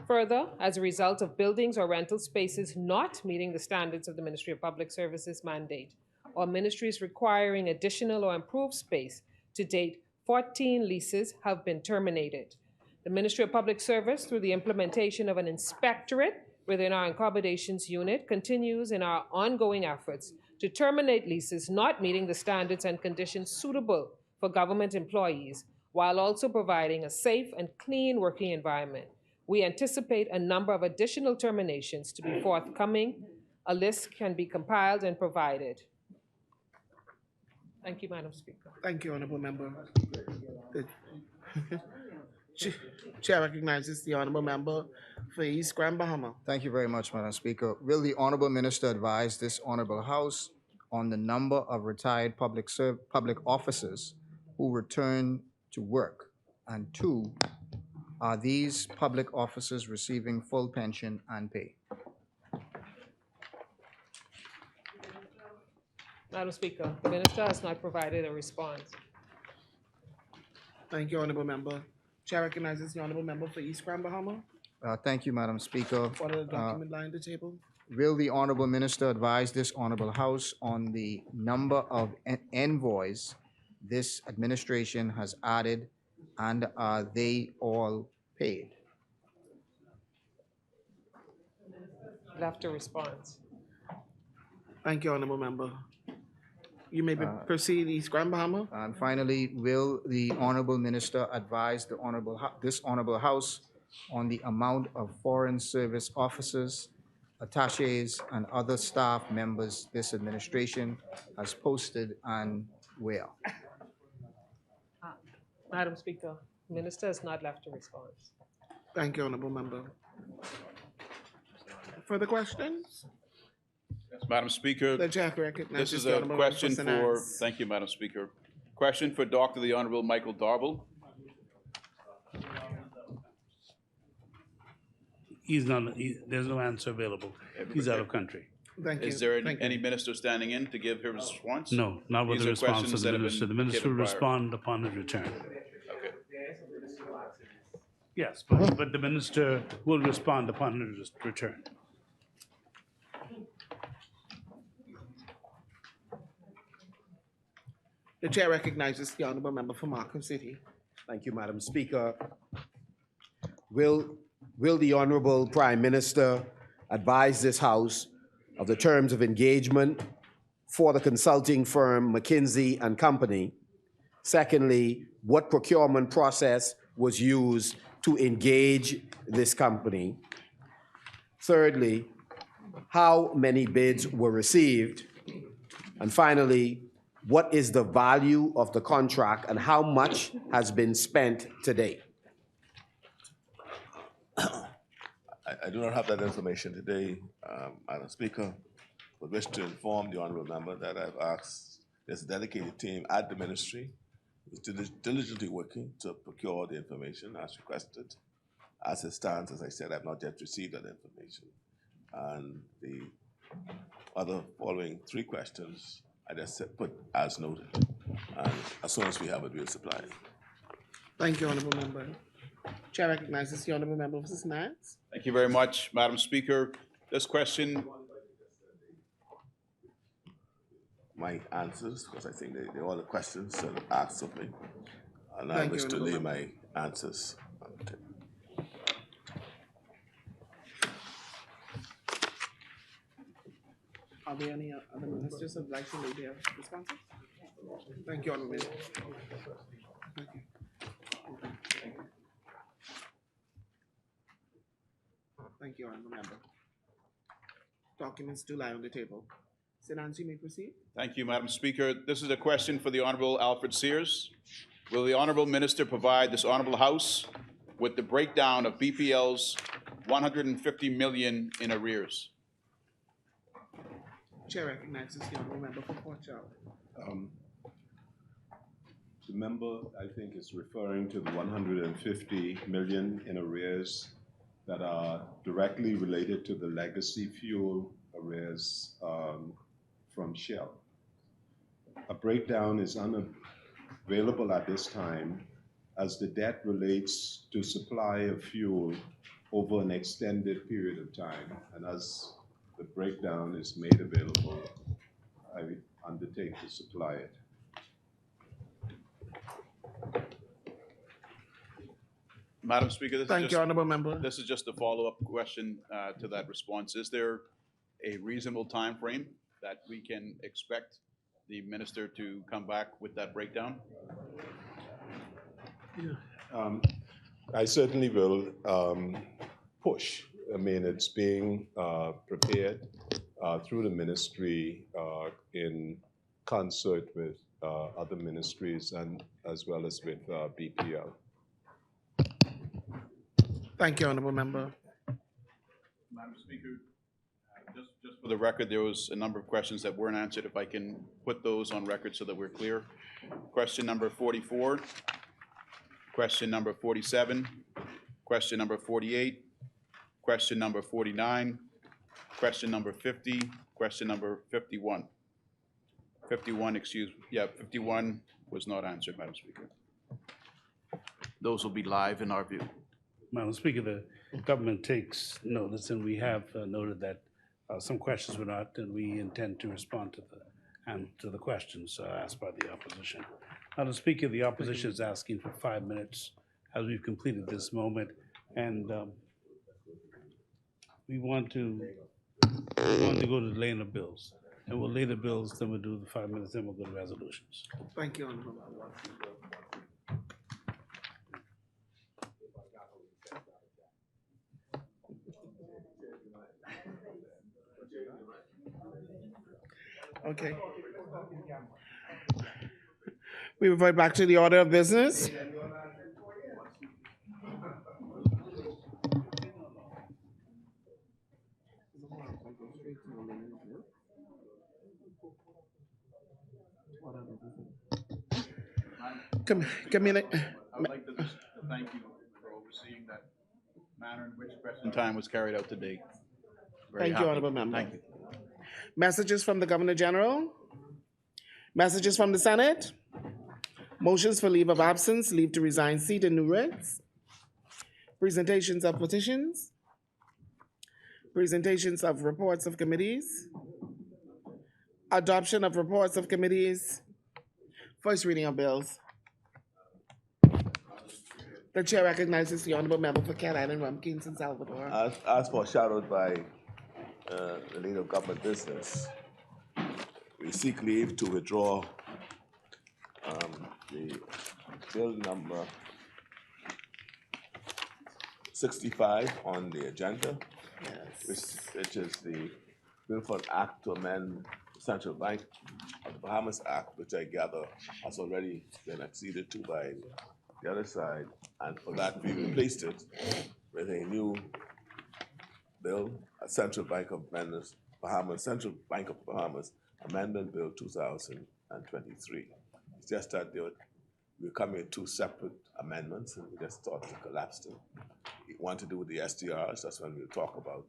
[SPEAKER 9] Further, as a result of buildings or rental spaces not meeting the standards of the Ministry of Public Services mandate, or ministries requiring additional or improved space, to date, 14 leases have been terminated. The Ministry of Public Service, through the implementation of an inspectorate within our accommodations unit, continues in our ongoing efforts to terminate leases not meeting the standards and conditions suitable for government employees, while also providing a safe and clean working environment. We anticipate a number of additional terminations to be forthcoming. A list can be compiled and provided. Thank you, Madam Speaker.
[SPEAKER 3] Thank you, honorable member. The chair recognizes the honorable member for East Grand Bahama.
[SPEAKER 15] Thank you very much, Madam Speaker. Will the honorable minister advise this honorable House on the number of retired public officers who return to work? And two, are these public officers receiving full pension and pay?
[SPEAKER 9] Madam Speaker, the Minister has not provided a response.
[SPEAKER 3] Thank you, honorable member. Chair recognizes the honorable member for East Grand Bahama.
[SPEAKER 15] Thank you, Madam Speaker.
[SPEAKER 3] Order the document lie on the table.
[SPEAKER 15] Will the honorable minister advise this honorable House on the number of envoys this administration has added, and are they all paid?
[SPEAKER 9] Left a response.
[SPEAKER 15] Thank you, honorable member.
[SPEAKER 3] You may proceed, East Grand Bahama.
[SPEAKER 15] And finally, will the honorable minister advise the this honorable House on the amount of foreign service officers, attachés, and other staff members this administration has posted and where?
[SPEAKER 9] Madam Speaker, the Minister has not left a response.
[SPEAKER 3] Thank you, honorable member. Further questions?
[SPEAKER 2] Yes, Madam Speaker.
[SPEAKER 3] The chair recognizes
[SPEAKER 2] This is
[SPEAKER 3] the
[SPEAKER 2] a
[SPEAKER 3] honorable
[SPEAKER 2] question
[SPEAKER 3] member
[SPEAKER 2] for,
[SPEAKER 3] Sanaz.
[SPEAKER 2] thank you, Madam Speaker. Question for Dr. the Honorable Michael Darble.
[SPEAKER 5] There's no answer available. He's out of country.
[SPEAKER 3] Thank you.
[SPEAKER 2] Is there
[SPEAKER 3] Thank
[SPEAKER 2] any minister standing in to give his response?
[SPEAKER 5] No, not with
[SPEAKER 2] These
[SPEAKER 5] the
[SPEAKER 2] are
[SPEAKER 5] response
[SPEAKER 2] questions
[SPEAKER 5] of
[SPEAKER 2] that
[SPEAKER 5] the
[SPEAKER 2] have
[SPEAKER 5] minister.
[SPEAKER 2] been
[SPEAKER 5] The minister will
[SPEAKER 2] given prior.
[SPEAKER 5] respond upon his return.
[SPEAKER 2] Okay.
[SPEAKER 5] Yes, but the minister will respond upon his return.
[SPEAKER 3] The chair recognizes the honorable member for Markham City.
[SPEAKER 11] Thank you, Madam Speaker. Will the Honorable Prime Minister advise this House of the terms of engagement for the consulting firm McKinsey & Company? Secondly, what procurement process was used to engage this company? Thirdly, how many bids were received? And finally, what is the value of the contract and how much has been spent to date?
[SPEAKER 4] I do not have that information today, Madam Speaker, but wish to inform the honorable member that I've asked, there's a dedicated team at the ministry who's diligently working to procure the information as requested. As it stands, as I said, I've not yet received that information. And the other following three questions, I just put as noted. And as soon as we have it, we'll supply it.
[SPEAKER 3] Thank you, honorable member. Chair recognizes the honorable member for Sanaz.
[SPEAKER 2] Thank you very much, Madam Speaker. This question.
[SPEAKER 4] My answers, because I think they're all the questions that are asked of me. And I
[SPEAKER 3] Thank
[SPEAKER 4] wish
[SPEAKER 3] you,
[SPEAKER 4] to
[SPEAKER 3] honorable
[SPEAKER 4] lay
[SPEAKER 3] member.
[SPEAKER 4] my answers on the table.
[SPEAKER 3] Are there any other ministers who would like to make their responses? Thank you, Honorable Minister. Thank you. Thank you, Honorable Member. Documents do lie on the table. Sir Nancy, you may proceed.
[SPEAKER 2] Thank you, Madam Speaker. This is a question for the Honorable Alfred Sears. Will the Honorable Minister provide this Honorable House with the breakdown of BPL's $150 million in arrears?
[SPEAKER 3] Chair recognizes the Honorable Member for Port Charlotte.
[SPEAKER 16] The member, I think, is referring to the 150 million in arrears that are directly related to the legacy fuel arrears from Shell. A breakdown is unavailable at this time as the debt relates to supply of fuel over an extended period of time. And as the breakdown is made available, I undertake to supply it.
[SPEAKER 2] Madam Speaker,
[SPEAKER 3] Thank you, Honorable Member.
[SPEAKER 2] This is just a follow-up question to that response. Is there a reasonable time frame that we can expect the minister to come back with that breakdown?
[SPEAKER 16] I certainly will push. I mean, it's being prepared through the ministry in concert with other ministries and as well as with BPL.
[SPEAKER 3] Thank you, Honorable Member.
[SPEAKER 2] Madam Speaker, just for the record, there was a number of questions that weren't answered. If I can put those on record so that we're clear. Question number 44, question number 47, question number 48, question number 49, question number 50, question number 51. 51, excuse me. Yeah, 51 was not answered, Madam Speaker. Those will be live in our view.
[SPEAKER 5] Madam Speaker, the government takes notice, and we have noted that some questions were not, and we intend to respond to the questions asked by the opposition. Madam Speaker, the opposition is asking for 5 minutes as we've completed this moment, and we want to go to the laying of bills, and we'll lay the bills, then we'll do the 5 minutes, then we'll go to resolutions.
[SPEAKER 3] Thank you, Honorable Member. Okay. We revert back to the order of business.
[SPEAKER 2] I would like to just thank you for overseeing that manner in which question time was carried out today. Very
[SPEAKER 3] Thank
[SPEAKER 2] happy.
[SPEAKER 3] you, Honorable Member.
[SPEAKER 2] Thank you.
[SPEAKER 3] Messages from the Governor General. Messages from the Senate. Motions for leave of absence, leave to resign seat and new writs. Presentations of petitions. Presentations of reports of committees. Adoption of reports of committees. First reading of bills. The chair recognizes the Honorable Member for Cat Island, Rumpkin, San Salvador.
[SPEAKER 4] As foreshadowed by the leader of government business, we seek leave to withdraw the bill number 65 on the agenda, which is the bill for an act to amend the Central Bank of the Bahamas Act, which I gather has already been acceded to by the other side, and for that we replaced it with a new bill, a Central Bank of Bahamas, Central Bank of Bahamas Amendment Bill 2023. It's just that we're coming with two separate amendments, and we just thought to collapse them. We want to do with the SDRs, that's when we'll talk about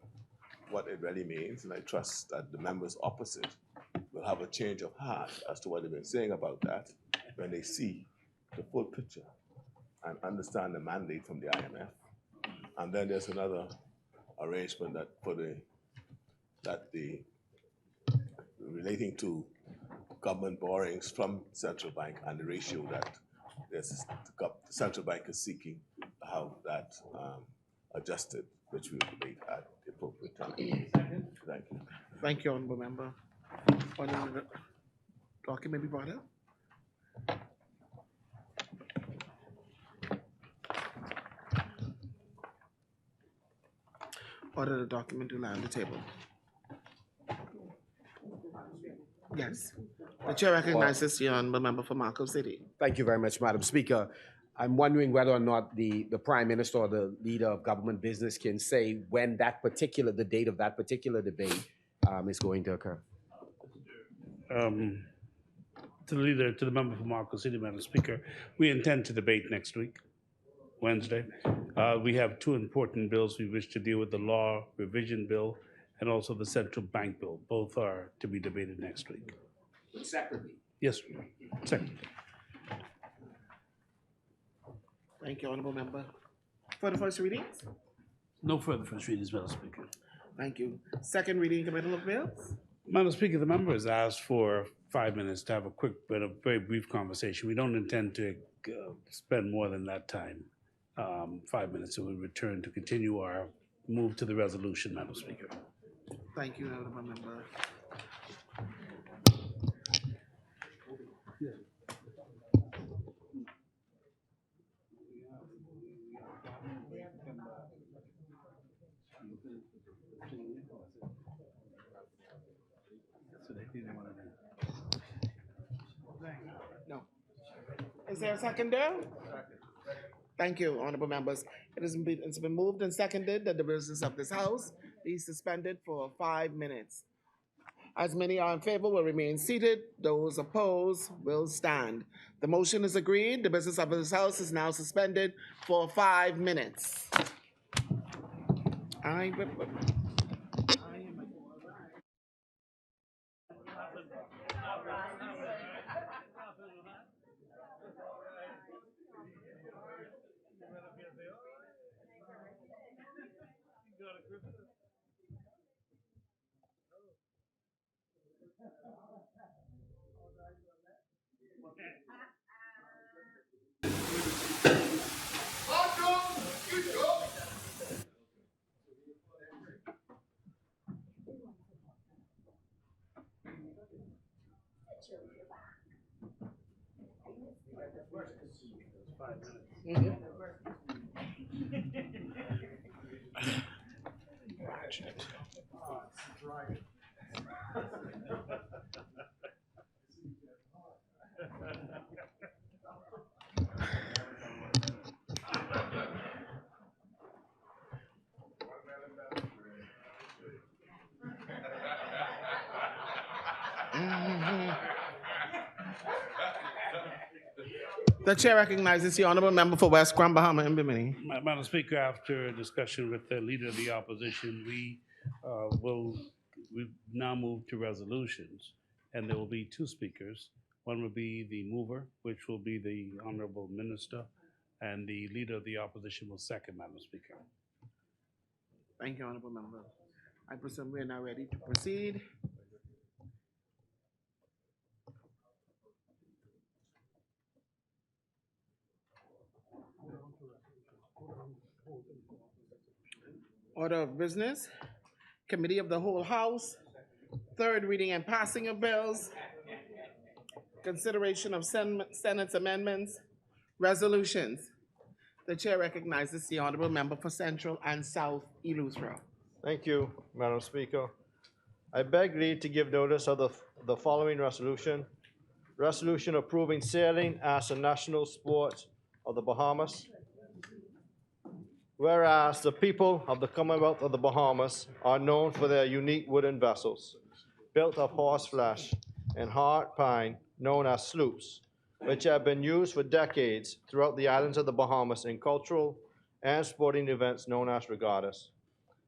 [SPEAKER 4] what it really means, and I trust that the members opposite will have a change of heart as to what they've been saying about that when they see the full picture and understand the mandate from the IMF. And then there's another arrangement relating to government borrowings from central bank and the ratio that the central bank is seeking to have that adjusted, which we will debate at the appropriate time. Thank you.
[SPEAKER 3] Thank you, Honorable Member. Order the document be brought up. Order the document to lie on the table. Yes. The chair recognizes the honorable member for Marco City.
[SPEAKER 11] Thank you very much, Madam Speaker. I'm wondering whether or not the Prime Minister or the Leader of Government Business can say when the date of that particular debate is going to occur.
[SPEAKER 5] To the member for Marco City, Madam Speaker, we intend to debate next week, Wednesday. We have two important bills we wish to deal with, the law revision bill and also the central bank bill. Both are to be debated next week.
[SPEAKER 11] Separately?
[SPEAKER 5] Yes, second.
[SPEAKER 3] Thank you, honorable member. For the first readings?
[SPEAKER 5] No further first readings, Madam Speaker.
[SPEAKER 3] Thank you. Second reading, committee of bills?
[SPEAKER 5] Madam Speaker, the member has asked for 5 minutes to have a quick but a very brief conversation. We don't intend to spend more than that time, 5 minutes, so we return to continue our move to the resolution, Madam Speaker.
[SPEAKER 3] Thank you, honorable member. No. Is there a second there? Thank you, honorable members. It's been moved and seconded that the business of this House be suspended for 5 minutes. As many are in favor will remain seated. Those opposed will stand. The motion is agreed. The business of this House is now suspended for 5 minutes. The chair recognizes the honorable member for West Grand Bahama and Bimini.
[SPEAKER 5] Madam Speaker, after a discussion with the Leader of the Opposition, we now move to resolutions, and there will be two speakers. One will be the mover, which will be the Honorable Minister, and the Leader of the Opposition will second, Madam Speaker.
[SPEAKER 3] Thank you, honorable member. I presume we are now ready to proceed. Order of business, committee of the whole House, third reading and passing of bills, consideration of Senate's amendments, resolutions. The chair recognizes the honorable member for Central and South Eleuthera.
[SPEAKER 17] Thank you, Madam Speaker. I beg leave to give notice of the following resolution. Resolution approving sailing as a national sport of the Bahamas. Whereas the people of the Commonwealth of the Bahamas are known for their unique wooden vessels, built of horse flesh and hard pine, known as sloops, which have been used for decades throughout the islands of the Bahamas in cultural and sporting events known as regattas.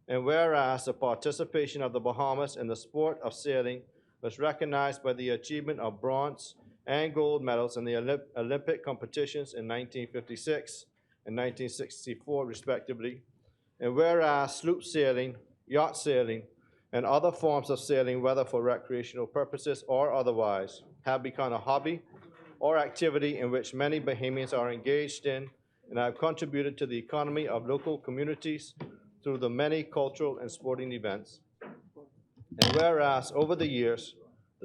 [SPEAKER 17] And whereas the participation of the Bahamas in the sport of sailing was recognized by the achievement of bronze and gold medals in the Olympic competitions in 1956 and 1964 respectively, and whereas sloop sailing, yacht sailing, and other forms of sailing, whether for recreational purposes or otherwise, have become a hobby or activity in which many Bahamians are engaged in and have contributed to the economy of local communities through the many cultural and sporting events. And whereas over the years,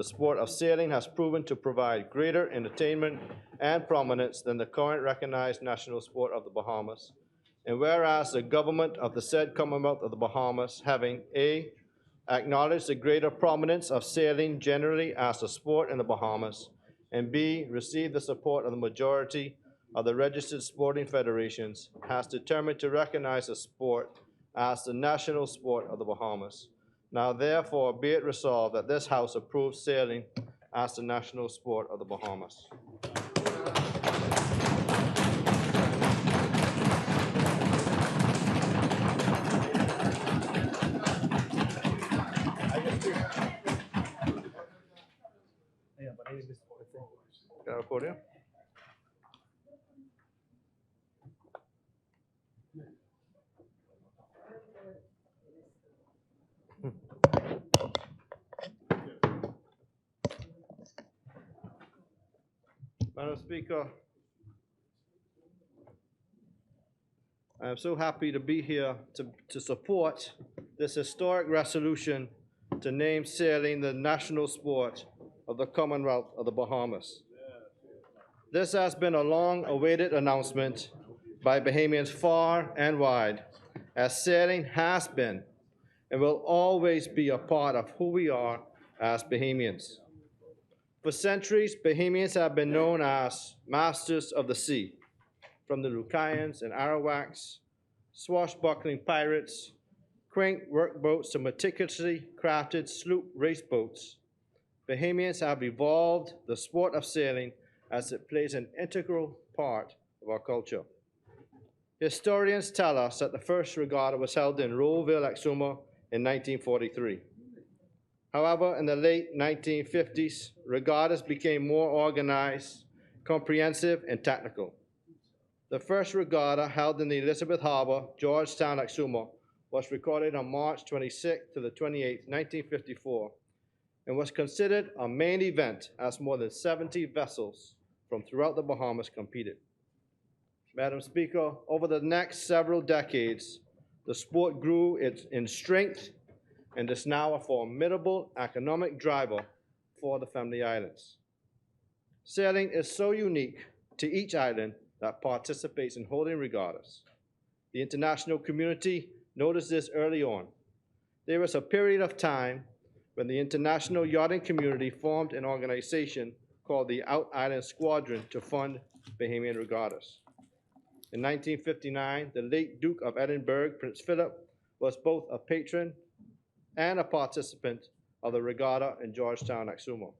[SPEAKER 17] the sport of sailing has proven to provide greater entertainment and prominence than the current recognized national sport of the Bahamas. And whereas the government of the said Commonwealth of the Bahamas having A, acknowledged the greater prominence of sailing generally as a sport in the Bahamas, and B, received the support of the majority of the registered sporting federations, has determined to recognize the sport as the national sport of the Bahamas. Now therefore be it resolved that this House approves sailing as the national sport of the Bahamas. Can I record you? Madam Speaker, I am so happy to be here to support this historic resolution to name sailing the national sport of the Commonwealth of the Bahamas. This has been a long-awaited announcement by Bahamians far and wide, as sailing has been and will always be a part of who we are as Bahamians. For centuries, Bahamians have been known as masters of the sea, from the Lucayans and Arawaks, swashbuckling pirates, quaint workboats to meticulously crafted sloop race boats. Bahamians have evolved the sport of sailing as it plays an integral part of our culture. Historians tell us that the first regatta was held in Roeville, Exuma in 1943. However, in the late 1950s, regattas became more organized, comprehensive, and technical. The first regatta, held in the Elizabeth Harbor, Georgetown, Exuma, was recorded on March 26 to the 28th, 1954, and was considered a main event as more than 70 vessels from throughout the Bahamas competed. Madam Speaker, over the next several decades, the sport grew in strength and is now a formidable economic driver for the Family Islands. Sailing is so unique to each island that participates in holding regattas. The international community noticed this early on. There was a period of time when the international yachting community formed an organization called the Out Island Squadron to fund Bahamian regattas. In 1959, the late Duke of Edinburgh, Prince Philip, was both a patron and a participant of the regatta in Georgetown, Exuma,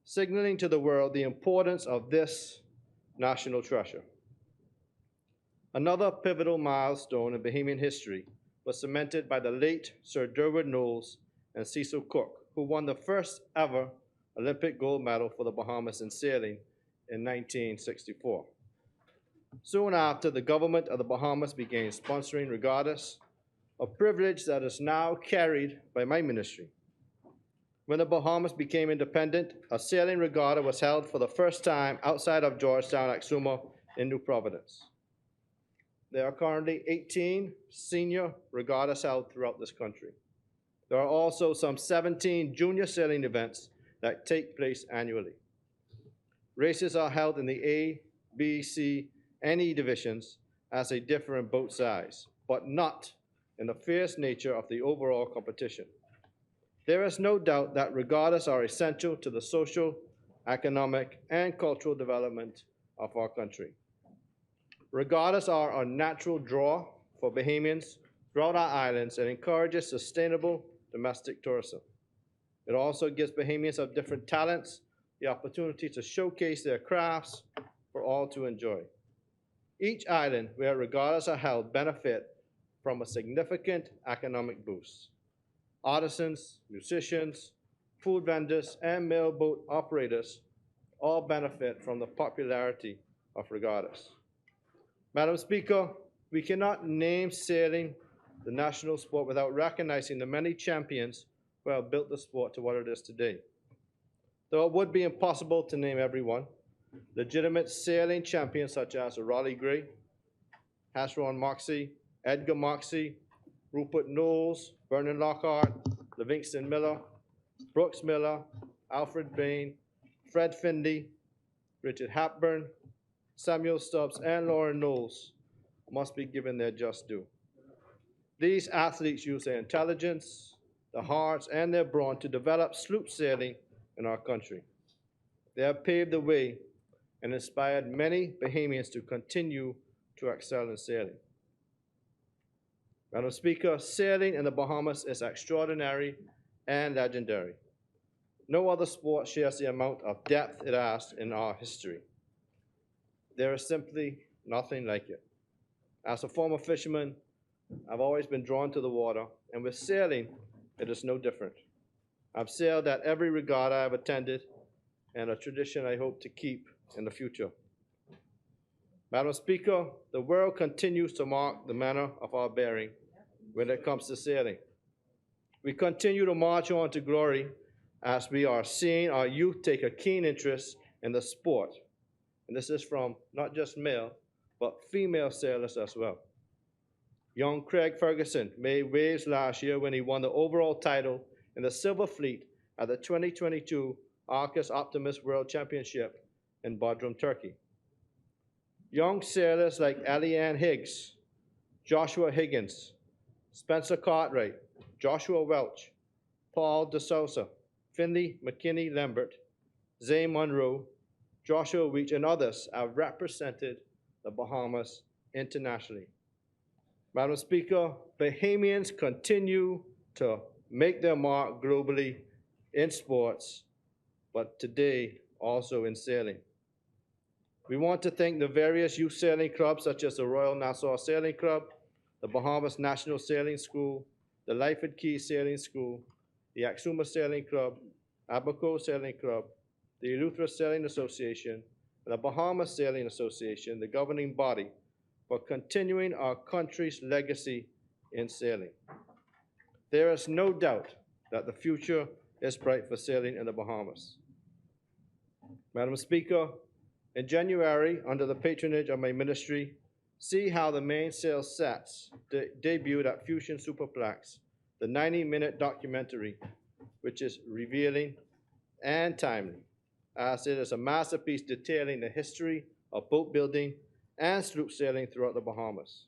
[SPEAKER 17] signaling to the world the importance of this national treasure. Another pivotal milestone in Bahamian history was cemented by the late Sir Durward Knowles and Cecil Cook, who won the first ever Olympic gold medal for the Bahamas in sailing in 1964. Soon after, the government of the Bahamas began sponsoring regattas, a privilege that is now carried by my ministry. When the Bahamas became independent, a sailing regatta was held for the first time outside of Georgetown, Exuma, in New Providence. There are currently 18 senior regattas held throughout this country. There are also some 17 junior sailing events that take place annually. Races are held in the A, B, C, and E divisions as they differ in boat size, but not in the fierce nature of the overall competition. There is no doubt that regattas are essential to the social, economic, and cultural development of our country. Regattas are a natural draw for Bahamians throughout our islands and encourages sustainable domestic tourism. It also gives Bahamians of different talents the opportunity to showcase their crafts for all to enjoy. Each island where regattas are held benefit from a significant economic boost. Artisans, musicians, food vendors, and mailboat operators all benefit from the popularity of regattas. Madam Speaker, we cannot name sailing the national sport without recognizing the many champions who have built the sport to what it is today. Though it would be impossible to name everyone, legitimate sailing champions such as Raleigh Gray, Hasron Moxie, Edgar Moxie, Rupert Knowles, Vernon Lockhart, Livingston Miller, Brooks Miller, Alfred Bain, Fred Finley, Richard Hapburn, Samuel Stubbs, and Lauren Knowles must be given their just due. These athletes use their intelligence, their hearts, and their brawn to develop sloop sailing in our country. They have paved the way and inspired many Bahamians to continue to excel in sailing. Madam Speaker, sailing in the Bahamas is extraordinary and legendary. No other sport shares the amount of depth it has in our history. There is simply nothing like it. As a former fisherman, I've always been drawn to the water, and with sailing, it is no different. I've sailed at every regatta I've attended, and a tradition I hope to keep in the future. Madam Speaker, the world continues to mark the manner of our bearing when it comes to sailing. We continue to march on to glory as we are seeing our youth take a keen interest in the sport. And this is from not just male, but female sailors as well. Young Craig Ferguson made waves last year when he won the overall title in the Silver Fleet at the 2022 Arcus Optimus World Championship in Bodrum, Turkey. Young sailors like Elianne Higgs, Joshua Higgins, Spencer Cartwright, Joshua Welch, Paul DeSouza, Finley McKinney Lambert, Zay Monroe, Joshua Weech, and others have represented the Bahamas internationally. Madam Speaker, Bahamians continue to make their mark globally in sports, but today also in sailing. We want to thank the various youth sailing clubs such as the Royal Nassau Sailing Club, the Bahamas National Sailing School, the Lyford Key Sailing School, the Axuma Sailing Club, Abaco Sailing Club, the Eleuthera Sailing Association, and the Bahamas Sailing Association, the governing body, for continuing our country's legacy in sailing. There is no doubt that the future is bright for sailing in the Bahamas. Madam Speaker, in January, under the patronage of my ministry, See How the Mainsail Sets debuted at Fusion Superplex, the 90-minute documentary, which is revealing and timely, as it is a masterpiece detailing the history of boat building and sloop sailing throughout the Bahamas.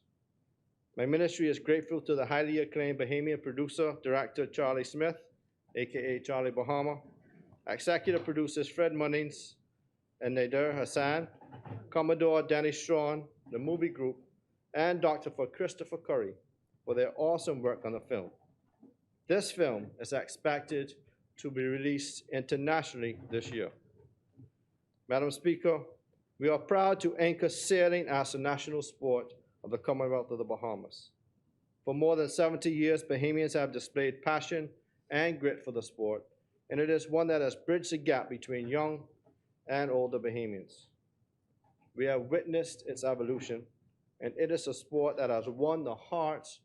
[SPEAKER 17] My ministry is grateful to the highly acclaimed Bahamian producer, director Charlie Smith, aka Charlie Bahama, executive producers Fred Munnings and Nader Hassan, Commodore Danny Strawn, the movie group, and Dr. Christopher Curry for their awesome work on the film. This film is expected to be released internationally this year. Madam Speaker, we are proud to anchor sailing as a national sport of the Commonwealth of the Bahamas. For more than 70 years, Bahamians have displayed passion and grit for the sport, and it is one that has bridged the gap between young and older Bahamians. We have witnessed its evolution, and it is a sport that has won the hearts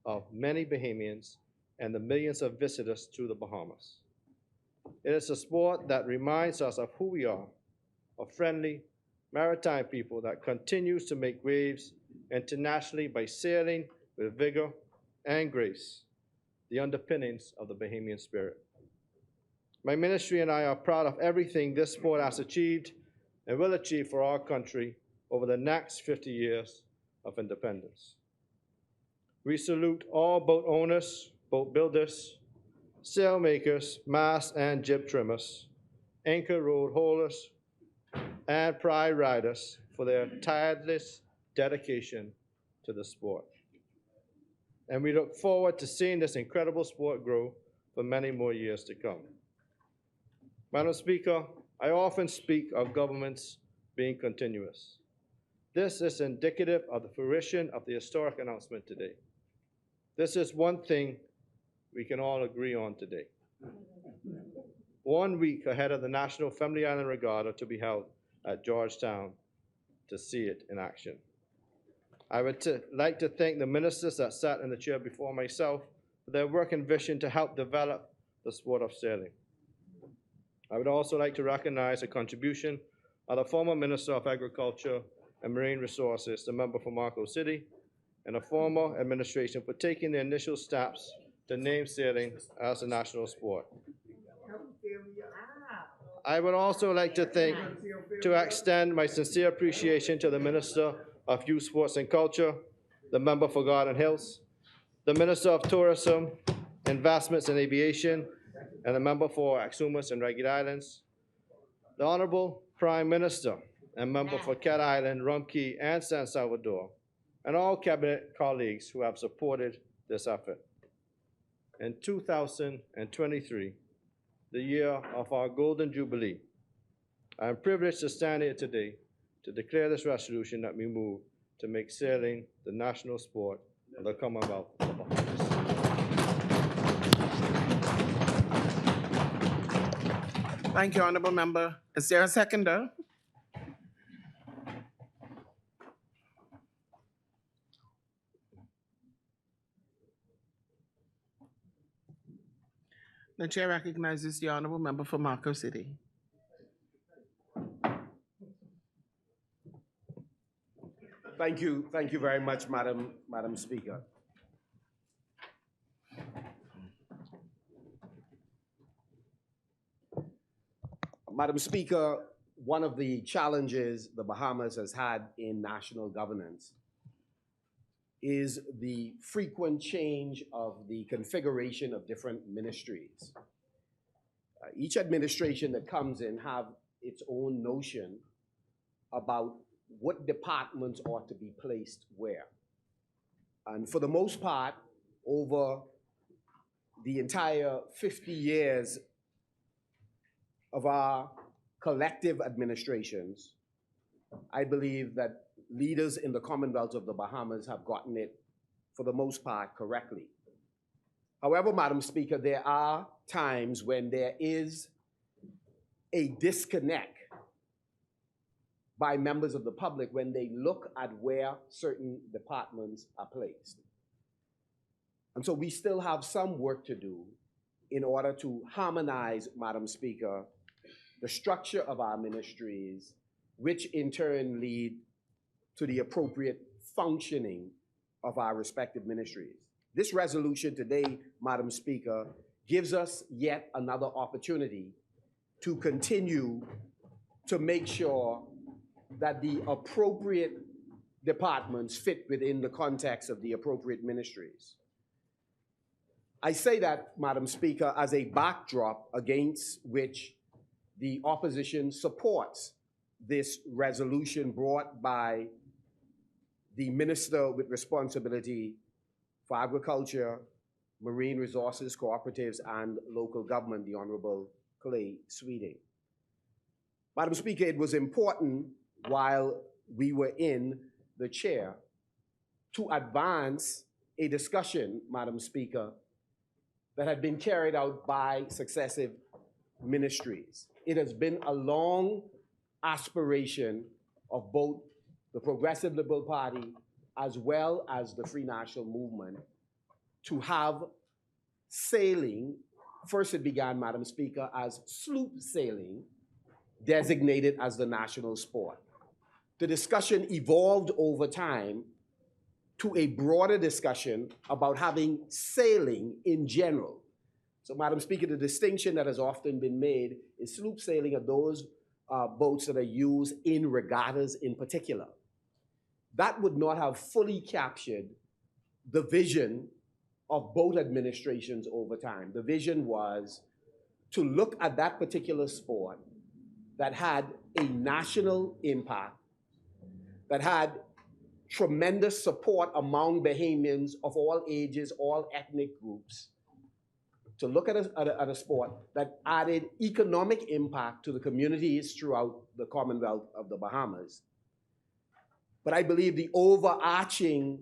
[SPEAKER 17] of many Bahamians and the millions of visitors to the Bahamas. It is a sport that reminds us of who we are, a friendly, maritime people that continues to make waves internationally by sailing with vigor and grace, the underpinnings of the Bahamian spirit. My ministry and I are proud of everything this sport has achieved and will achieve for our country over the next 50 years of independence. We salute all boat owners, boat builders, sail makers, mast and jib trimmers, anchor road haulers, and pride riders for their tireless dedication to the sport. And we look forward to seeing this incredible sport grow for many more years to come. Madam Speaker, I often speak of governments being continuous. This is indicative of the fruition of the historic announcement today. This is one thing we can all agree on today. 1 week ahead of the National Family Island Regatta to be held at Georgetown to see it in action. I would like to thank the ministers that sat in the chair before myself for their work and vision to help develop the sport of sailing. I would also like to recognize the contribution of the former Minister of Agriculture and Marine Resources, the member for Marco City, and the former administration for taking the initial steps to name sailing as a national sport. I would also like to extend my sincere appreciation to the Minister of Youth, Sports and Culture, the member for Garden Hills, the Minister of Tourism, Investments and Aviation, and the member for Axumas and Ragged Islands, the Honorable Prime Minister and member for Cat Island, Rumkey, and San Salvador, and all cabinet colleagues who have supported this effort. In 2023, the year of our Golden Jubilee, I am privileged to stand here today to declare this resolution that we move to make sailing the national sport of the Commonwealth of the Bahamas.
[SPEAKER 3] Thank you, Honorable Member. Is there a seconder? The chair recognizes the Honorable Member for Marco City.
[SPEAKER 11] Thank you very much, Madam Speaker. Madam Speaker, one of the challenges the Bahamas has had in national governance is the frequent change of the configuration of different ministries. Each administration that comes in have its own notion about what departments ought to be placed where. And for the most part, over the entire 50 years of our collective administrations, I believe that leaders in the Commonwealth of the Bahamas have gotten it, for the most part, correctly. However, Madam Speaker, there are times when there is a disconnect by members of the public when they look at where certain departments are placed. And so we still have some work to do in order to harmonize, Madam Speaker, the structure of our ministries, which in turn lead to the appropriate functioning of our respective ministries. This resolution today, Madam Speaker, gives us yet another opportunity to continue to make sure that the appropriate departments fit within the context of the appropriate ministries. I say that, Madam Speaker, as a backdrop against which the opposition supports this resolution brought by the Minister with responsibility for Agriculture, Marine Resources, Cooperatives, and Local Government, the Honorable Clay Sweeting. Madam Speaker, it was important while we were in the chair to advance a discussion, Madam Speaker, that had been carried out by successive ministries. It has been a long aspiration of both the Progressive Liberal Party as well as the Free National Movement to have sailing. First it began, Madam Speaker, as sloop sailing, designated as the national sport. The discussion evolved over time to a broader discussion about having sailing in general. So, Madam Speaker, the distinction that has often been made is sloop sailing are those boats that are used in regattas in particular. That would not have fully captured the vision of both administrations over time. The vision was to look at that particular sport that had a national impact, that had tremendous support among Bahamians of all ages, all ethnic groups, to look at a sport that added economic impact to the communities throughout the Commonwealth of the Bahamas. But I believe the overarching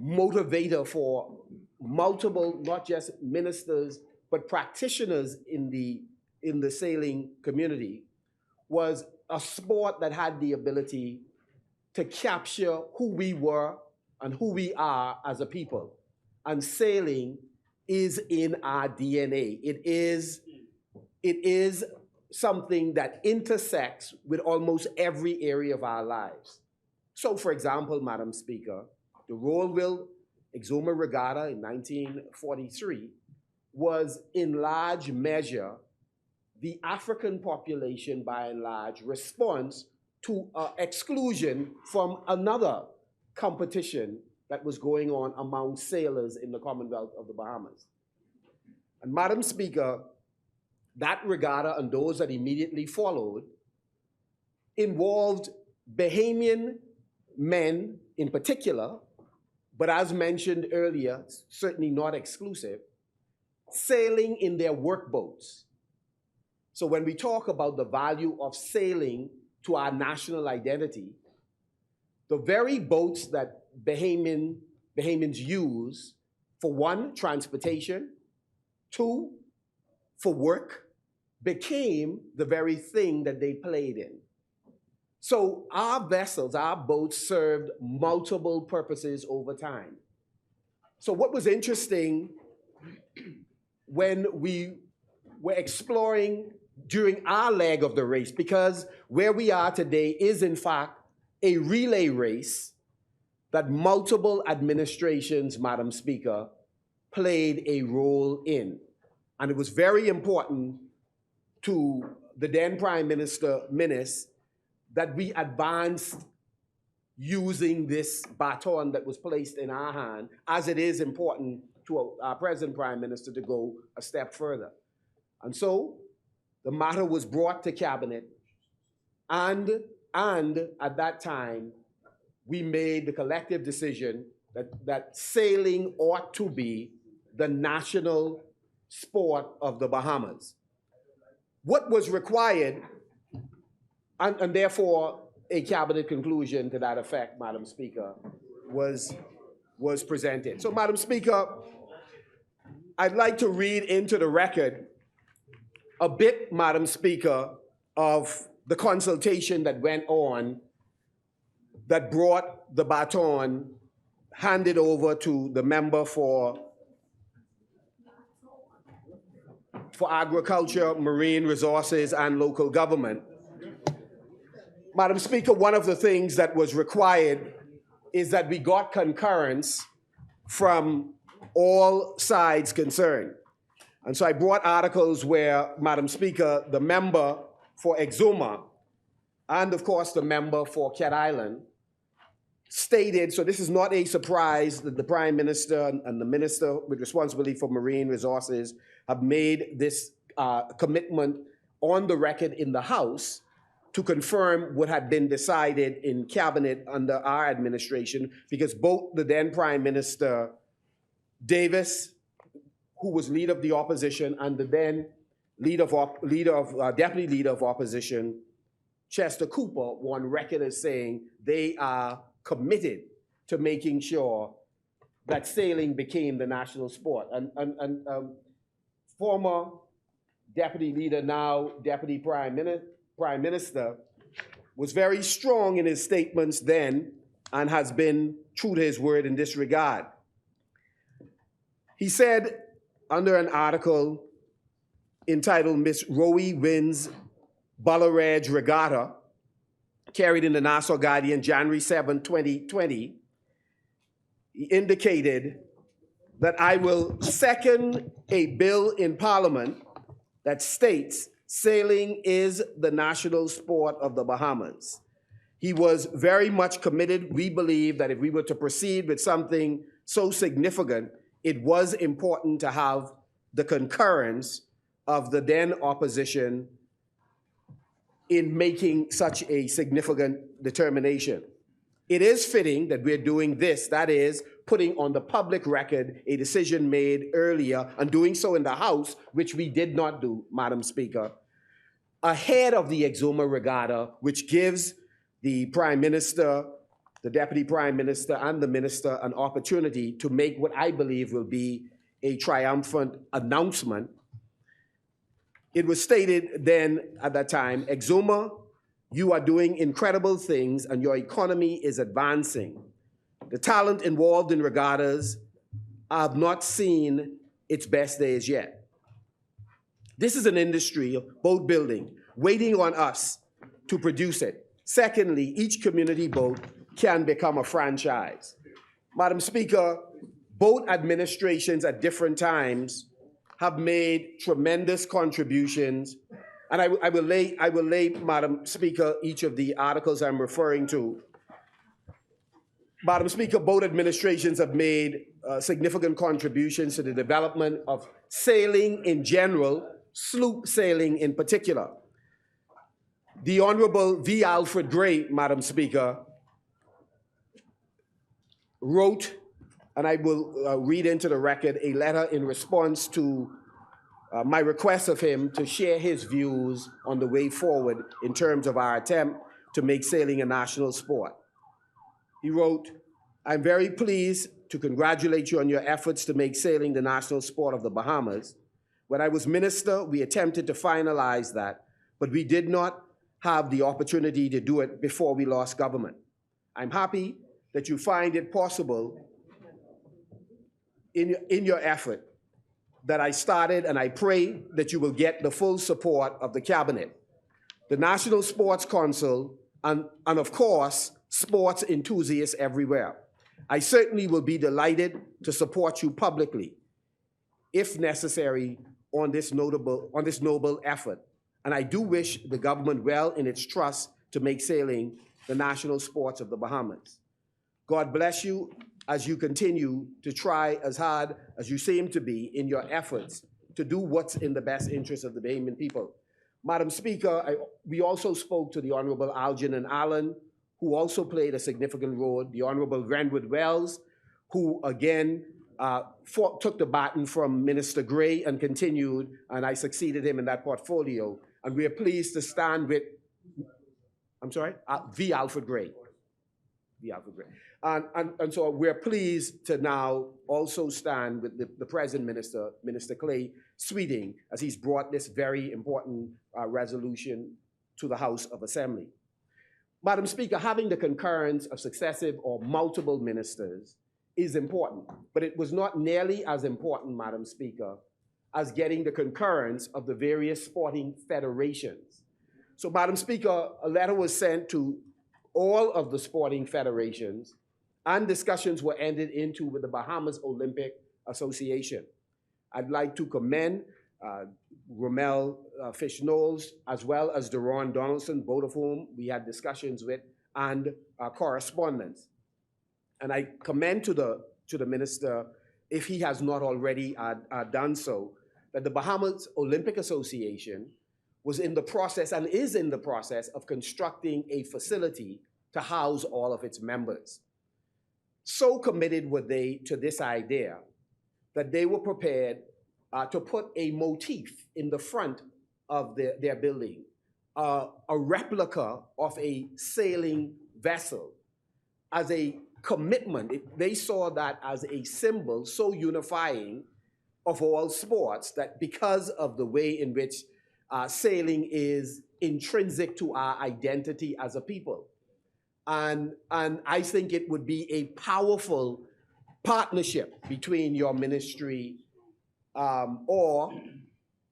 [SPEAKER 11] motivator for multiple, not just ministers, but practitioners in the sailing community was a sport that had the ability to capture who we were and who we are as a people. And sailing is in our DNA. It is something that intersects with almost every area of our lives. So, for example, Madam Speaker, the Royal Exuma Regatta in 1943 was in large measure the African population, by and large, response to exclusion from another competition that was going on among sailors in the Commonwealth of the Bahamas. And Madam Speaker, that regatta and those that immediately followed involved Bahamian men in particular, but as mentioned earlier, certainly not exclusive, sailing in their workboats. So when we talk about the value of sailing to our national identity, the very boats that Bahamians use for one, transportation, two, for work, became the very thing that they played in. So our vessels, our boats served multiple purposes over time. So what was interesting when we were exploring during our leg of the race, because where we are today is in fact a relay race that multiple administrations, Madam Speaker, played a role in. And it was very important to the then Prime Minister, Minnis, that we advanced using this baton that was placed in our hand, as it is important to our present Prime Minister to go a step further. And so the matter was brought to Cabinet, and at that time, we made the collective decision that sailing ought to be the national sport of the Bahamas. What was required, and therefore a Cabinet conclusion to that effect, Madam Speaker, was presented. So, Madam Speaker, I'd like to read into the record a bit, Madam Speaker, of the consultation that went on that brought the baton handed over to the member for Agriculture, Marine Resources, and Local Government. Madam Speaker, one of the things that was required is that we got concurrence from all sides concerned. And so I brought articles where, Madam Speaker, the member for Exuma and, of course, the member for Cat Island stated, so this is not a surprise that the Prime Minister and the Minister with responsibility for Marine Resources have made this commitment on the record in the House to confirm what had been decided in Cabinet under our administration, because both the then Prime Minister Davis, who was leader of the opposition, and the then deputy leader of opposition, Chester Cooper, were on record as saying they are committed to making sure that sailing became the national sport. And former deputy leader, now deputy prime minister, was very strong in his statements then and has been true to his word in this regard. He said under an article entitled Miss Rowie Wins Ballaredge Regatta, carried in the Nassau Guardian, January 7, 2020, he indicated that I will second a bill in Parliament that states sailing is the national sport of the Bahamas. He was very much committed. We believe that if we were to proceed with something so significant, it was important to have the concurrence of the then opposition in making such a significant determination. It is fitting that we're doing this, that is, putting on the public record a decision made earlier and doing so in the House, which we did not do, Madam Speaker, ahead of the Exuma Regatta, which gives the Prime Minister, the Deputy Prime Minister, and the Minister an opportunity to make what I believe will be a triumphant announcement. It was stated then at that time, Exuma, you are doing incredible things and your economy is advancing. The talent involved in regattas have not seen its best days yet. This is an industry of boat building, waiting on us to produce it. Secondly, each community boat can become a franchise. Madam Speaker, boat administrations at different times have made tremendous contributions And I will lay, Madam Speaker, each of the articles I'm referring to. Madam Speaker, both administrations have made significant contributions to the development of sailing in general, sloop sailing in particular. The Honorable V. Alfred Gray, Madam Speaker, wrote, and I will read into the record, a letter in response to my request of him to share his views on the way forward in terms of our attempt to make sailing a national sport. He wrote, "I'm very pleased to congratulate you on your efforts to make sailing the national sport of the Bahamas. When I was minister, we attempted to finalize that, but we did not have the opportunity to do it before we lost government. I'm happy that you find it possible in your effort that I started, and I pray that you will get the full support of the cabinet, the National Sports Council, and of course, sports enthusiasts everywhere. I certainly will be delighted to support you publicly, if necessary, on this noble effort. And I do wish the government well in its trust to make sailing the national sports of the Bahamas. God bless you as you continue to try as hard as you seem to be in your efforts to do what's in the best interest of the Bahamian people." Madam Speaker, we also spoke to the Honorable Algernon Allen, who also played a significant role, the Honorable Renwood Wells, who again took the baton from Minister Gray and continued, and I succeeded him in that portfolio. And we are pleased to stand with, V. Alfred Gray. V. Alfred Gray. And so we're pleased to now also stand with the present minister, Minister Clay Sweeting, as he's brought this very important resolution to the House of Assembly. Madam Speaker, having the concurrence of successive or multiple ministers is important, but it was not nearly as important, Madam Speaker, as getting the concurrence of the various sporting federations. So, Madam Speaker, a letter was sent to all of the sporting federations, and discussions were entered into with the Bahamas Olympic Association. I'd like to commend Rommel Fish-Knowles, as well as Deron Donaldson, both of whom we had discussions with, and correspondence. And I commend to the minister, if he has not already done so, that the Bahamas Olympic Association was in the process and is in the process of constructing a facility to house all of its members. So committed were they to this idea that they were prepared to put a motif in the front of their building, a replica of a sailing vessel, as a commitment. They saw that as a symbol so unifying of all sports, that because of the way in which sailing is intrinsic to our identity as a people. And I think it would be a powerful partnership between your ministry or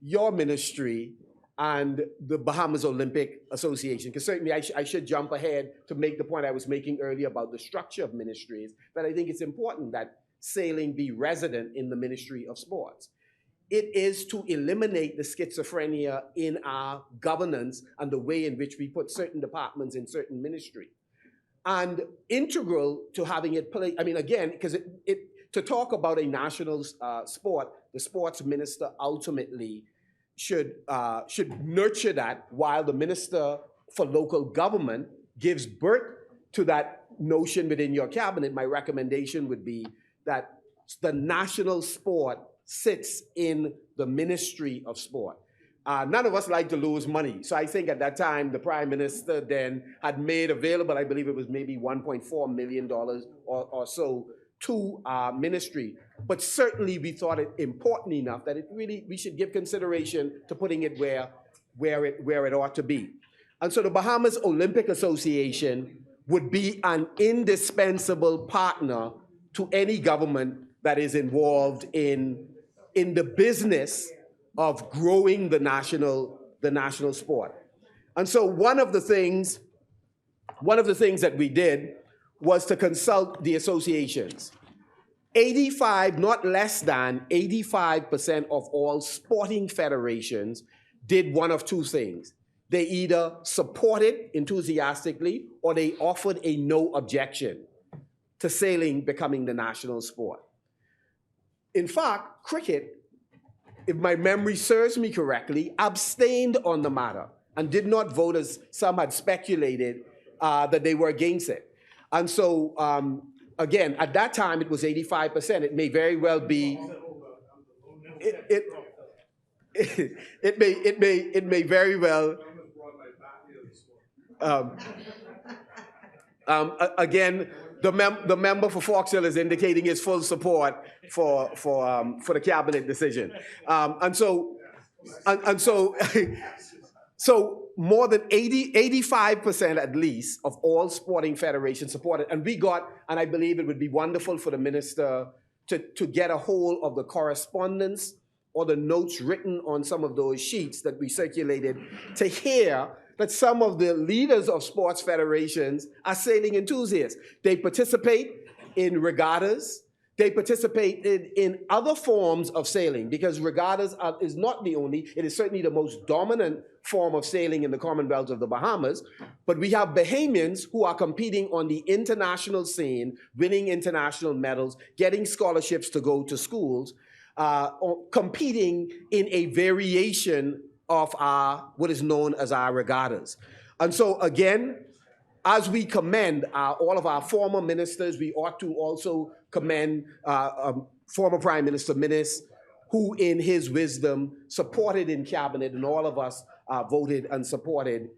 [SPEAKER 11] your ministry and the Bahamas Olympic Association. Because certainly I should jump ahead to make the point I was making earlier about the structure of ministries, that I think it's important that sailing be resident in the Ministry of Sports. It is to eliminate the schizophrenia in our governance and the way in which we put certain departments in certain ministry. And integral to having it play, I mean, again, because to talk about a national sport, the sports minister ultimately should nurture that, while the minister for local government gives birth to that notion within your cabinet. My recommendation would be that the national sport sits in the Ministry of Sport. None of us like to lose money. So I think at that time, the Prime Minister then had made available, I believe it was maybe $1.4 million or so to our ministry. But certainly we thought it important enough that we should give consideration to putting it where it ought to be. And so the Bahamas Olympic Association would be an indispensable partner to any government that is involved in the business of growing the national sport. And so one of the things that we did was to consult the associations. 85, not less than 85% of all sporting federations did one of two things. They either supported enthusiastically or they offered a no objection to sailing becoming the national sport. In fact, cricket, if my memory serves me correctly, abstained on the matter and did not vote, as some had speculated, that they were against it. And so, again, at that time it was 85%. It may very well be. It may very well. Again, the member for Fox Hill is indicating his full support for the cabinet decision, and so so more than 85% at least of all sporting federations supported, and we got, and I believe it would be wonderful for the minister to get a hold of the correspondence or the notes written on some of those sheets that we circulated to hear that some of the leaders of sports federations are sailing enthusiasts. They participate in regattas. They participate in other forms of sailing, because regattas is not the only, it is certainly the most dominant form of sailing in the Commonwealth of the Bahamas. But we have Bahamians who are competing on the international scene, winning international medals, getting scholarships to go to schools, competing in a variation of what is known as our regattas. And so again, as we commend all of our former ministers, we ought to also commend former Prime Minister Minnis, who in his wisdom supported in cabinet, and all of us voted and supported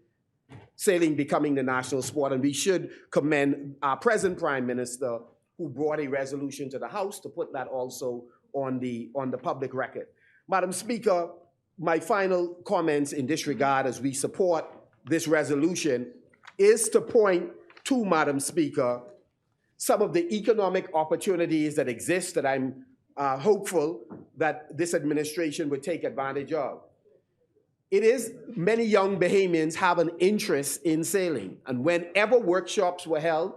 [SPEAKER 11] sailing becoming the national sport. And we should commend our present Prime Minister, who brought a resolution to the House to put that also on the public record. Madam Speaker, my final comments in this regard as we support this resolution is to point to, Madam Speaker, some of the economic opportunities that exist that I'm hopeful that this administration would take advantage of. It is, many young Bahamians have an interest in sailing, and whenever workshops were held,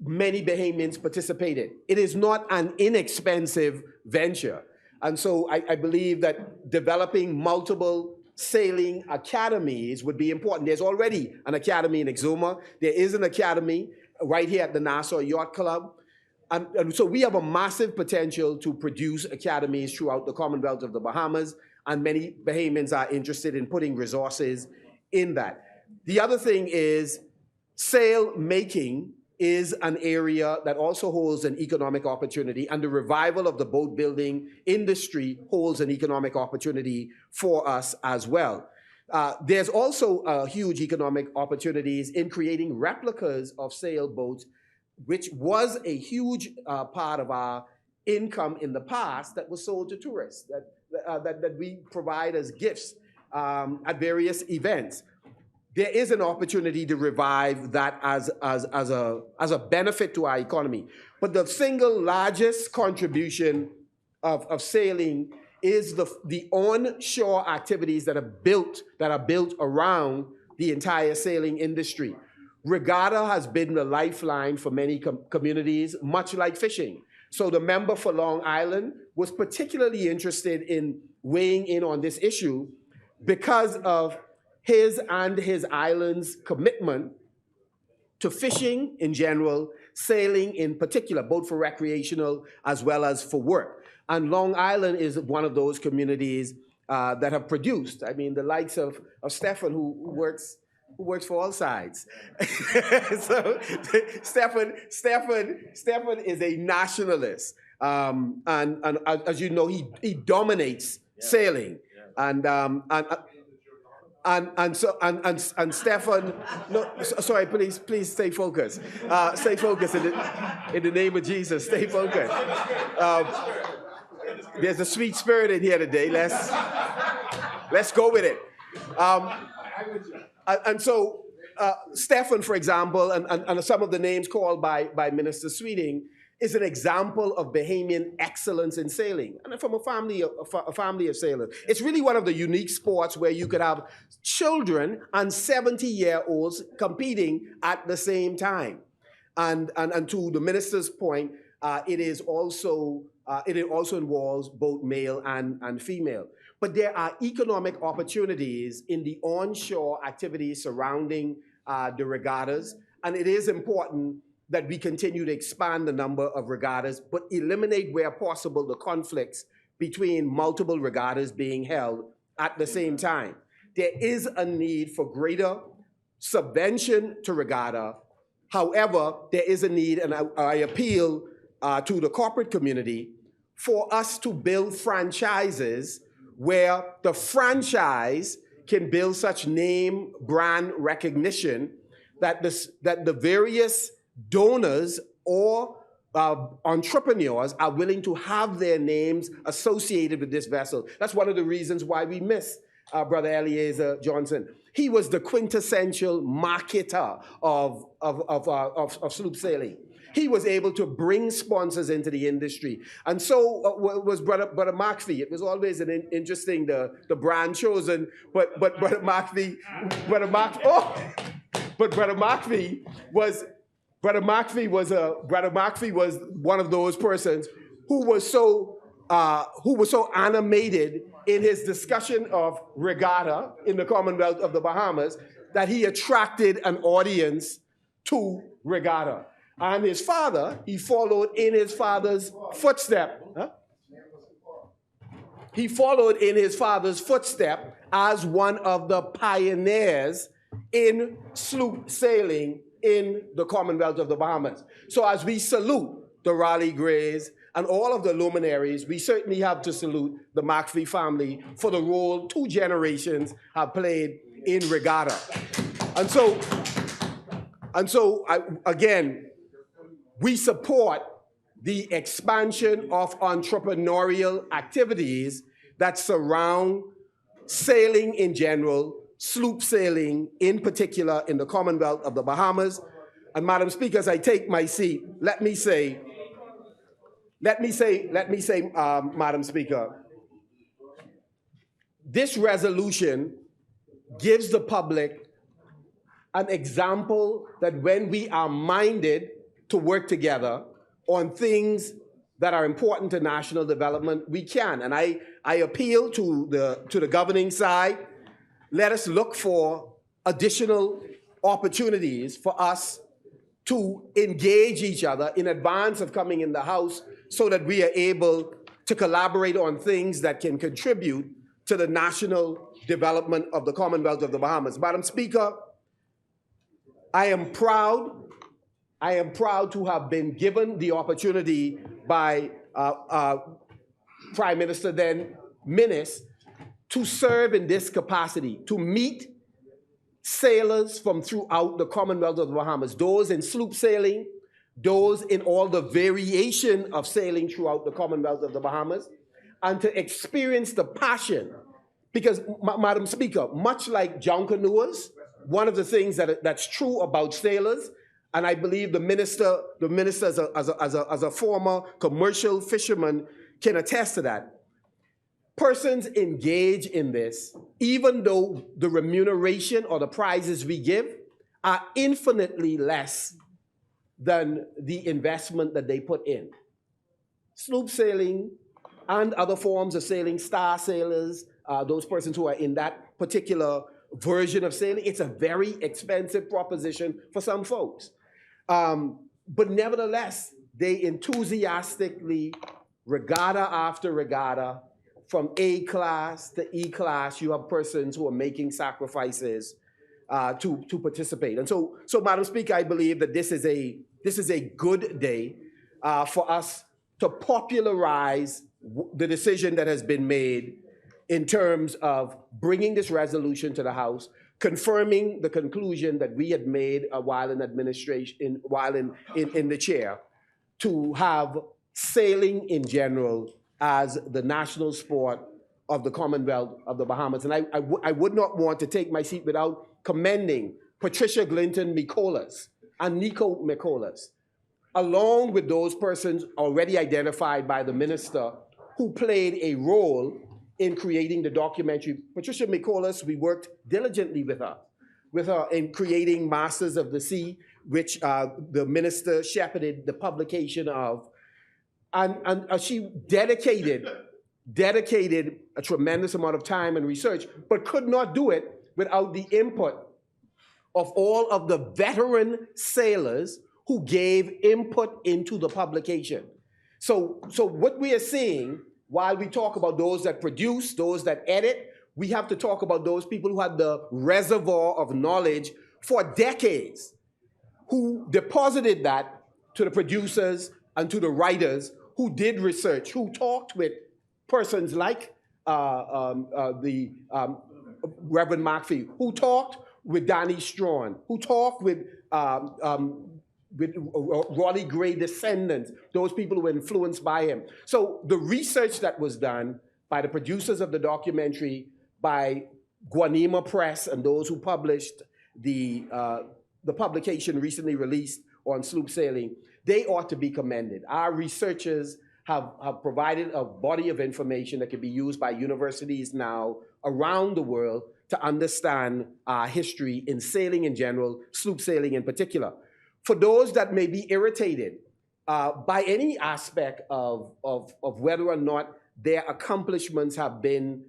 [SPEAKER 11] many Bahamians participated. It is not an inexpensive venture. And so I believe that developing multiple sailing academies would be important. There's already an academy in Exuma. There is an academy right here at the Nassau Yacht Club. And so we have a massive potential to produce academies throughout the Commonwealth of the Bahamas, and many Bahamians are interested in putting resources in that. The other thing is sail making is an area that also holds an economic opportunity, and the revival of the boat building industry holds an economic opportunity for us as well. There's also huge economic opportunities in creating replicas of sailboats, which was a huge part of our income in the past that was sold to tourists, that we provide as gifts at various events. There is an opportunity to revive that as a benefit to our economy. But the single largest contribution of sailing is the onshore activities that are built around the entire sailing industry. Regatta has been the lifeline for many communities, much like fishing. So the member for Long Island was particularly interested in weighing in on this issue because of his and his island's commitment to fishing in general, sailing in particular, both for recreational as well as for work. And Long Island is one of those communities that have produced, I mean, the likes of Stefan, who works for all sides. So Stefan is a nationalist. And as you know, he dominates sailing. And Stefan, no, sorry, please stay focused. Stay focused in the name of Jesus. Stay focused. There's a sweet spirit in here today. Let's go with it. And so Stefan, for example, and some of the names called by Minister Sweeting, is an example of Bahamian excellence in sailing, and from a family of sailors. It's really one of the unique sports where you could have children and 70-year-olds competing at the same time. And to the minister's point, it also involves both male and female. but there are economic opportunities in the onshore activities surrounding the regattas, and it is important that we continue to expand the number of regattas, but eliminate where possible the conflicts between multiple regattas being held at the same time. There is a need for greater subvention to regatta. However, there is a need, and I appeal to the corporate community, for us to build franchises where the franchise can build such name brand recognition that the various donors or entrepreneurs are willing to have their names associated with this vessel. That's one of the reasons why we miss Brother Eliezer Johnson. He was the quintessential marketer of sloop sailing. He was able to bring sponsors into the industry. And so was Brother McPhee. It was always interesting, the brand chosen, but Brother McPhee was one of those persons who was so animated in his discussion of regatta in the Commonwealth of the Bahamas that he attracted an audience to regatta. And his father, he followed in his father's footstep. He followed in his father's footstep as one of the pioneers in sloop sailing in the Commonwealth of the Bahamas. So as we salute the Raleigh Grays and all of the luminaries, we certainly have to salute the McPhee family for the role 2 generations have played in regatta. And so again, we support the expansion of entrepreneurial activities that surround sailing in general, sloop sailing in particular in the Commonwealth of the Bahamas. And Madam Speaker, as I take my seat, let me say, Madam Speaker, this resolution gives the public an example that when we are minded to work together on things that are important to national development, we can. And I appeal to the governing side. Let us look for additional opportunities for us to engage each other in advance of coming in the House so that we are able to collaborate on things that can contribute to the national development of the Commonwealth of the Bahamas. Madam Speaker, I am proud to have been given the opportunity by Prime Minister then Minnis to serve in this capacity, to meet sailors from throughout the Commonwealth of the Bahamas, those in sloop sailing, those in all the variation of sailing throughout the Commonwealth of the Bahamas, and to experience the passion. Because, Madam Speaker, much like junkanooers, one of the things that's true about sailors, and I believe the minister as a former commercial fisherman can attest to that. Persons engage in this, even though the remuneration or the prizes we give are infinitely less than the investment that they put in. Sloop sailing and other forms of sailing, star sailors, those persons who are in that particular version of sailing, it's a very expensive proposition for some folks. But nevertheless, they enthusiastically, regatta after regatta, from A class to E class, you have persons who are making sacrifices to participate. And so, Madam Speaker, I believe that this is a good day for us to popularize the decision that has been made in terms of bringing this resolution to the House, confirming the conclusion that we had made while in administration, while in the chair, to have sailing in general as the national sport of the Commonwealth of the Bahamas. And I would not want to take my seat without commending Patricia Glinton Micolas and Nico Micolas, along with those persons already identified by the minister who played a role in creating the documentary. Patricia Micolas, we worked diligently with her in creating Masters of the Sea, which the minister shepherded the publication of. And she dedicated dedicated a tremendous amount of time and research, but could not do it without the input of all of the veteran sailors who gave input into the publication. So what we are seeing, while we talk about those that produce, those that edit, we have to talk about those people who had the reservoir of knowledge for decades, who deposited that to the producers and to the writers who did research, who talked with persons like the Reverend Markfield, who talked with Danny Strawn, who talked with Raleigh Gray descendants, those people who were influenced by him. So the research that was done by the producers of the documentary, by Guanima Press and those who published the publication recently released on sloop sailing, they ought to be commended. Our researchers have provided a body of information that can be used by universities now around the world to understand our history in sailing in general, sloop sailing in particular. For those that may be irritated by any aspect of whether or not their accomplishments have been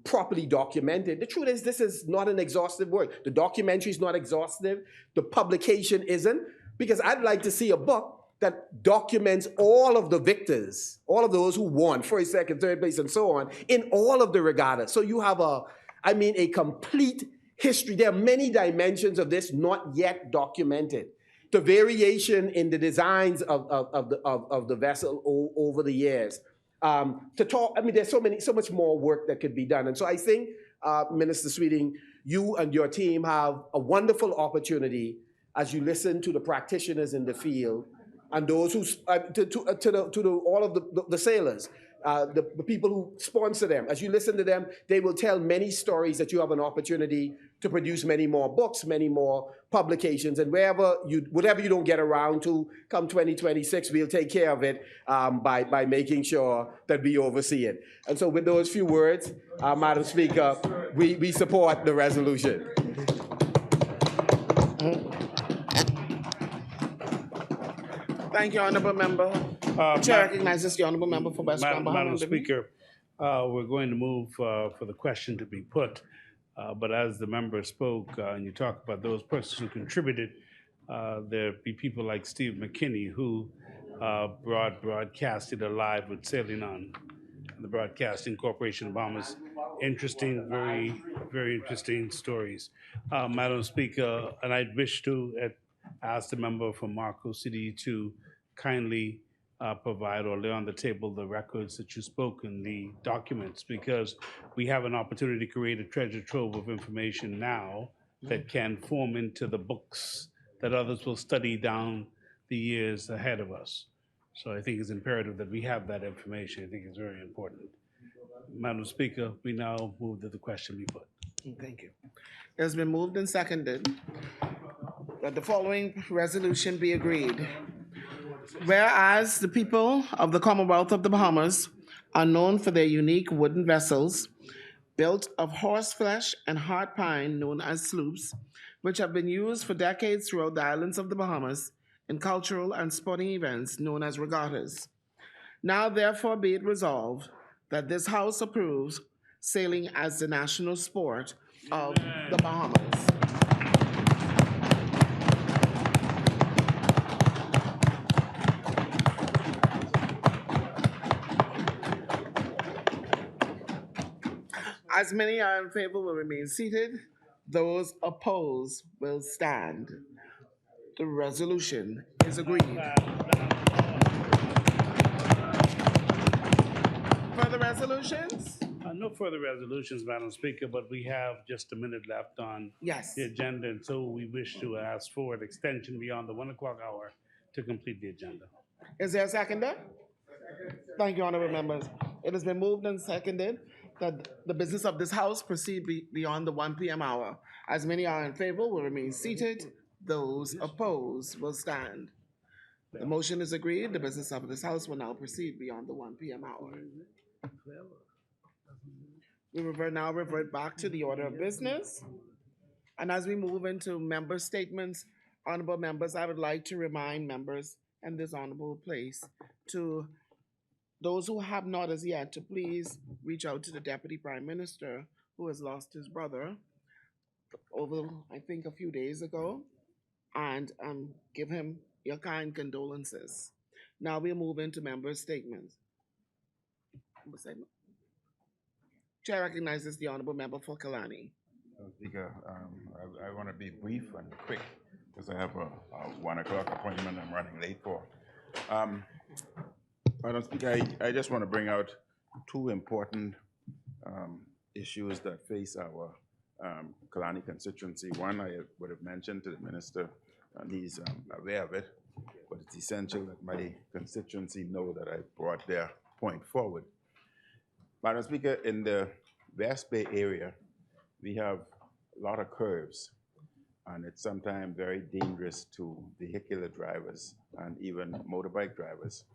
[SPEAKER 11] properly documented, the truth is this is not an exhaustive work. The documentary is not exhaustive. The publication isn't, because I'd like to see a book that documents all of the victors, all of those who won first, second, third place, and so on, in all of the regattas. So you have a complete history. There are many dimensions of this not yet documented. The variation in the designs of the vessel over the years. There's so much more work that could be done. And so I think, Minister Sweeting, you and your team have a wonderful opportunity as you listen to the practitioners in the field and those who, all of the sailors, the people who sponsor them. As you listen to them, they will tell many stories that you have an opportunity to produce many more books, many more publications, and whatever you don't get around to come 2026, we'll take care of it by making sure that we oversee it. And so with those few words, Madam Speaker, we support the resolution.
[SPEAKER 3] Thank you, Honorable Member. Chair recognizes the Honorable Member for West Grand Bahama.
[SPEAKER 5] Madam Speaker, we're going to move for the question to be put. But as the member spoke, and you talk about those persons who contributed, there be people like Steve McKinney who broadcasted alive with Sailing On, the Broadcasting Corporation of Bahamas. Interesting, very, very interesting stories. Madam Speaker, and I'd wish to ask the member from Marco City to kindly provide or lay on the table the records that you spoke in the documents, because we have an opportunity to create a treasure trove of information now that can form into the books that others will study down the years ahead of us. So I think it's imperative that we have that information. I think it's very important. Madam Speaker, we now move to the question be put.
[SPEAKER 3] Thank you. It has been moved and seconded that the following resolution be agreed. Whereas the people of the Commonwealth of the Bahamas are known for their unique wooden vessels built of horseflesh and hard pine known as sloops, which have been used for decades throughout the islands of the Bahamas in cultural and sporting events known as regattas. Now therefore be it resolved that this House approves sailing as the national sport of the Bahamas. As many are in favor will remain seated. Those opposed will stand. The resolution is agreed. Further resolutions?
[SPEAKER 5] No further resolutions, Madam Speaker, but we have just a minute left on the agenda, and so we wish to ask for an extension beyond the 1 o'clock hour to complete the agenda.
[SPEAKER 3] Is there a seconder? Thank you, honorable members. It has been moved and seconded that the business of this House proceed beyond the 1 p.m. hour. As many are in favor will remain seated. Those opposed will stand. The motion is agreed. The business of this House will now proceed beyond the 1 p.m. hour. We now revert back to the order of business. And as we move into member statements, honorable members, I would like to remind members in this honorable place to Those who have not as yet to please reach out to the Deputy Prime Minister who has lost his brother over, I think, a few days ago, and give him your kind condolences. Now we'll move into member statements. Member statement. Chair recognizes the Honorable Member for Kalani.
[SPEAKER 18] Speaker, I want to be brief and quick because I have a 1 o'clock appointment I'm running late for. Madam Speaker, I just want to bring out two important issues that face our Kalani constituency. One, I would have mentioned to the minister, and he's aware of it, but it's essential that my constituency know that I brought their point forward. Madam Speaker, in the West Bay area, we have a lot of curves, and it's sometimes very dangerous to vehicular drivers and even motorbike drivers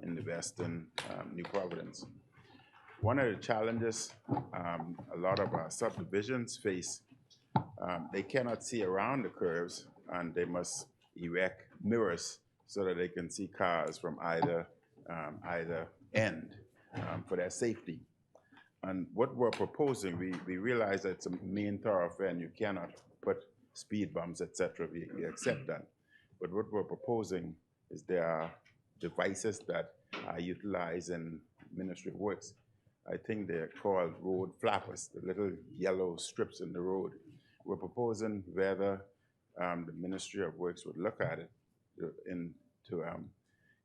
[SPEAKER 18] in the Western New Providence. One of the challenges a lot of our subdivisions face, they cannot see around the curves, and they must erect mirrors so that they can see cars from either end for their safety. And what we're proposing, we realize that it's a main thoroughfare and you cannot put speed bumps, etc. We accept that. But what we're proposing is there are devices that are utilized in Ministry of Works. I think they're called road flappers, the little yellow strips in the road. We're proposing whether the Ministry of Works would look at it to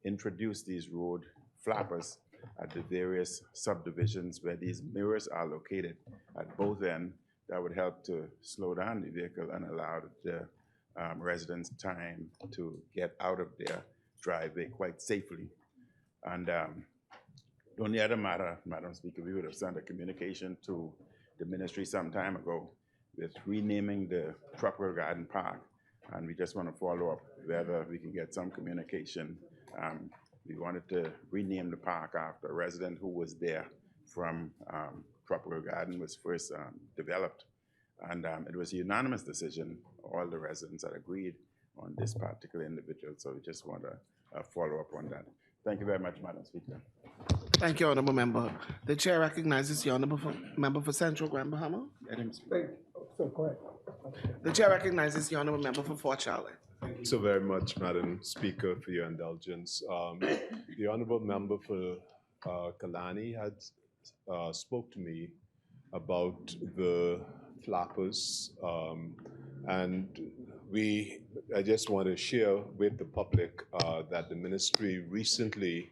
[SPEAKER 18] introduce these road flappers at the various subdivisions where these mirrors are located at both ends. That would help to slow down the vehicle and allow the residents time to get out of their driveway quite safely. And on the other matter, Madam Speaker, we would have sent a communication to the ministry some time ago with renaming the Tropical Garden Park, and we just want to follow up whether we can get some communication. We wanted to rename the park after a resident who was there from Tropical Garden was first developed. And it was a unanimous decision. All the residents had agreed on this particular individual, so we just want to follow up on that. Thank you very much, Madam Speaker.
[SPEAKER 3] Thank you, Honorable Member. The Chair recognizes the Honorable Member for Central Grand Bahama.
[SPEAKER 19] Thank you. So correct.
[SPEAKER 3] The Chair recognizes the Honorable Member for Fort Charlotte.
[SPEAKER 16] Thank you so very much, Madam Speaker, for your indulgence. The Honorable Member for Kalani had spoke to me about the flappers, and I just want to share with the public that the ministry recently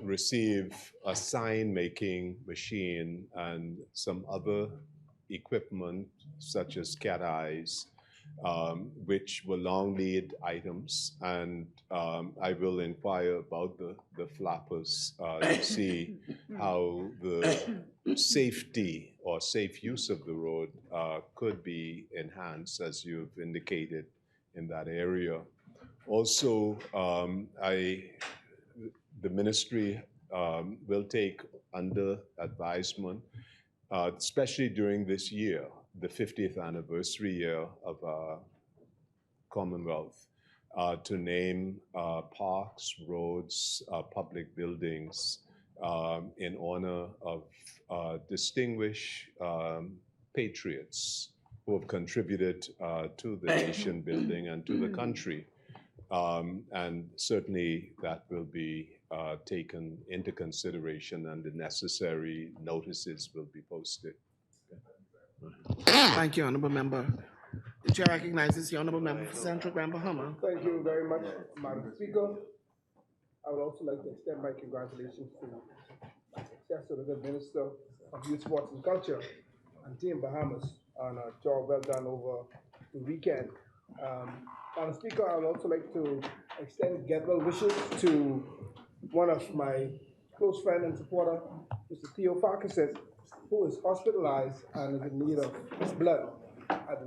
[SPEAKER 16] received a sign-making machine and some other equipment such as cat eyes, which were long lead items, and I will inquire about the flappers to see how the safety or safe use of the road could be enhanced, as you've indicated in that area. Also, the ministry will take under advisement, especially during this year, the 50th anniversary year of our Commonwealth, to name parks, roads, public buildings in honor of distinguished patriots who have contributed to the nation building and to the country. And certainly that will be taken into consideration, and the necessary notices will be posted.
[SPEAKER 3] Thank you, Honorable Member. The Chair recognizes the Honorable Member for Central Grand Bahama.
[SPEAKER 19] Thank you very much, Madam Speaker. I would also like to extend my congratulations to my successor, the good Minister of Youth, Sports and Culture, and Team Bahamas on a job well done over the weekend. Madam Speaker, I would also like to extend get well wishes to one of my close friend and supporter, Mr. Theo Farquharson, who is hospitalized and is in need of his blood at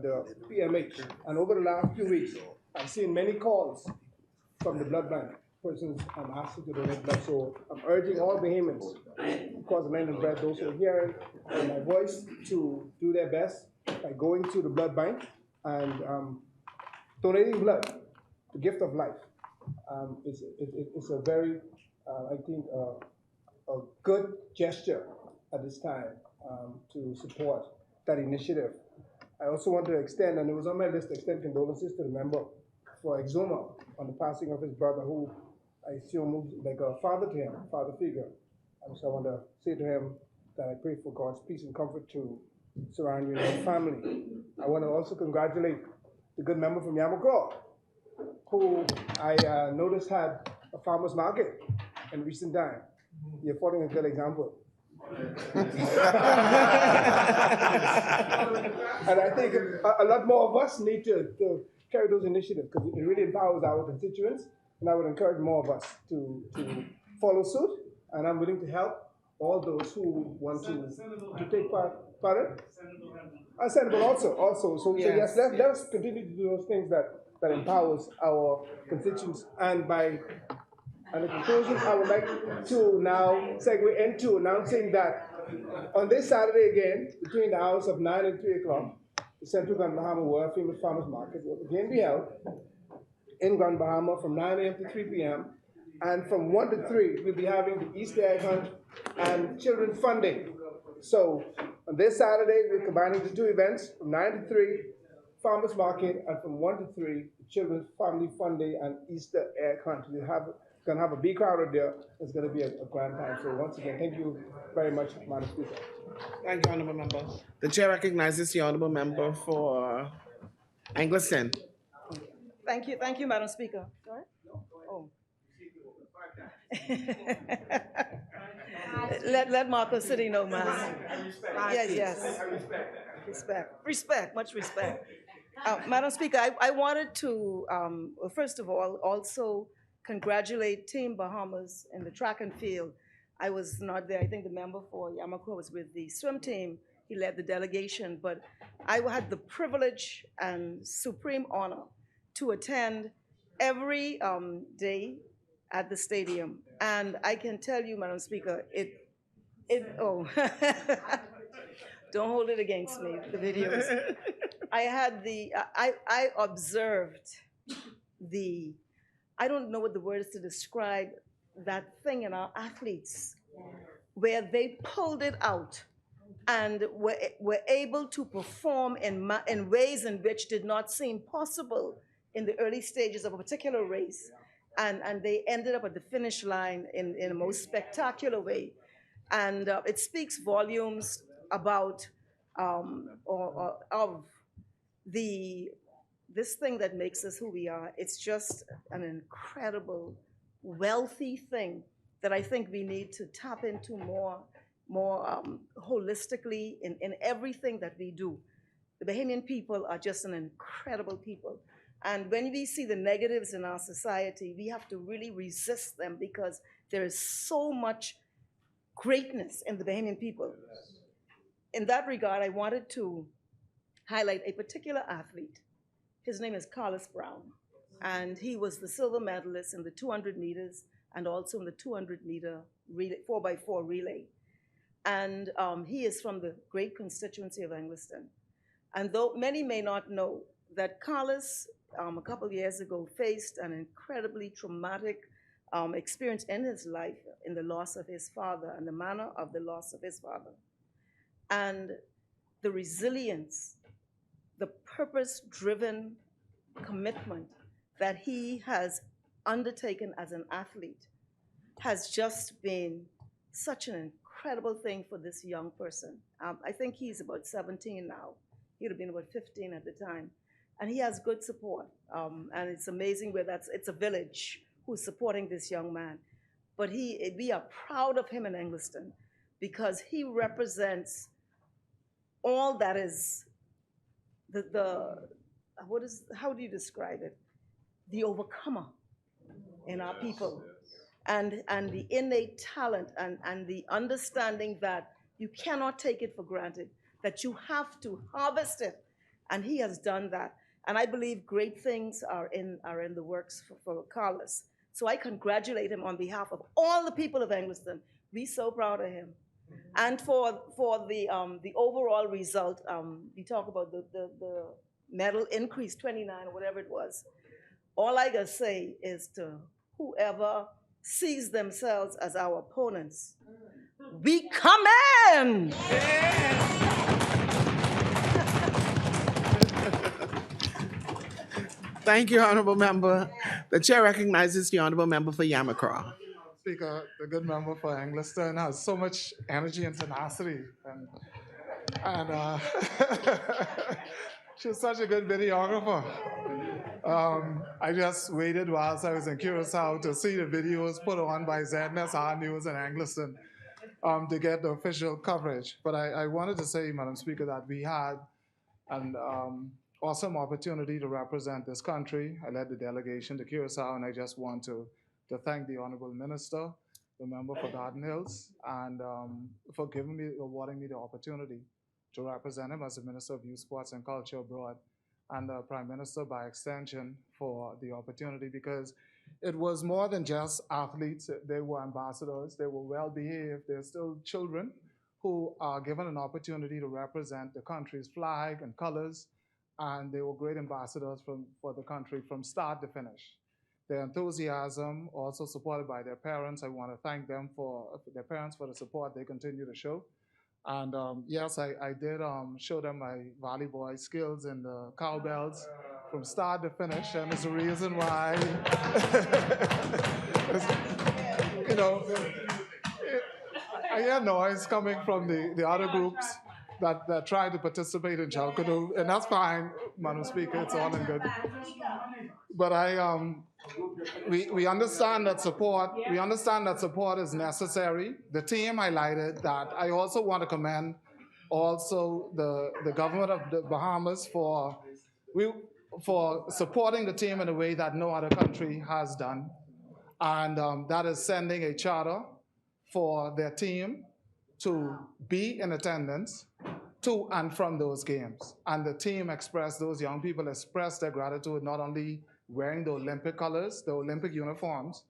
[SPEAKER 19] the PMH. And over the last few weeks, I've seen many calls from the blood bank. Persons asking to donate blood. So I'm urging all Bahamians, across the land and bread, those who are hearing my voice, to do their best by going to the blood bank and donating blood, the gift of life. It's a very I think a good gesture at this time to support that initiative. I also want to extend, and it was on my list, to extend condolences to the member for Exuma on the passing of his brother, who I assume was like a father to him, father figure. And so I want to say to him that I pray for God's peace and comfort to surround you and your family. I want to also congratulate the good member from Yamakraw, who I noticed had a farmer's market in recent time. You're following a good example. And I think a lot more of us need to carry those initiatives because it really empowers our constituents. And I would encourage more of us to follow suit. And I'm willing to help all those who want to take part. Pardon? And Senable also. So yes, let us continue to do those things that empowers our constituents. And in conclusion, I would like to now segue into announcing that on this Saturday again, between the hours of 9 and 3 o'clock, the Central Grand Bahama World Famous Farmers Market will again be held in Grand Bahama from 9 a.m. to 3 p.m. And from 1 to 3, we'll be having the Easter egg hunt and children's funding. So on this Saturday, we're combining the two events from 9 to 3, Farmers Market, and from 1 to 3, the Children's Family Fun Day and Easter egg hunt. We're going to have a big crowd out there. It's going to be a grand time. So once again, thank you very much, Madam Speaker.
[SPEAKER 3] Thank you, Honourable Member. The Chair recognizes the Honourable Member for Angleton.
[SPEAKER 12] Thank you, Madam Speaker. Sorry? Oh. let Marcos City know, man. Yes. Respect, much respect. Madam Speaker, I wanted to, first of all, also congratulate Team Bahamas in the track and field. I was not there. I think the member for Yamakwa was with the swim team. He led the delegation, but I had the privilege and supreme honor to attend every day at the stadium. And I can tell you, Madam Speaker, don't hold it against me, the videos. I observed I don't know what the word is to describe that thing in our athletes, where they pulled it out and were able to perform in ways in which did not seem possible in the early stages of a particular race. And they ended up at the finish line in a most spectacular way. And it speaks volumes about this thing that makes us who we are. It's just an incredible, wealthy thing that I think we need to tap into more holistically in everything that we do. The Bahamian people are just an incredible people. And when we see the negatives in our society, we have to really resist them because there is so much greatness in the Bahamian people. In that regard, I wanted to highlight a particular athlete. His name is Carlos Brown, and he was the silver medalist in the 200 meters and also in the 200-meter 4x4 relay. And he is from the great constituency of Angleton. And though many may not know that Carlos, a couple of years ago, faced an incredibly traumatic experience in his life in the loss of his father and the manner of the loss of his father. And the resilience, the purpose-driven commitment that he has undertaken as an athlete has just been such an incredible thing for this young person. I think he's about 17 now. He'd have been about 15 at the time. And he has good support. And it's amazing where it's a village who's supporting this young man. But we are proud of him in Angleton because he represents all that is how do you describe it? The overcomer in our people. And the innate talent and the understanding that you cannot take it for granted, that you have to harvest it. And he has done that. And I believe great things are in the works for Carlos. So I congratulate him on behalf of all the people of Angleton. We're so proud of him. And for the overall result, we talk about the medal increase, 29 or whatever it was. All I gotta say is to whoever sees themselves as our opponents. We come in.
[SPEAKER 3] Thank you, Honorable Member. The chair recognizes the Honorable Member for Yamacraw.
[SPEAKER 20] Speaker, the good member for Angliston has so much energy and tenacity, and she's such a good videographer. I just waited whilst I was in Curacao to see the videos put on by ZNSR News and Angliston to get the official coverage. But I wanted to say, Madam Speaker, that we had an awesome opportunity to represent this country. I led the delegation to Curacao, and I just want to thank the Honorable Minister, the member for Garden Hills, and for awarding me the opportunity to represent him as the Minister of Youth, Sports, and Culture abroad, and the Prime Minister by extension for the opportunity, because it was more than just athletes. They were ambassadors. They were well-behaved. They're still children who are given an opportunity to represent the country's flag and colors, and they were great ambassadors for the country from start to finish. Their enthusiasm, also supported by their parents, I want to thank them their parents for the support they continue to show. And yes, I did show them my volleyball skills and the cowbells from start to finish, and it's the reason why, you know, I hear noise coming from the other groups that try to participate in Chalkadoo, and that's fine, Madam Speaker, it's all in good. But we understand that support. We understand that support is necessary. The team highlighted that. I also want to commend also the government of the Bahamas for supporting the team in a way that no other country has done, and that is sending a charter for their team to be in attendance to and from those games. And the team those young people expressed their gratitude, not only wearing the Olympic colors, the Olympic uniforms.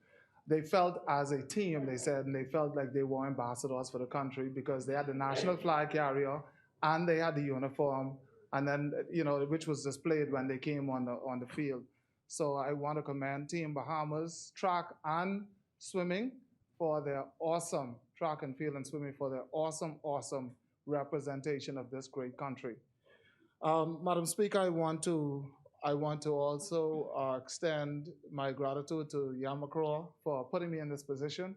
[SPEAKER 20] They felt as a team, they said, and they felt like they were ambassadors for the country because they had the national flag carrier and they had the uniform, and then, you know, which was displayed when they came on the field. So I want to commend Team Bahamas track and swimming for their awesome track and field and swimming for their awesome representation of this great country. Madam Speaker, I want to also extend my gratitude to Yamacraw for putting me in this position.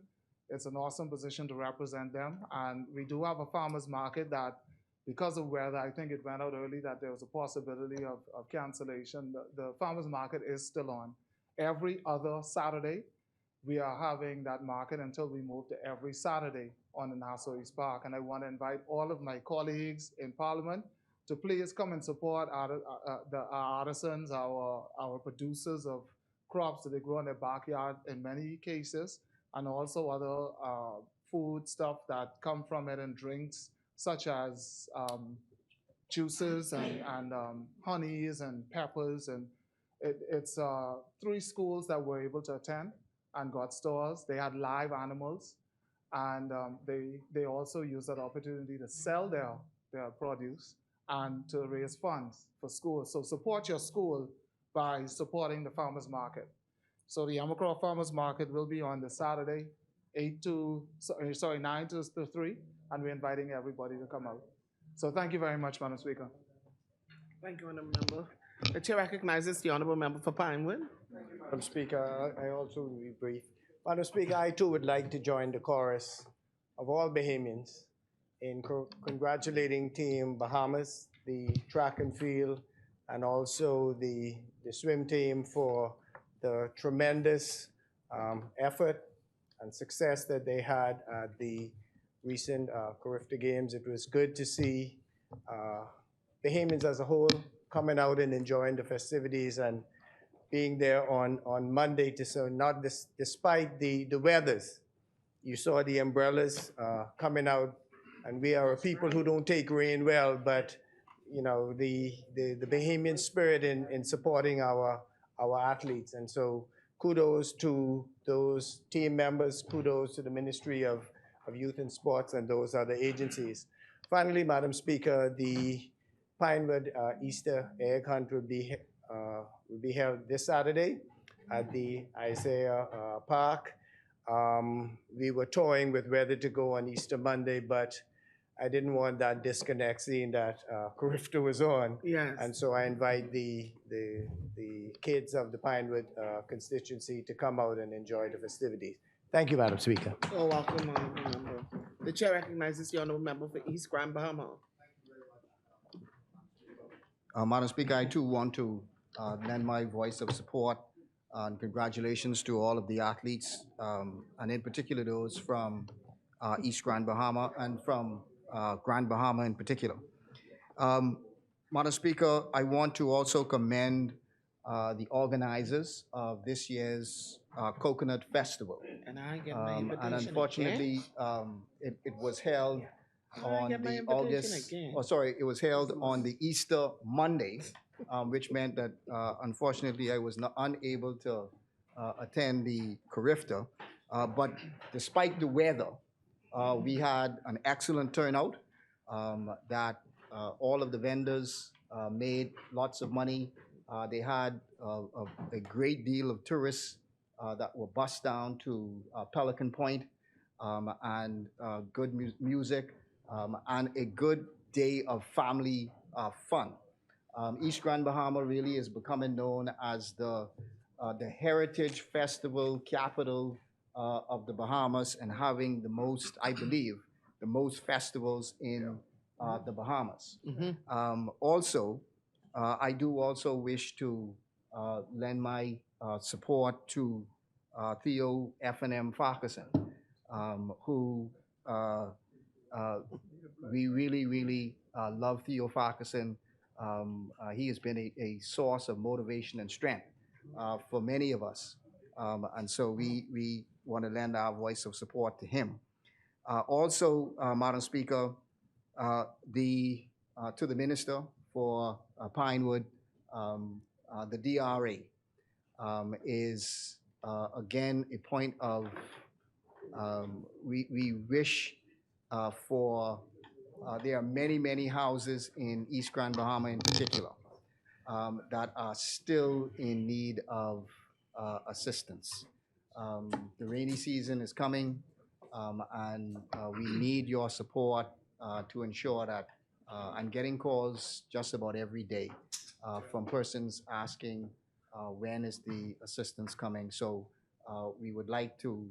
[SPEAKER 20] It's an awesome position to represent them, and we do have a farmers market that, because of weather, I think it went out early that there was a possibility of cancellation. The farmers market is still on. Every other Saturday, we are having that market until we move to every Saturday on the Nassau East Park. And I want to invite all of my colleagues in Parliament to please come and support our artisans, our producers of crops that they grow in their backyard in many cases, and also other food stuff that come from it and drinks, such as juices and honeys and peppers. And it's 3 schools that were able to attend and got stores. They had live animals, and they also used that opportunity to sell their produce and to raise funds for schools. So support your school by supporting the farmers market. So the Yamacraw Farmers Market will be on the Saturday, 9 to 3, and we're inviting everybody to come out. So thank you very much, Madam Speaker.
[SPEAKER 3] Thank you, Honorable Member. The chair recognizes the Honorable Member for Pinewood.
[SPEAKER 21] Madam Speaker, I also will be brief. Madam Speaker, I too would like to join the chorus of all Bahamians in congratulating Team Bahamas, the track and field, and also the swim team for the tremendous effort and success that they had at the recent Carifta Games. It was good to see Bahamians as a whole coming out and enjoying the festivities and being there on Monday despite the weathers. You saw the umbrellas coming out, and we are a people who don't take rain well, but you know, the Bahamian spirit in supporting our athletes. And so kudos to those team members, kudos to the Ministry of Youth and Sports and those other agencies. Finally, Madam Speaker, the Pinewood Easter Egg Hunt will be held this Saturday at the Isaiah Park. We were toying with whether to go on Easter Monday, but I didn't want that disconnect seeing that Carifta was on.
[SPEAKER 3] Yes.
[SPEAKER 21] And so I invite the kids of the Pinewood constituency to come out and enjoy the festivities. Thank you, Madam Speaker.
[SPEAKER 3] Oh, welcome, Honorable Member. The Chair recognizes the Honorable Member for East Grand Bahama.
[SPEAKER 15] Madam Speaker, I too want to lend my voice of support and congratulations to all of the athletes, and in particular those from East Grand Bahama and from Grand Bahama in particular. Madam Speaker, I want to also commend the organizers of this year's Coconut Festival.
[SPEAKER 3] And I get my invitation
[SPEAKER 15] And unfortunately, it was held on the it was held on the Easter Monday, which meant that unfortunately I was unable to attend the Carifta. But despite the weather, we had an excellent turnout, that all of the vendors made lots of money. They had a great deal of tourists that were bussed down to Pelican Point, and good music, and a good day of family fun. East Grand Bahama really is becoming known as the heritage festival capital of the Bahamas, and having the most, I believe, the most festivals in the Bahamas. Also, I do also wish to lend my support to Theo F&M Farquharson, who we really love Theo Farquharson. He has been a source of motivation and strength for many of us. And so we want to lend our voice of support to him. Also, Madam Speaker, to the Minister for Pinewood, the DRA is again a point of, we wish for, there are many houses in East Grand Bahama in particular that are still in need of assistance. The rainy season is coming, and we need your support to ensure that I'm getting calls just about every day from persons asking when is the assistance coming. So we would like to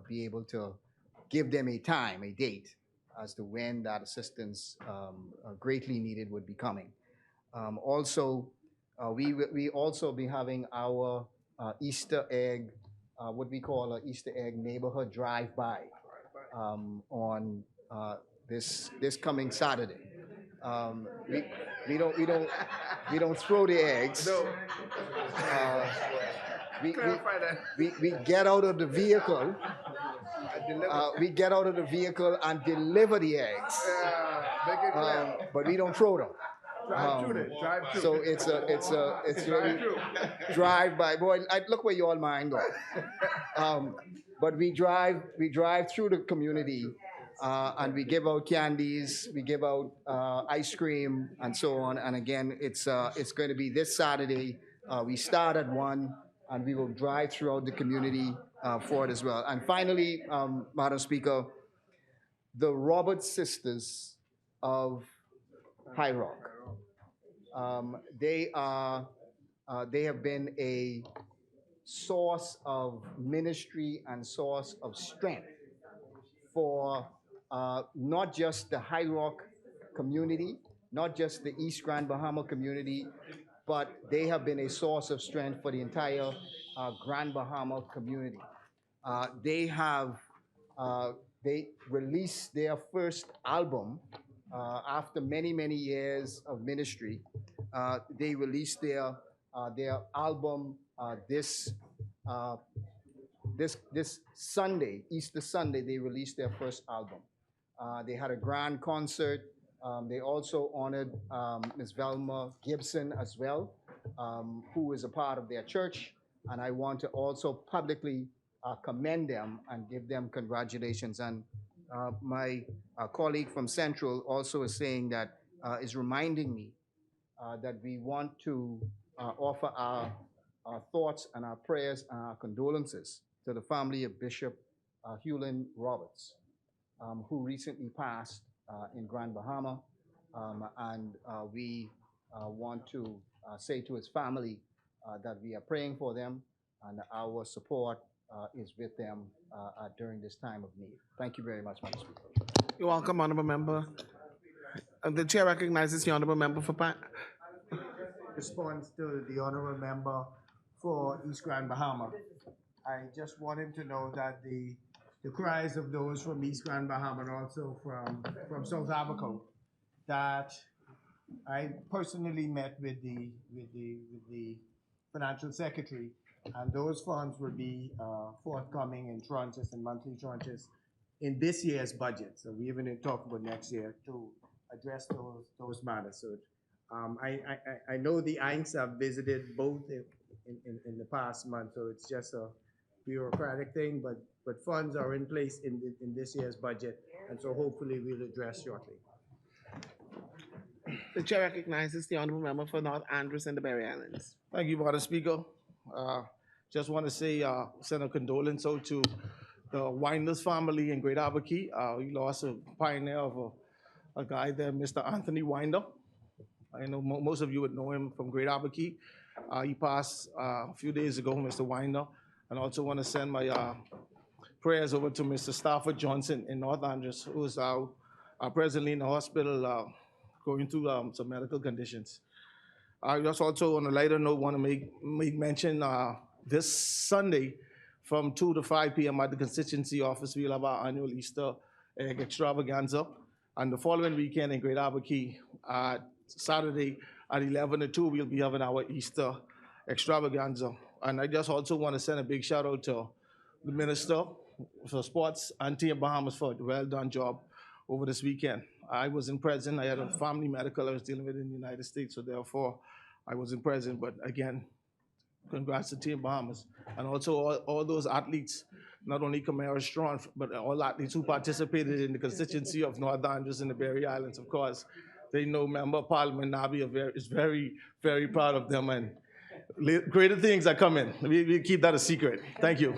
[SPEAKER 15] be able to give them a time, a date, as to when that assistance greatly needed would be coming. Also, we also be having our Easter egg, what we call an Easter egg neighborhood drive-by on this coming Saturday. We don't throw the eggs. We get out of the vehicle. We get out of the vehicle and deliver the eggs, but we don't throw them. So it's really drive by. Boy, look where you all mind going. But we drive through the community, and we give out candies, we give out ice cream, and so on. And again, it's going to be this Saturday. We start at 1, and we will drive throughout the community for it as well. And finally, Madam Speaker, the Roberts sisters of High Rock. They have been a source of ministry and source of strength for not just the High Rock community, not just the East Grand Bahama community, but they have been a source of strength for the entire Grand Bahama community. They released their first album after many years of ministry. They released their album this Sunday, Easter Sunday. They released their first album. They had a grand concert. They also honored Ms. Velma Gibson as well, who is a part of their church. And I want to also publicly commend them and give them congratulations. And my colleague from Central also is saying that, is reminding me that we want to offer our thoughts and our prayers and our condolences to the family of Bishop Hewlin Roberts, who recently passed in Grand Bahama. And we want to say to his family that we are praying for them and our support is with them during this time of need. Thank you very much, Madam Speaker.
[SPEAKER 3] You're welcome, Honorable Member. The chair recognizes the Honorable Member for
[SPEAKER 21] Response to the honorable member for East Grand Bahama. I just want him to know that the cries of those from East Grand Bahama and also from South Africa, that I personally met with the financial secretary, and those funds will be forthcoming in tranches and monthly tranches in this year's budget. So we even talk about next year to address those matters. So I know the INCs have visited both in the past month, so it's just a bureaucratic thing, but funds are in place in this year's budget, and so hopefully we'll address shortly.
[SPEAKER 3] The chair recognizes the Honorable Member for North Andros and the Berry Islands.
[SPEAKER 17] Thank you, Madam Speaker. Just want to say, send a condolence out to the Winders family in Great Albuquerque. We lost a pioneer of a guy there, Mr. Anthony Winder. I know most of you would know him from Great Albuquerque. He passed a few days ago, Mr. Winder. And also want to send my prayers over to Mr. Stafford Johnson in North Andros, who is presently in the hospital going through some medical conditions. I just also, on a lighter note, want to make mention this Sunday from 2 to 5 p.m. at the constituency office, we'll have our annual Easter egg extravaganza. And the following weekend in Great Albuquerque, Saturday at 11 to 2, we'll be having our Easter extravaganza. And I just also want to send a big shout out to the Minister for Sports and Team Bahamas for a well done job over this weekend. I wasn't present. I had a family medical I was dealing with in the United States, so therefore I wasn't present. But again, congrats to Team Bahamas. And also all those athletes, not only Camara Strong, but all athletes who participated in the constituency of North Andros and the Berry Islands, of course. They know Member of Parliament Nabi is very, very proud of them, and greater things are coming. We keep that a secret. Thank you.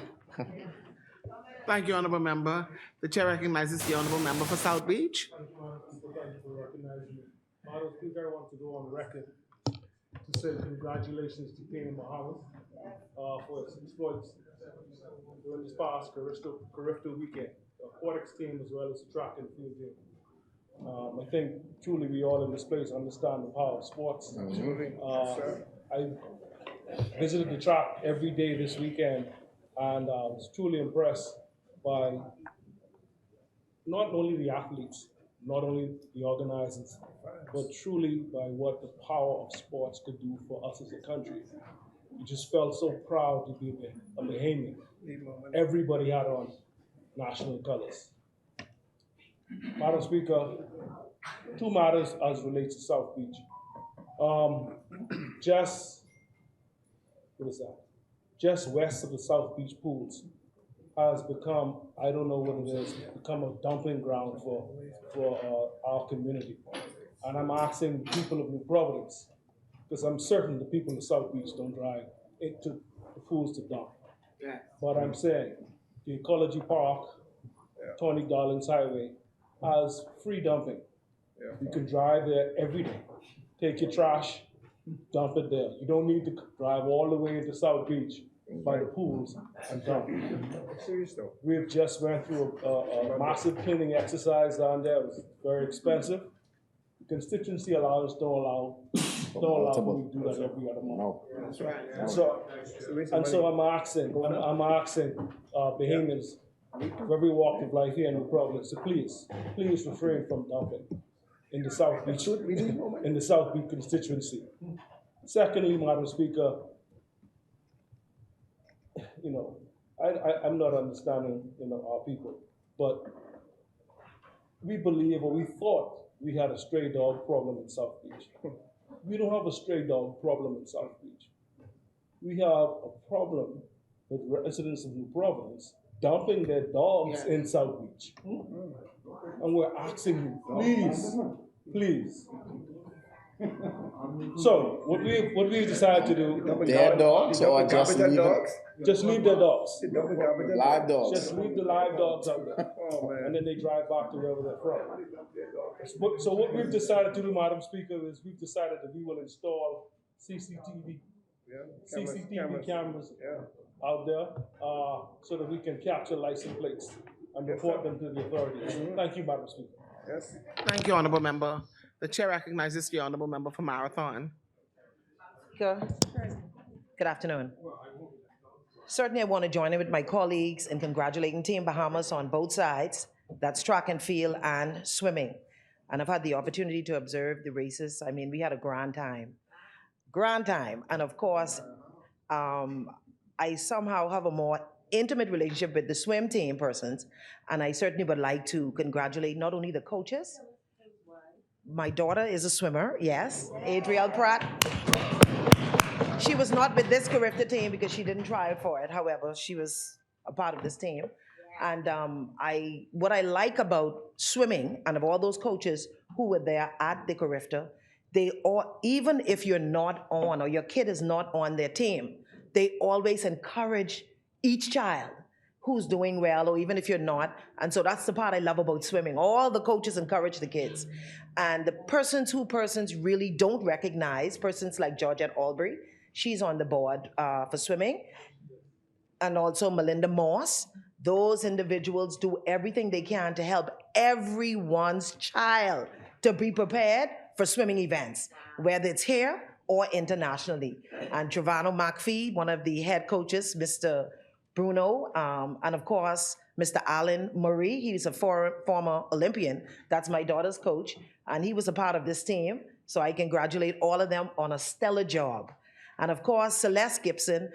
[SPEAKER 3] Thank you, Honorable Member. The chair recognizes the Honorable Member for South Beach.
[SPEAKER 19] Thank you for recognizing me. Madam Speaker, I want to go on record to say congratulations to Team Bahamas for its exploits during this past Carifto weekend, the aquatics team as well as the track and field team. I think truly we all in this place understand the power of sports. I visited the track every day this weekend, and I was truly impressed by not only the athletes, not only the organizers, but truly by what the power of sports could do for us as a country. We just felt so proud to be a Bahamian. Everybody had on national colors. Madam Speaker, two matters as relates to South Beach. Just west of the South Beach pools has become, I don't know what it is, become a dumping ground for our community. And I'm asking the people of New Providence, because I'm certain the people of South Beach don't drive into the pools to dump.
[SPEAKER 3] Yeah.
[SPEAKER 19] But I'm saying the Ecology Park, Tony Darling's Highway, has free dumping. You can drive there every day, take your trash, dump it there. You don't need to drive all the way into South Beach by the pools and dump. We've just went through a massive cleaning exercise down there. It was very expensive. The constituency allowance don't allow me to do that every other month.
[SPEAKER 3] That's right.
[SPEAKER 19] And so I'm asking Bahamians of every walk of life here in New Providence to please refrain from dumping in the South Beach constituency. Secondly, Madam Speaker, I'm not understanding our people, but we believe or we thought we had a stray dog problem in South Beach. We don't have a stray dog problem in South Beach. We have a problem with residents of New Providence dumping their dogs in South Beach. And we're asking you, please,
[SPEAKER 1] So what we've decided to do.
[SPEAKER 13] Dead dogs or just leave it?
[SPEAKER 1] Just leave the dogs.
[SPEAKER 13] Live dogs.
[SPEAKER 1] Just leave the live dogs out there. And then they drive back to wherever they're from. So what we've decided to do, Madam Speaker, is we've decided that we will install CCTV cameras out there so that we can capture license plates and report them to the authorities. Thank you, Madam Speaker.
[SPEAKER 3] Yes. Thank you, Honorable Member. The chair recognizes the Honorable Member for Marathon.
[SPEAKER 22] Good afternoon. Certainly, I want to join in with my colleagues in congratulating Team Bahamas on both sides. That's track and field and swimming. And I've had the opportunity to observe the races. I mean, we had a grand time. Grand time. And of course, I somehow have a more intimate relationship with the swim team persons. And I certainly would like to congratulate not only the coaches. My daughter is a swimmer, yes, Adrielle Pratt. She was not with this Carifta team because she didn't try for it. However, she was a part of this team. And what I like about swimming and of all those coaches who were there at the Carifta, they all, even if you're not on or your kid is not on their team, they always encourage each child who's doing well, or even if you're not. And so that's the part I love about swimming. All the coaches encourage the kids. And the persons really don't recognize, persons like Georgette Albury, she's on the board for swimming, and also Melinda Moss. Those individuals do everything they can to help everyone's child to be prepared for swimming events, whether it's here or internationally. And Trevano McPhee, one of the head coaches, Mr. Bruno, and of course, Mr. Alan Murray, he's a former Olympian. That's my daughter's coach, and he was a part of this team. So I congratulate all of them on a stellar job. And of course, Celeste Gibson,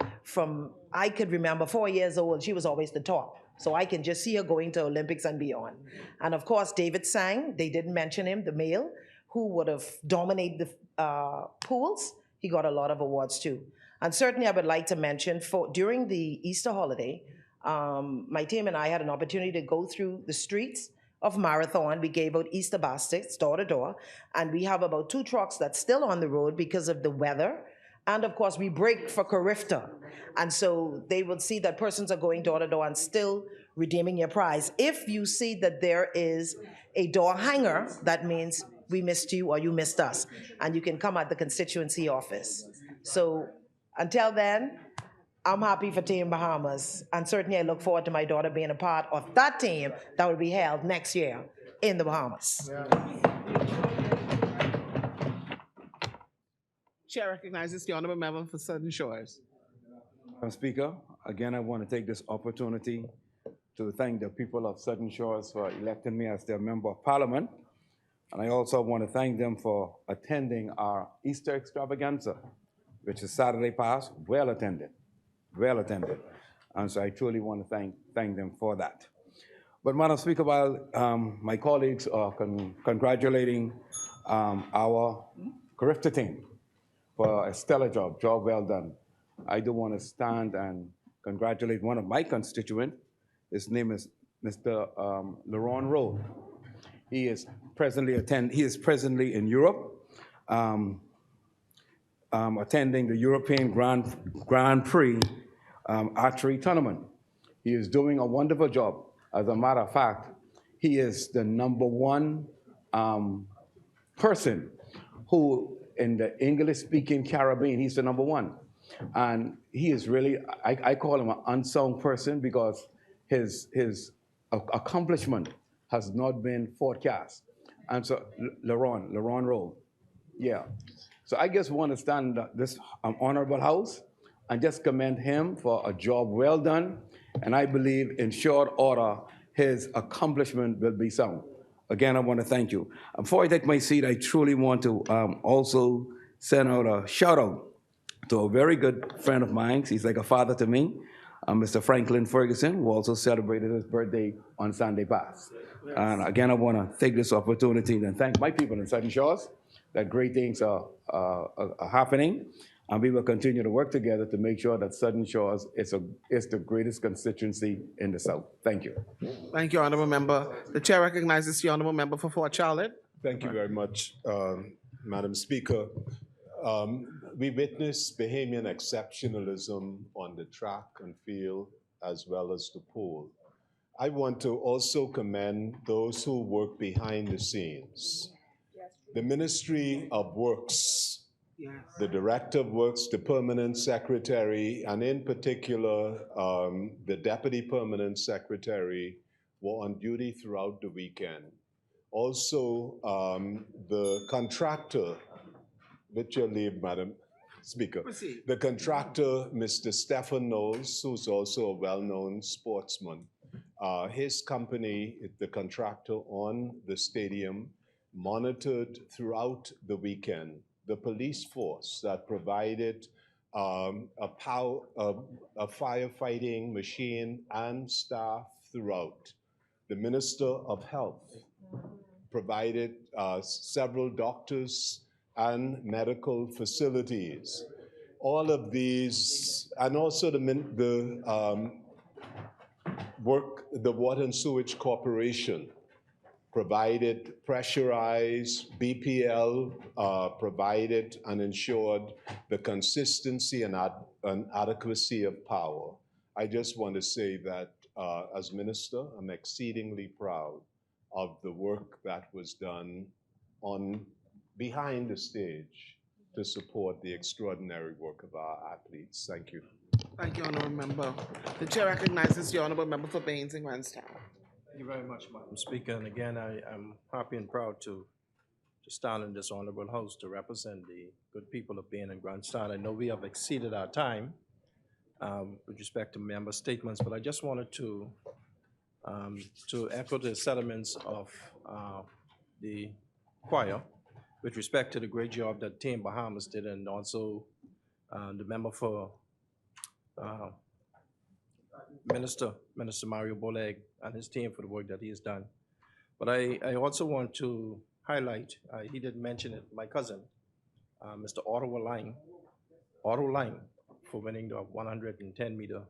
[SPEAKER 22] I could remember 4 years old, she was always the top. So I can just see her going to Olympics and beyond. And of course, David Sang, they didn't mention him, the male, who would have dominated the pools. He got a lot of awards too. And certainly I would like to mention, during the Easter holiday, my team and I had an opportunity to go through the streets of Marathon. We gave out Easter baskets door to door, and we have about 2 trucks that's still on the road because of the weather. And of course, we break for Carifta. And so they will see that persons are going door to door and still redeeming your prize. If you see that there is a door hanger, that means we missed you or you missed us. And you can come at the constituency office. So until then, I'm happy for Team Bahamas. And certainly I look forward to my daughter being a part of that team that will be held next year in the Bahamas.
[SPEAKER 3] Chair recognizes the Honorable Member for Southern Shores.
[SPEAKER 23] Madam Speaker, again, I want to take this opportunity to thank the people of Southern Shores for electing me as their Member of Parliament. And I also want to thank them for attending our Easter extravaganza, which is Saturday past, well attended. And so I truly want to thank them for that. But Madam Speaker, while my colleagues are congratulating our Carifta team for a stellar job well done, I do want to stand and congratulate one of my constituents. His name is Mr. Laurent Rowe. He is presently in Europe, attending the European Grand Prix archery tournament. He is doing a wonderful job. As a matter of fact, he is the #1 person who, in the English-speaking Caribbean, he's the #1. And he is really, I call him an unsung person because his accomplishment has not been forecast. And so, Laurent Rowe, yeah. So I just want to stand this honorable house and just commend him for a job well done. And I believe in short order, his accomplishment will be sound. Again, I want to thank you. Before I take my seat, I truly want to also send out a shout out to a very good friend of mine. He's like a father to me, Mr. Franklin Ferguson, who also celebrated his birthday on Sunday past. And again, I want to take this opportunity and thank my people in Southern Shores that great things are happening. And we will continue to work together to make sure that Southern Shores is the greatest constituency in the South. Thank you.
[SPEAKER 3] Thank you, Honorable Member. The chair recognizes the Honorable Member for Fort Charlotte.
[SPEAKER 24] Thank you very much.
[SPEAKER 16] Madam Speaker, we witnessed Bahamian exceptionalism on the track and field as well as the pool. I want to also commend those who work behind the scenes. The Ministry of Works, the Director of Works, the Permanent Secretary, and in particular, the Deputy Permanent Secretary were on duty throughout the weekend. Also, the contractor, with your leave, Madam Speaker.
[SPEAKER 3] Proceed.
[SPEAKER 16] The contractor, Mr. Stephen Knowles, who's also a well-known sportsman, his company, the contractor on the stadium, monitored throughout the weekend the police force that provided a firefighting machine and staff throughout. The Minister of Health provided several doctors and medical facilities. All of these, and also the Water and Sewage Corporation provided pressurized, BPL provided and ensured the consistency and adequacy of power. I just want to say that as minister, I'm exceedingly proud of the work that was done behind the stage to support the extraordinary work of our athletes. Thank you.
[SPEAKER 3] Thank you, Honourable Member. The Chair recognizes the Honourable Member for Baines and Granstown.
[SPEAKER 6] Thank you very much, Madam Speaker. And again, I am happy and proud to stand in this honorable house to represent the good people of Bain and Grandstand. I know we have exceeded our time with respect to member statements, but I just wanted to echo the sentiments of the choir with respect to the great job that Team Bahamas did, and also the member for Minister Mario Boleg and his team for the work that he has done. But I also want to highlight, he didn't mention it, my cousin, Mr. Otto Lang, for winning the 110-meter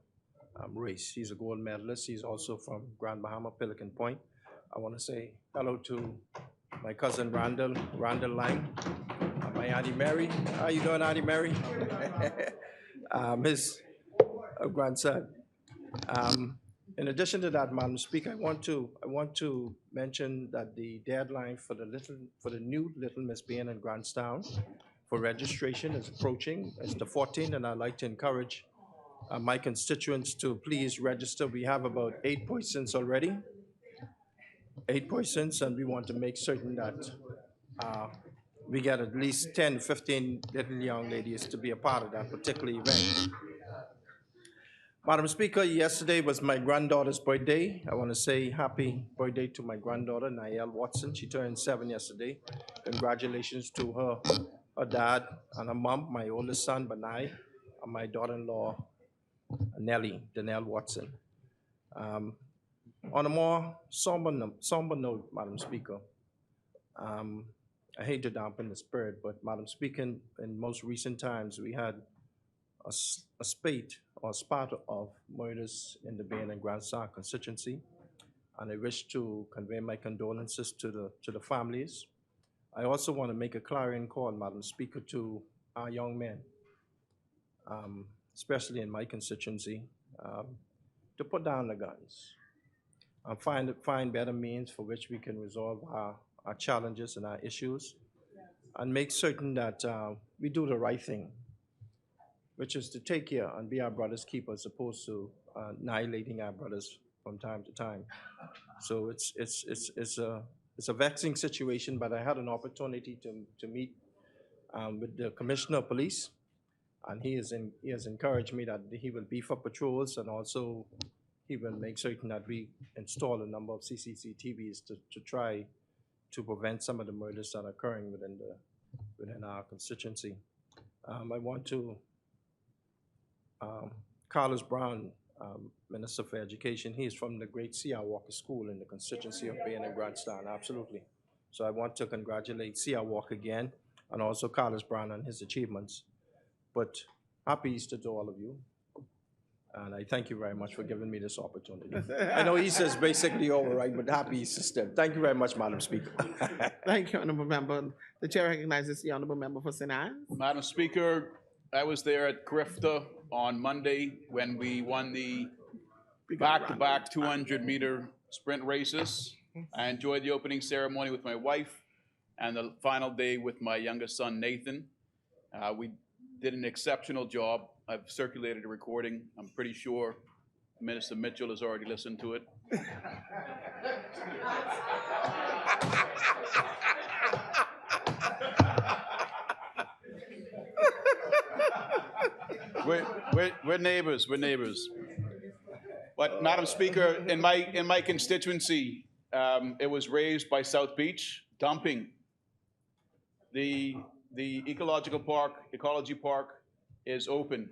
[SPEAKER 6] race. He's a gold medalist. He's also from Grand Bahama, Pelican Point. I want to say hello to my cousin Randall Lang, my Auntie Mary. How you doing, Auntie Mary? His grandson. In addition to that, Madam Speaker, I want to mention that the deadline for the new Little Miss Bain and Grandstown for registration is approaching. It's the 14th, and I'd like to encourage my constituents to please register. We have about 8 persons already, 8 persons, and we want to make certain that we get at least 10 to 15 little young ladies to be a part of that particular event. Madam Speaker, yesterday was my granddaughter's birthday. I want to say happy birthday to my granddaughter, Niall Watson. She turned 7 yesterday. Congratulations to her dad and her mom, my oldest son, Benai, and my daughter-in-law, Nellie, Danelle Watson. On a more somber note, Madam Speaker, I hate to dampen the spirit, but Madam Speaker, in most recent times, we had a spate or spat of murders in the Bain and Grandstand constituency, and I wish to convey my condolences to the families. I also want to make a clarion call, Madam Speaker, to our young men, especially in my constituency, to put down the guns and find better means for which we can resolve our challenges and our issues, and make certain that we do the right thing, which is to take care and be our brother's keeper as opposed to annihilating our brothers from time to time. So it's a vexing situation, but I had an opportunity to meet with the Commissioner of Police, and he has encouraged me that he will beef up patrols, and also he will make certain that we install a number of CCTVs to try to prevent some of the murders that are occurring within our constituency. I want to Carlos Brown, Minister for Education, he is from the great C.R. Walker School in the constituency of Bain and Grandstand, absolutely. So I want to congratulate C.R. Walker again, and also Carlos Brown on his achievements. But happy Easter to all of you. And I thank you very much for giving me this opportunity. I know Easter is basically over, right? But happy Easter still. Thank you very much, Madam Speaker.
[SPEAKER 3] Thank you, Honorable Member. The chair recognizes the Honorable Member for St. Anne's.
[SPEAKER 2] Madam Speaker, I was there at Crifta on Monday when we won the back-to-back 200-meter sprint races. I enjoyed the opening ceremony with my wife and the final day with my youngest son, Nathan. We did an exceptional job. I've circulated a recording. I'm pretty sure Minister Mitchell has already listened to it. We're neighbors. We're neighbors. But Madam Speaker, in my constituency, it was raised by South Beach dumping. The ecology park is open.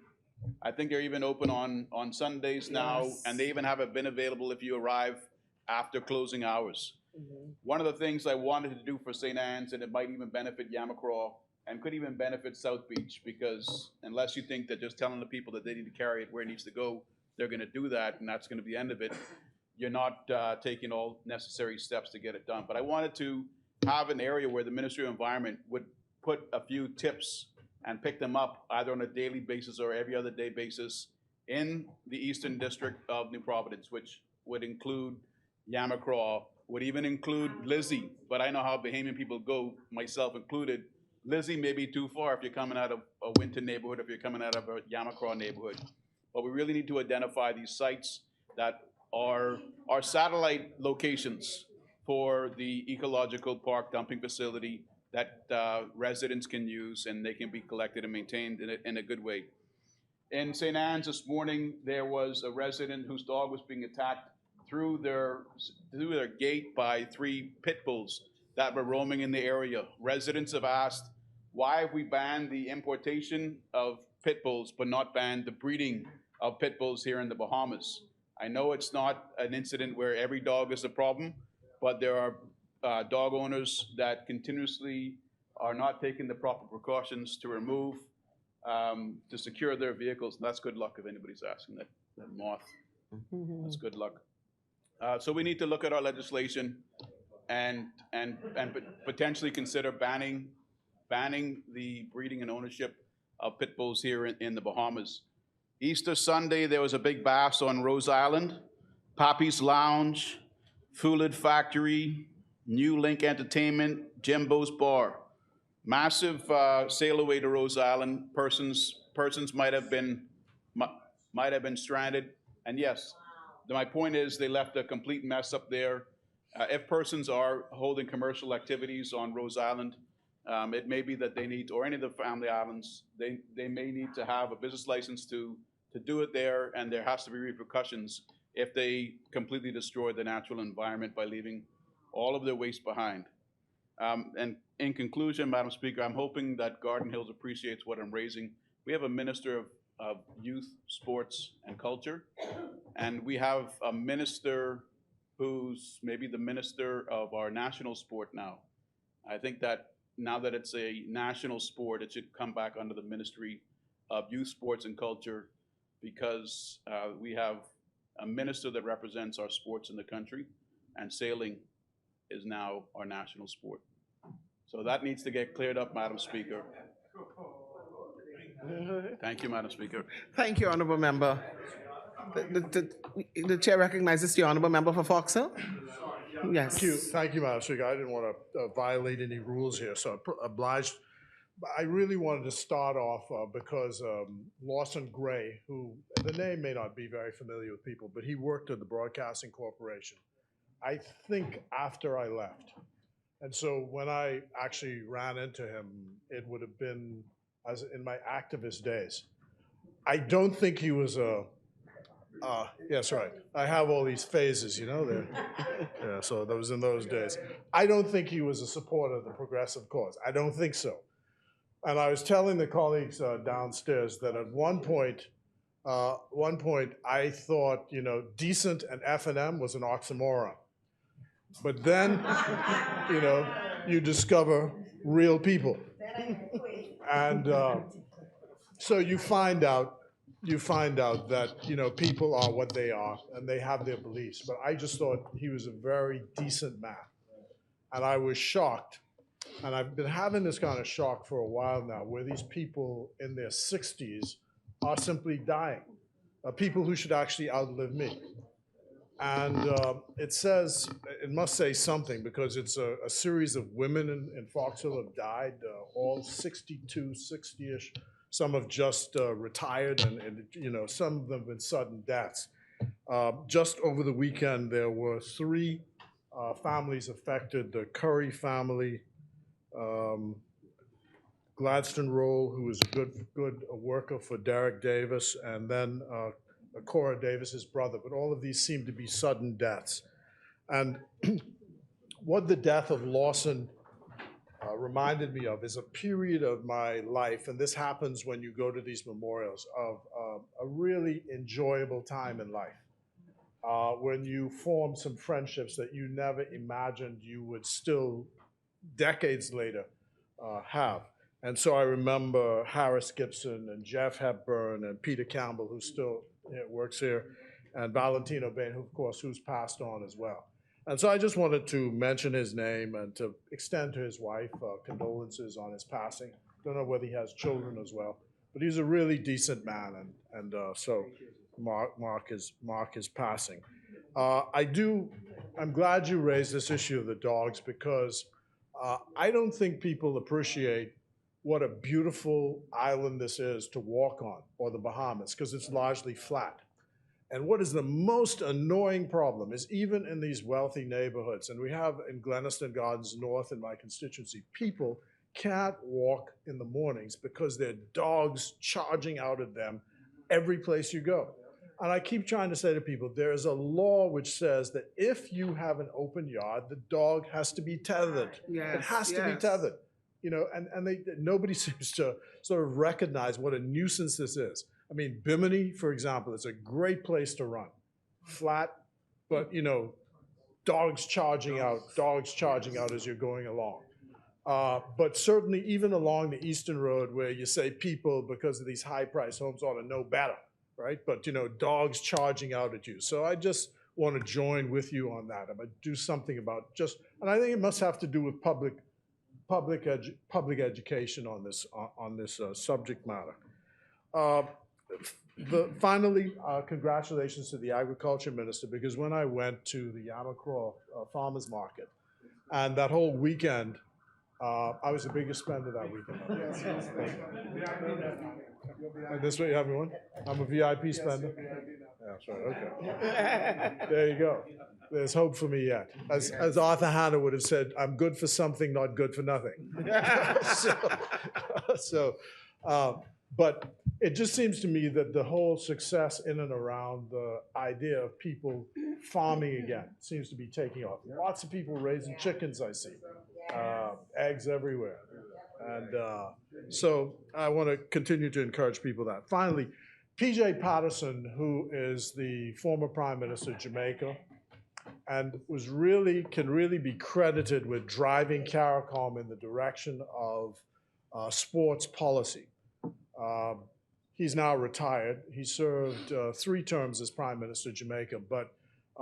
[SPEAKER 2] I think they're even open on Sundays now,
[SPEAKER 3] Yes.
[SPEAKER 2] and they even have it been available if you arrive after closing hours. One of the things I wanted to do for St. Anne's, and it might even benefit Yamacraw, and could even benefit South Beach, because unless you think that just telling the people that they need to carry it where it needs to go, they're gonna do that, and that's gonna be the end of it, you're not taking all necessary steps to get it done. But I wanted to have an area where the Ministry of Environment would put a few tips and pick them up either on a daily basis or every other day basis in the Eastern District of New Providence, which would include Yamacraw, would even include Lizzie, but I know how Bahamian people go, myself included. Lizzie may be too far if you're coming out of a Winton neighborhood, if you're coming out of a Yamacraw neighborhood. But we really need to identify these sites that are satellite locations for the ecological park dumping facility that residents can use, and they can be collected and maintained in a good way. In St. Anne's this morning, there was a resident whose dog was being attacked through their gate by 3 pit bulls that were roaming in the area. Residents have asked, why have we banned the importation of pit bulls but not banned the breeding of pit bulls here in the Bahamas? I know it's not an incident where every dog is a problem, but there are dog owners that continuously are not taking the proper precautions to remove, to secure their vehicles. And that's good luck if anybody's asking that moth. That's good luck. So we need to look at our legislation and potentially consider banning the breeding and ownership of pit bulls here in the Bahamas. Easter Sunday, there was a big bash on Rose Island, Poppy's Lounge, Foulid Factory, New Link Entertainment, Jimbo's Bar. Massive sail away to Rose Island. Persons might have been stranded. And yes, my point is they left a complete mess up there. If persons are holding commercial activities on Rose Island, it may be that they need, or any of the family islands, they may need to have a business license to do it there, and there has to be repercussions if they completely destroy the natural environment by leaving all of their waste behind. And in conclusion, Madam Speaker, I'm hoping that Garden Hills appreciates what I'm raising. We have a Minister of Youth, Sports, and Culture, and we have a minister who's maybe the minister of our national sport now. I think that now that it's a national sport, it should come back under the Ministry of Youth, Sports, and Culture, because we have a minister that represents our sports in the country, and sailing is now our national sport. So that needs to get cleared up, Madam Speaker. Thank you, Madam Speaker.
[SPEAKER 3] Thank you, Honorable Member. The chair recognizes the Honorable Member for Foxhill. Yes.
[SPEAKER 7] Thank you, Madam Speaker. I didn't want to violate any rules here, so I'm obliged. I really wanted to start off because Lawson Gray, who the name may not be very familiar with people, but he worked at the Broadcasting Corporation, I think after I left. And so when I actually ran into him, it would have been as in my activist days. I don't think he was a, yes, right. I have all these phases, you know, there. Yeah, so that was in those days. I don't think he was a supporter of the progressive cause. I don't think so. And I was telling the colleagues downstairs that at one point I thought, you know, decent and F&M was an oxymoron. But then, you know, you discover real people. And so you find out you find out that, you know, people are what they are and they have their beliefs. But I just thought he was a very decent man. And I was shocked. And I've been having this kind of shock for a while now, where these people in their 60s are simply dying. People who should actually outlive me. And it says, it must say something, because it's a series of women in Foxhill have died, all 62, 60-ish. Some have just retired, and you know, some of them have been sudden deaths. Just over the weekend, there were 3 families affected: the Curry family, Gladstone Roll, who was a good worker for Derek Davis, and then Cora Davis's brother. But all of these seem to be sudden deaths. And what the death of Lawson reminded me of is a period of my life, and this happens when you go to these memorials, of a really enjoyable time in life. When you form some friendships that you never imagined you would still, decades later, have. And so I remember Harris Gibson and Jeff Hepburn and Peter Campbell, who still works here, and Valentino Bain, who, of course, who's passed on as well. And so I just wanted to mention his name and to extend to his wife condolences on his passing. Don't know whether he has children as well, but he's a really decent man, and so Mark is passing. I'm glad you raised this issue of the dogs, because I don't think people appreciate what a beautiful island this is to walk on, or the Bahamas, because it's largely flat. And what is the most annoying problem is, even in these wealthy neighborhoods, and we have in Gleniston Gardens North in my constituency, people can't walk in the mornings because there are dogs charging out at them every place you go. And I keep trying to say to people, there is a law which says that if you have an open yard, the dog has to be tethered.
[SPEAKER 3] Yes,
[SPEAKER 7] it has to be
[SPEAKER 3] yes.
[SPEAKER 7] tethered. You know, and nobody seems to sort of recognize what a nuisance this is. I mean, Bimini, for example, is a great place to run. Flat, but, you know, dogs charging out as you're going along. But certainly even along the Eastern Road, where you say people, because of these high-priced homes, ought to know better, right? But, you know, dogs charging out at you. So I just want to join with you on that. I'm going to do something about and I think it must have to do with public education on this subject matter. Finally, congratulations to the agriculture minister, because when I went to the Yamacraw Farmers Market, and that whole weekend, I was the biggest spender that weekend. This way, everyone. I'm a VIP spender. Yeah, that's right. Okay. There you go. There's hope for me yet. As Arthur Hanna would have said, I'm good for something, not good for nothing. But it just seems to me that the whole success in and around the idea of people farming again seems to be taking off. Lots of people raising chickens, I see. Eggs everywhere. And so I want to continue to encourage people that. Finally, P.J. Patterson, who is the former Prime Minister of Jamaica, and can really be credited with driving CARICOM in the direction of sports policy. He's now retired. He served 3 terms as Prime Minister of Jamaica, but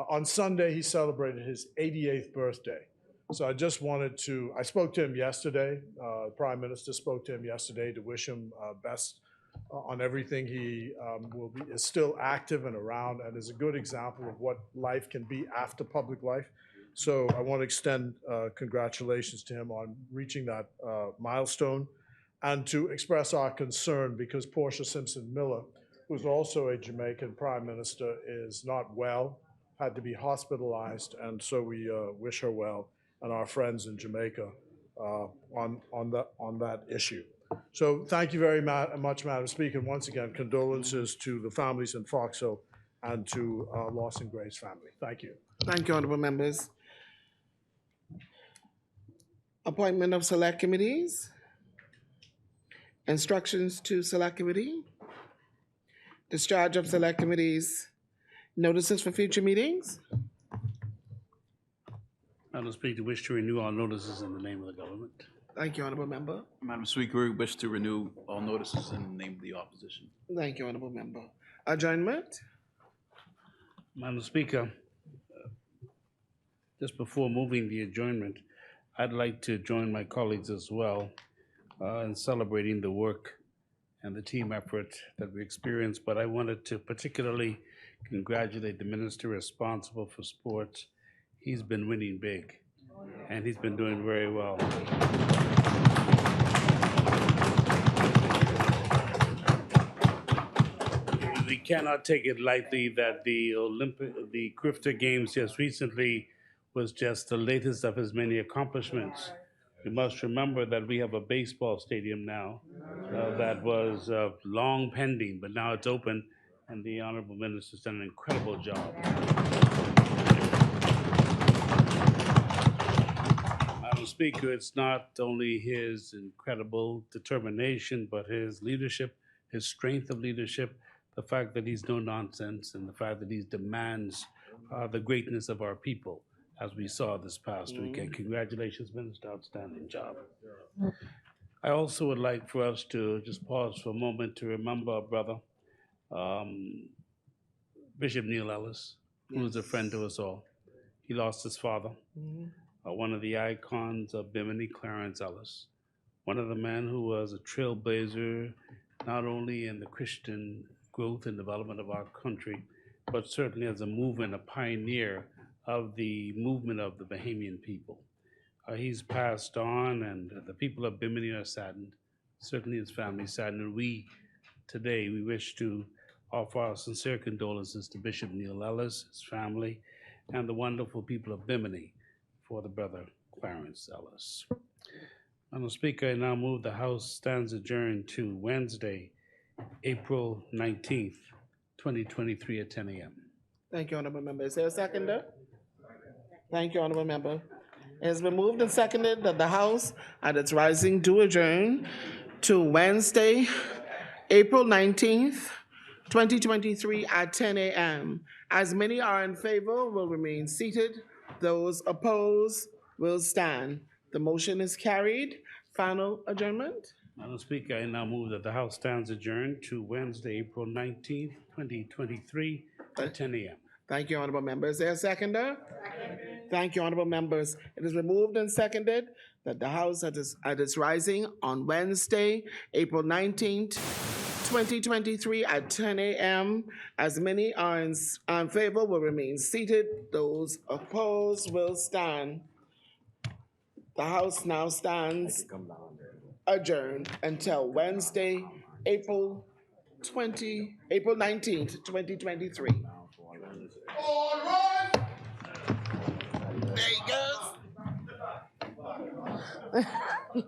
[SPEAKER 7] on Sunday he celebrated his 88th birthday. So I just wanted to, I spoke to him yesterday, Prime Minister spoke to him yesterday to wish him best on everything. He is still active and around, and is a good example of what life can be after public life. So I want to extend congratulations to him on reaching that milestone, and to express our concern because Portia Simpson Miller, who's also a Jamaican Prime Minister, is not well, had to be hospitalized, and so we wish her well, and our friends in Jamaica on that issue. So thank you very much, Madam Speaker. And once again, condolences to the families in Foxhill and to Lawson Gray's family. Thank you.
[SPEAKER 3] Thank you, honorable members. Appointment of select committees. Instructions to select committee. Discharge of select committees. Notices for future meetings.
[SPEAKER 5] Madam Speaker, wish to renew our notices in the name of the government.
[SPEAKER 3] Thank you, Honorable Member.
[SPEAKER 2] Madam Speaker, we wish to renew all notices in the name of the opposition.
[SPEAKER 3] Thank you, Honorable Member. Adjournment?
[SPEAKER 5] Madam Speaker, just before moving the adjournment, I'd like to join my colleagues as well in celebrating the work and the team effort that we experienced, but I wanted to particularly congratulate the minister responsible for sports. He's been winning big, and he's been doing very well. We cannot take it lightly that the Crifter Games just recently was just the latest of his many accomplishments. We must remember that we have a baseball stadium now that was long pending, but now it's open, and the Honorable Minister's done an incredible job. Madam Speaker, it's not only his incredible determination, but his leadership, his strength of leadership, the fact that he's no nonsense, and the fact that he demands the greatness of our people, as we saw this past weekend. Congratulations, Minister, outstanding job. I also would like for us to just pause for a moment to remember our brother, Bishop Neil Ellis, who was a friend to us all. He lost his father, one of the icons of Bimini, Clarence Ellis, one of the men who was a trailblazer, not only in the Christian growth and development of our country, but certainly as a movement, a pioneer of the movement of the Bahamian people. He's passed on, and the people of Bimini are saddened. Certainly his family is saddened, and we wish to offer our sincere condolences to Bishop Neil Ellis, his family, and the wonderful people of Bimini for the brother Clarence Ellis. Madam Speaker, I now move the House stands adjourned to Wednesday, April 19th, 2023 at 10 a.m.
[SPEAKER 3] Thank you, Honorable Member. Is there a seconder? Thank you, Honorable Member. It has been moved and seconded that the House at its rising do adjourn to Wednesday, April 19th, 2023 at 10 a.m. As many are in favor will remain seated. Those opposed will stand. The motion is carried. Final adjournment?
[SPEAKER 5] Madam Speaker, I now move that the House stands adjourned to Wednesday, April 19th, 2023 at 10 a.m.
[SPEAKER 3] Thank you, Honorable Member. Is there a seconder? Thank you, Honorable Members. It is removed and seconded that the House at its rising on Wednesday, April 19th, 2023 at 10 a.m. As many are in favor will remain seated. Those opposed will stand. The House now stands adjourned until Wednesday, April 19th, 2023. There he goes.